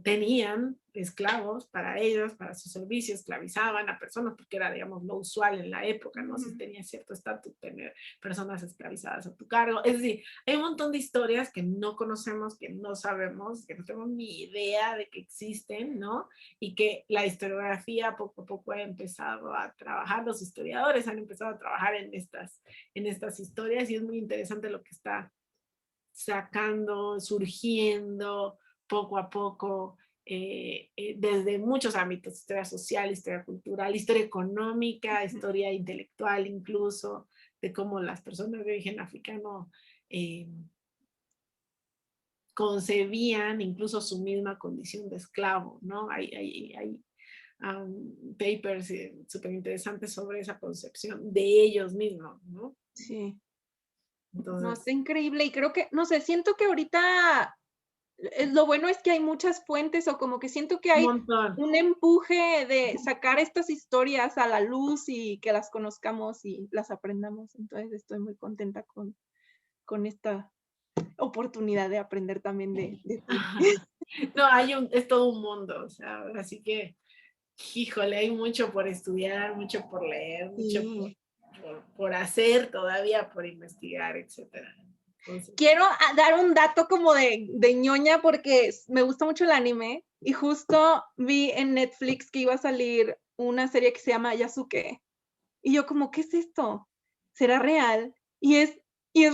Speaker 1: tenían esclavos para ellos, para su servicio, esclavizaban a personas porque era, digamos, lo usual en la época, ¿no? Si tenía cierto estatus tener personas esclavizadas a tu cargo. Es decir, hay un montón de historias que no conocemos, que no sabemos, que no tenemos ni idea de que existen, ¿no? Y que la historiografía poco a poco ha empezado a trabajar, los historiadores han empezado a trabajar en estas historias y es muy interesante lo que está sacando, surgiendo poco a poco, desde muchos ámbitos, historia social, historia cultural, historia económica, historia intelectual incluso, de cómo las personas de origen africano concebían incluso su misma condición de esclavo, ¿no? Hay papers súper interesantes sobre esa concepción de ellos mismos, ¿no?
Speaker 2: Sí.
Speaker 1: Entonces,
Speaker 2: no, está increíble y creo que, no sé, siento que ahorita lo bueno es que hay muchas fuentes, o como que siento que
Speaker 1: Un
Speaker 2: hay
Speaker 1: montón.
Speaker 2: un empuje de sacar estas historias a la luz y que las conozcamos y las aprendamos. Entonces estoy muy contenta con esta oportunidad de aprender también de ti.
Speaker 1: Ajá. No, es todo un mundo, o sea, así que, híjole, hay mucho por estudiar, mucho por leer, mucho
Speaker 2: Sí.
Speaker 1: por hacer todavía, por investigar, etcétera. Entonces,
Speaker 2: Quiero dar un dato como de ñoña porque me gusta mucho el anime y justo vi en Netflix que iba a salir una serie que se llama Yasuke. Y yo como, ¿qué es esto? ¿Será real? Y es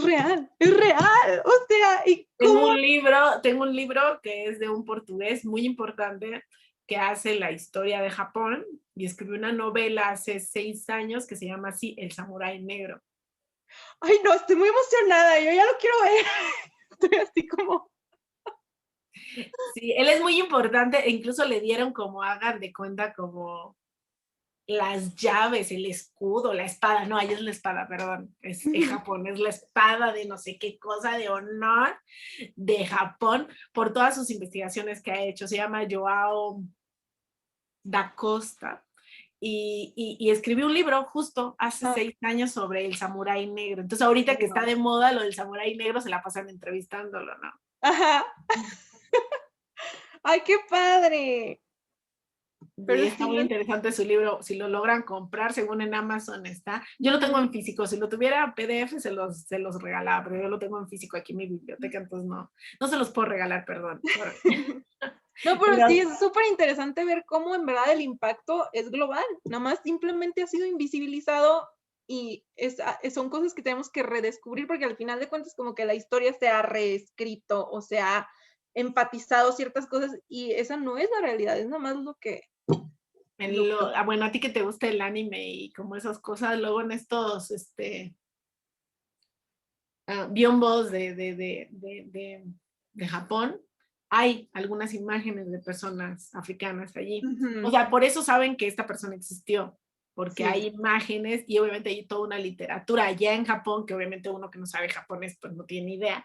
Speaker 2: real, es real. O sea, ¿y
Speaker 1: tengo
Speaker 2: cómo?
Speaker 1: un libro que es de un portugués muy importante que hace la historia de Japón y escribió una novela hace 6 años que se llama así, El Samurái Negro.
Speaker 2: Ay, no, estoy muy emocionada, yo ya lo quiero ver. Estoy así como...
Speaker 1: Sí, él es muy importante e incluso le dieron como, hagan de cuenta, como las llaves, el escudo, la espada, no, ahí es la espada, perdón, es en Japón, es la espada de no sé qué cosa de honor de Japón por todas sus investigaciones que ha hecho. Se llama Joao da Costa y escribió un libro justo hace 6 años sobre el samurái negro. Entonces ahorita que está de moda lo del samurái negro se la pasan entrevistándolo, ¿no?
Speaker 2: Ajá. Ay, qué padre. Pero
Speaker 1: Y está
Speaker 2: sí,
Speaker 1: muy interesante su libro, si lo logran comprar, según en Amazon está. Yo lo tengo en físico, si lo tuviera PDF se los regalaba, pero yo lo tengo en físico aquí en mi biblioteca, entonces no se los puedo regalar, perdón.
Speaker 2: no, pero sí, es súper interesante ver cómo en verdad el impacto es global, nada más simplemente ha sido invisibilizado y son cosas que tenemos que redescubrir porque al final de cuentas como que la historia se ha reescrito o se ha empatizado ciertas cosas y esa no es la realidad, es nada más lo que...
Speaker 1: Bueno, a ti que te gusta el anime y como esas cosas, luego en estos biombos de Japón, hay algunas imágenes de personas africanas allí. O sea, por eso saben que esta persona existió, porque
Speaker 2: Sí.
Speaker 1: hay imágenes y obviamente hay toda una literatura allá en Japón, que obviamente uno que no sabe japonés pues no tiene idea,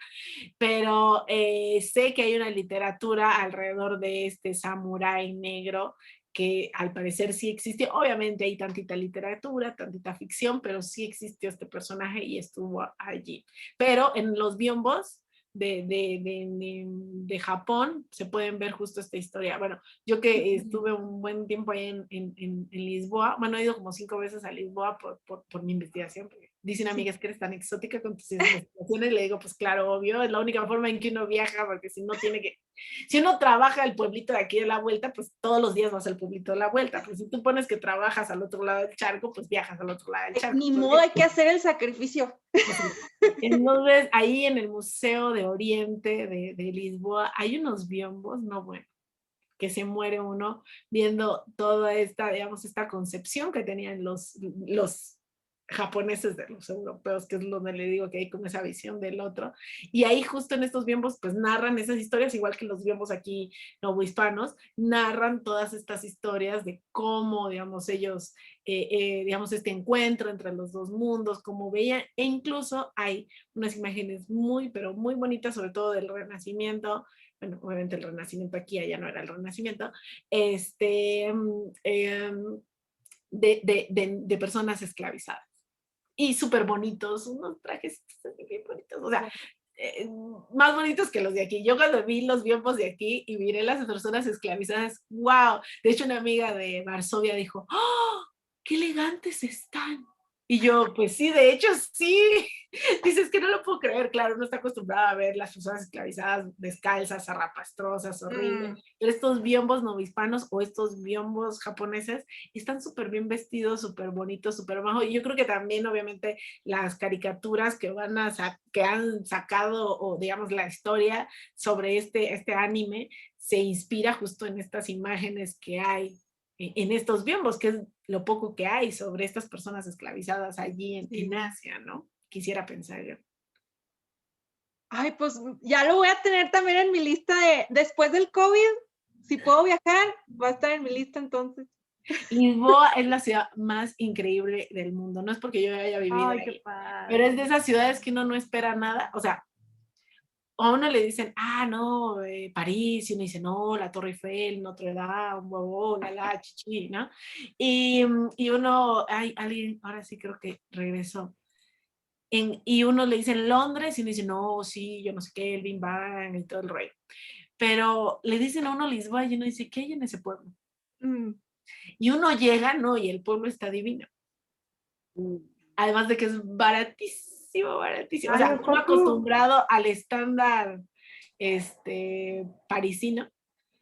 Speaker 1: pero sé que hay una literatura alrededor de este samurái negro que al parecer sí existió. Obviamente hay tantita literatura, tantita ficción, pero sí existió este personaje y estuvo allí. Pero en los biombos de Japón se pueden ver justo esta historia. Bueno, yo que estuve un buen tiempo ahí en Lisboa, bueno, he ido como 5 veces a Lisboa por mi investigación, porque dice una amiga, es que eres tan exótica con tus investigaciones, le digo, pues claro, obvio, es la única forma en que uno viaja, porque si uno trabaja el pueblito de aquí de la vuelta, pues todos los días vas al pueblito de la vuelta, pues si tú pones que trabajas al otro lado del charco, pues viajas al otro lado del charco.
Speaker 2: Ni modo, hay que hacer el sacrificio.
Speaker 1: Entonces, ahí en el Museo de Oriente de Lisboa hay unos biombos, no bueno, que se muere uno viendo toda esta, digamos, esta concepción que tenían los japoneses de los europeos, que es donde le digo que hay como esa visión del otro. Y ahí justo en estos biombos, pues narran esas historias, igual que los biombos aquí novohispanos, narran todas estas historias de cómo, digamos, ellos, digamos, este encuentro entre los dos mundos, cómo veían, e incluso hay unas imágenes muy, pero muy bonitas, sobre todo del Renacimiento. Bueno, obviamente el Renacimiento aquí, allá no era el Renacimiento, de personas esclavizadas. Y súper bonitos, unos trajes bien bonitos, o sea, más bonitos que los de aquí. Yo cuando vi los biombos de aquí y miré las personas esclavizadas, wow. De hecho, una amiga de Varsovia dijo, ¡oh, qué elegantes están! Y yo, pues sí, de hecho sí. Dices que no lo puedo creer, claro, uno está acostumbrado a ver las personas esclavizadas descalzas, zarrapastrosas, horribles, pero estos biombos novohispanos o estos biombos japoneses están súper bien vestidos, súper bonitos, súper bajo. Y yo creo que también, obviamente, las caricaturas que que han sacado, o digamos, la historia sobre este anime, se inspira justo en estas imágenes que hay en estos biombos, que es lo poco que hay sobre estas personas esclavizadas allí en Asia, ¿no? Quisiera pensar yo.
Speaker 2: Ay, pues ya lo voy a tener también en mi lista de después del COVID. Si puedo viajar, va a estar en mi lista entonces.
Speaker 1: Lisboa es la ciudad más increíble del mundo. No es porque yo haya vivido ahí, pero es de esas ciudades que uno no espera nada. O sea, a uno le dicen, no, París, y uno dice, no, la Torre Eiffel, Notre Dame, huevo, la, chichi, ¿no? Y uno, alguien, ahora sí creo que regresó. Y uno le dice Londres, y uno dice, no, sí, yo no sé qué, el Big Bang y todo el rollo. Pero le dicen a uno Lisboa, y uno dice, ¿qué hay en ese pueblo? Y uno llega, ¿no? Y el pueblo está divino. Además de que es baratísimo, baratísimo. O sea, uno acostumbrado al estándar parisino.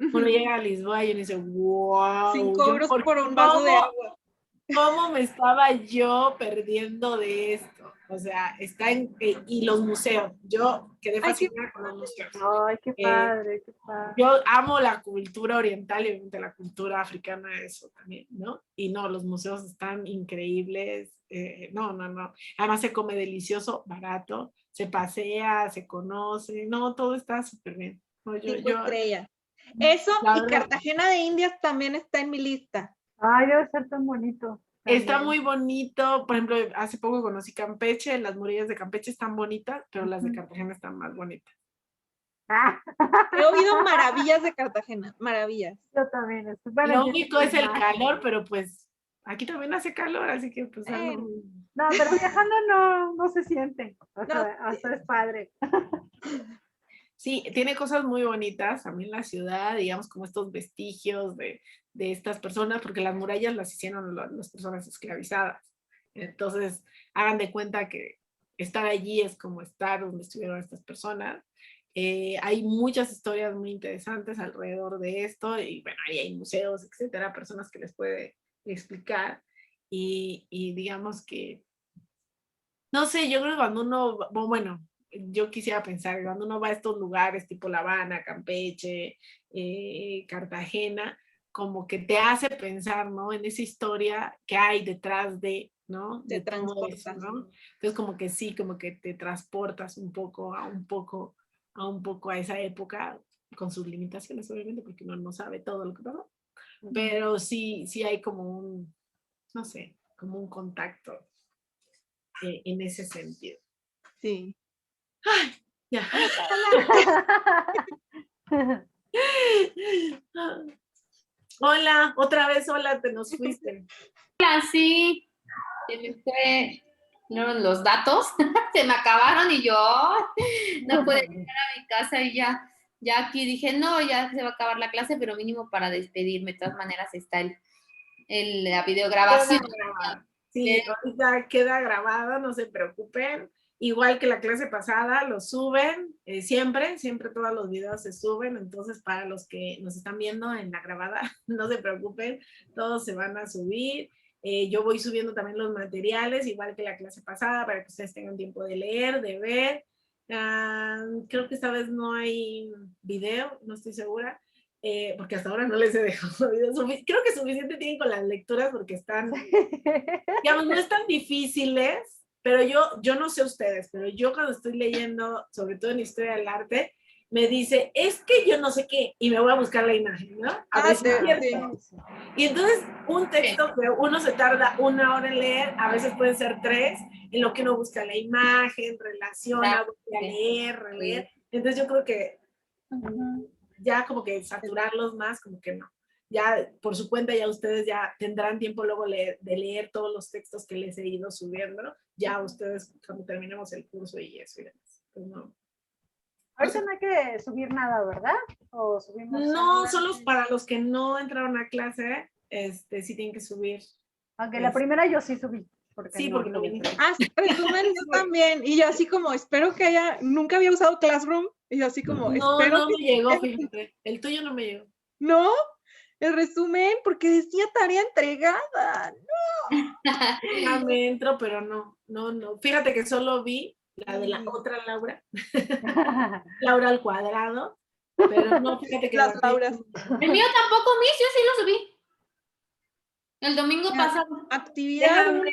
Speaker 1: Uno llega a Lisboa y uno dice, wow.
Speaker 2: 5 euros por un vaso de agua.
Speaker 1: ¿Cómo me estaba yo perdiendo de esto? O sea, y los museos. Yo quedé fascinada con los museos.
Speaker 3: Ay, qué padre, qué padre.
Speaker 1: Yo amo la cultura oriental y obviamente la cultura africana, eso también, ¿no? Y no, los museos están increíbles. No. Además se come delicioso, barato, se pasea, se conoce, no, todo está súper bien. No,
Speaker 2: estrellas. Eso y Cartagena de Indias también está en mi lista.
Speaker 3: Ay, debe ser tan bonito.
Speaker 1: Está muy bonito. Por ejemplo, hace poco conocí Campeche. Las murallas de Campeche están bonitas, pero las de Cartagena están más bonitas.
Speaker 2: He oído maravillas de Cartagena, maravillas.
Speaker 3: Yo también.
Speaker 1: Lo único es el calor, pero pues aquí también hace calor, así que pues...
Speaker 3: No, pero viajando no se siente. Hasta es padre.
Speaker 1: Sí, tiene cosas muy bonitas también la ciudad, digamos, como estos vestigios de estas personas, porque las murallas las hicieron las personas esclavizadas. Entonces, hagan de cuenta que estar allí es como estar donde estuvieron estas personas. Hay muchas historias muy interesantes alrededor de esto, y bueno, ahí hay museos, etcétera, personas que les puede explicar, y digamos que, no sé, yo creo que cuando uno, bueno, yo quisiera pensar, cuando uno va a estos lugares tipo La Habana, Campeche, Cartagena, como que te hace pensar, ¿no? En esa historia que hay detrás de, ¿no?
Speaker 2: De todo eso,
Speaker 1: ¿no? Entonces como que sí, como que te transportas un poco a esa época, con sus limitaciones, obviamente, porque uno no sabe todo lo que pasó. Pero sí hay como un, no sé, como un contacto en ese sentido.
Speaker 2: Sí.
Speaker 1: ¡Ay! Ya. Hola, otra vez, hola, te nos fuiste.
Speaker 5: Hola, sí. Los datos se me acabaron y yo no pude llegar a mi casa y ya aquí dije, no, ya se va a acabar la clase, pero mínimo para despedirme. De todas maneras está la videograbación.
Speaker 1: Sí, ahorita queda grabado, no se preocupen. Igual que la clase pasada, lo suben, siempre todos los videos se suben, entonces para los que nos están viendo en la grabada, no se preocupen, todos se van a subir. Yo voy subiendo también los materiales, igual que la clase pasada, para que ustedes tengan tiempo de leer, de ver. Creo que esta vez no hay video, no estoy segura, porque hasta ahora no les he dejado videos. Creo que suficiente tienen con las lecturas porque están, digamos, no están difíciles. Pero yo no sé ustedes, pero yo cuando estoy leyendo, sobre todo en historia del arte, me dice, es que yo no sé qué, y me voy a buscar la imagen, ¿no? A ver si es cierto. Y entonces, un texto que uno se tarda 1 hora en leer, a veces pueden ser 3, en lo que uno busca la imagen, relaciona, vuelve a leer, releer. Entonces, yo creo que ya como que saturarlos más, como que no. Ya por su cuenta ya ustedes ya tendrán tiempo luego de leer todos los textos que les he ido subiendo, ¿no? Ya ustedes cuando terminemos el curso y eso y demás. Pues no.
Speaker 3: Ahorita no hay que subir nada, ¿verdad? ¿O subimos
Speaker 1: no, solo para los que no entraron a clase, sí tienen que subir.
Speaker 3: Aunque la primera yo sí subí.
Speaker 1: Sí, porque no viniste.
Speaker 2: Resumen, yo también. Y yo así como, espero que nunca había usado Classroom. Y yo así como, espero
Speaker 1: no me llegó, fíjate. El tuyo no me llegó.
Speaker 2: ¿No? El resumen, porque decía tarea entregada. No.
Speaker 1: Ya me entro, pero no. Fíjate que solo vi la de la otra Laura. Laura al cuadrado. Pero no, fíjate que
Speaker 2: las Lauras.
Speaker 5: El mío tampoco, yo sí lo subí. El domingo pasado.
Speaker 2: Actividad 1.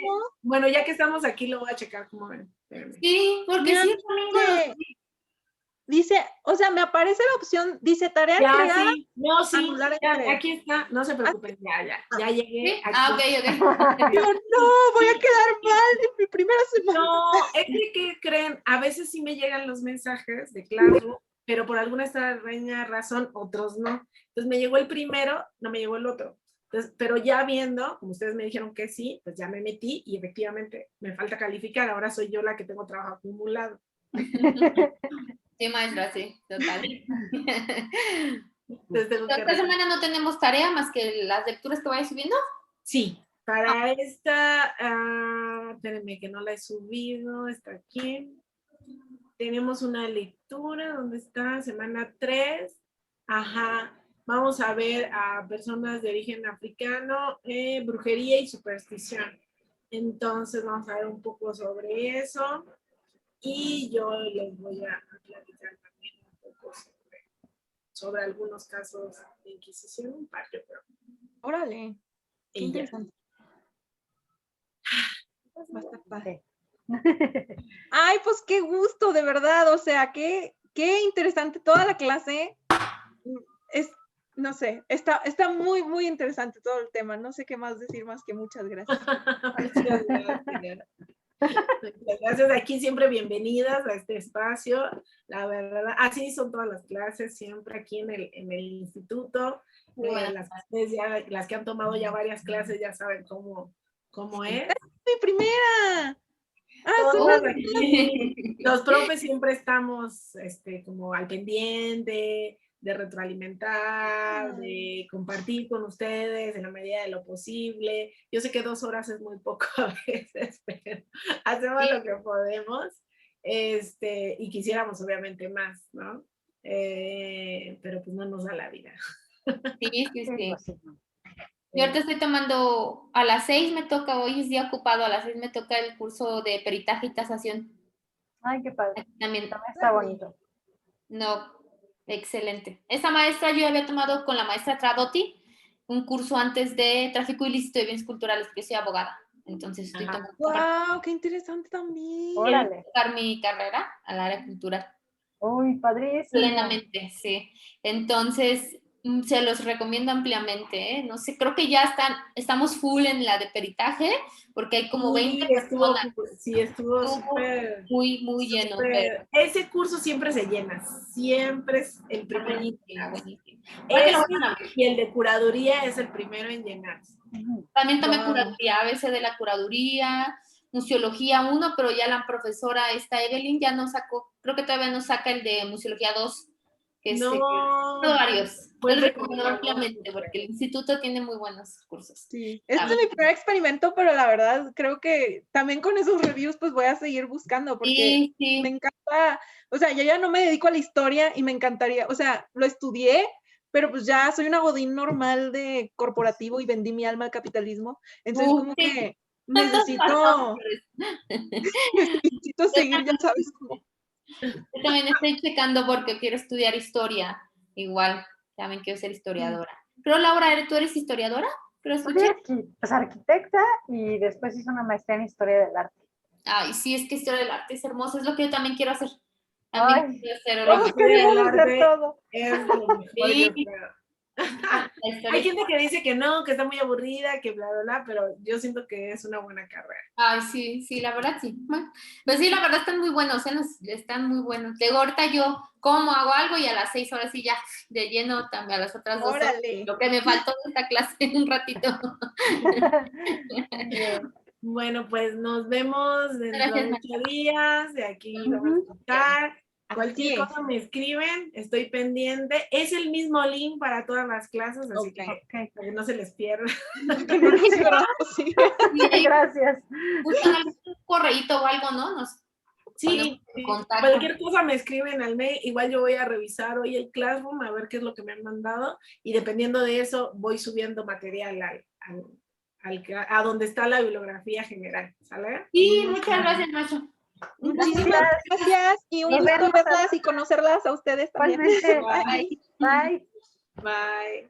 Speaker 1: Bueno, ya que estamos aquí, lo voy a checar como ven.
Speaker 5: Sí, porque sí, el domingo lo subí.
Speaker 2: Dice, o sea, me aparece la opción, dice tarea entregada.
Speaker 1: Sí. No, sí, ya, aquí está, no se preocupen, ya llegué.
Speaker 5: ¿Sí?
Speaker 2: Ok. Yo no, voy a quedar mal en mi primera semana.
Speaker 1: No, es que, ¿qué creen? a veces sí me llegan los mensajes de Classroom, pero por alguna extraña razón otros no. Entonces me llegó el primero, no me llegó el otro. Entonces, pero ya viendo, como ustedes me dijeron que sí, pues ya me metí y efectivamente me falta calificar. Ahora soy yo la que tengo trabajo acumulado.
Speaker 5: Sí, maestra, sí, total.
Speaker 1: Entonces tengo que
Speaker 5: Esta semana no tenemos tarea más que las lecturas que vaya subiendo.
Speaker 1: Sí, para esta, espérenme que no la he subido, está aquí. Tenemos una lectura, ¿dónde está? Semana 3. Ajá, vamos a ver a personas de origen africano, brujería y superstición. Entonces vamos a ver un poco sobre eso. Y yo les voy a platicar también un poco sobre algunos casos de Inquisición, un par, yo creo.
Speaker 2: Órale, qué
Speaker 1: Y ya.
Speaker 2: interesante. Va a estar padre. Ay, pues qué gusto, de verdad. O sea, qué interesante toda la clase. Es, no sé, está muy, muy interesante todo el tema. No sé qué más decir más que muchas gracias.
Speaker 1: Muchas gracias. Muchas gracias. Aquí siempre bienvenidas a este espacio. La verdad, así son todas las clases, siempre aquí en el instituto. Las que han tomado ya varias clases ya saben cómo es.
Speaker 2: ¡Mi primera!
Speaker 1: Todas aquí, los profes siempre estamos como al pendiente de retroalimentar, de compartir con ustedes en la medida de lo posible. Yo sé que 2 horas es muy poco a veces, pero hacemos lo que podemos y quisiéramos obviamente más, ¿no? Pero pues no nos da la vida.
Speaker 5: Sí. Yo ahorita estoy tomando, a las 6 me toca, hoy es día ocupado, a las 6 me toca el curso de peritaje y tasación.
Speaker 3: Ay, qué padre.
Speaker 5: También
Speaker 3: Está bonito.
Speaker 5: No, excelente. Esa maestra yo había tomado con la maestra Tradotti un curso antes de tráfico ilícito de bienes culturales, porque soy abogada. Entonces estoy tomando
Speaker 2: ¡Wow! ¡Qué interesante también!
Speaker 3: Órale.
Speaker 5: mi carrera al área cultural.
Speaker 3: Uy, padrísimo.
Speaker 5: Plenamente, sí. Entonces, se los recomiendo ampliamente, ¿eh? No sé, creo que ya estamos full en la de peritaje, porque hay como 20 personas.
Speaker 1: Estuvo súper.
Speaker 5: Muy, muy lleno. Pero...
Speaker 1: Ese curso siempre se llena, siempre es el primero.
Speaker 5: Buenísimo.
Speaker 1: Y el de curaduría es el primero en llenarse.
Speaker 5: También tomé curaduría, a veces de la curaduría, museología 1, pero ya la profesora Evelyn ya no sacó, creo que todavía no saca el de museología 2, que varios. Pues recomiendo ampliamente, porque el instituto tiene muy buenos cursos.
Speaker 2: Sí, este es mi primer experimento, pero la verdad creo que también con esos reviews pues voy a seguir buscando, porque me encanta, o sea, yo ya no me dedico a la historia y me encantaría, o sea, lo estudié, pero pues ya soy una godín normal de corporativo y vendí mi alma al capitalismo, entonces como que necesito seguir, ya sabes cómo.
Speaker 5: Yo también estoy checando porque quiero estudiar historia, igual, también quiero ser historiadora. Pero Laura, ¿tú eres historiadora?
Speaker 3: Pues arquitecta y después hice una maestría en historia del arte.
Speaker 5: Ay, sí, es que historia del arte es hermosa, es lo que yo también quiero hacer.
Speaker 3: También quiero hacer todo.
Speaker 1: Es lo mejor, yo creo. Hay gente que dice que no, que está muy aburrida, que bla, bla, bla, pero yo siento que es una buena carrera.
Speaker 5: Ay, sí, la verdad sí. Bueno, pues sí, la verdad están muy buenos, están muy buenos. De ahorita yo como, hago algo y a las 6 horas sí ya de lleno también a las otras 2 horas. Lo que me faltó de esta clase un ratito.
Speaker 1: Bueno, pues nos vemos dentro de 8 días, de aquí vamos a estar. Cualquier cosa me escriben, estoy pendiente. Es el mismo link para todas las clases, así que para que no se les pierda.
Speaker 3: Gracias.
Speaker 5: Un correíto o algo, ¿no?
Speaker 1: Sí, cualquier cosa me escriben al mail. Igual yo voy a revisar hoy el Classroom a ver qué es lo que me han mandado y dependiendo de eso voy subiendo material a donde está la bibliografía general. ¿Sale?
Speaker 5: Sí, muchas gracias, maestro.
Speaker 2: Muchísimas gracias y un gusto verlas y conocerlas a ustedes también.
Speaker 3: Bye.
Speaker 1: Bye.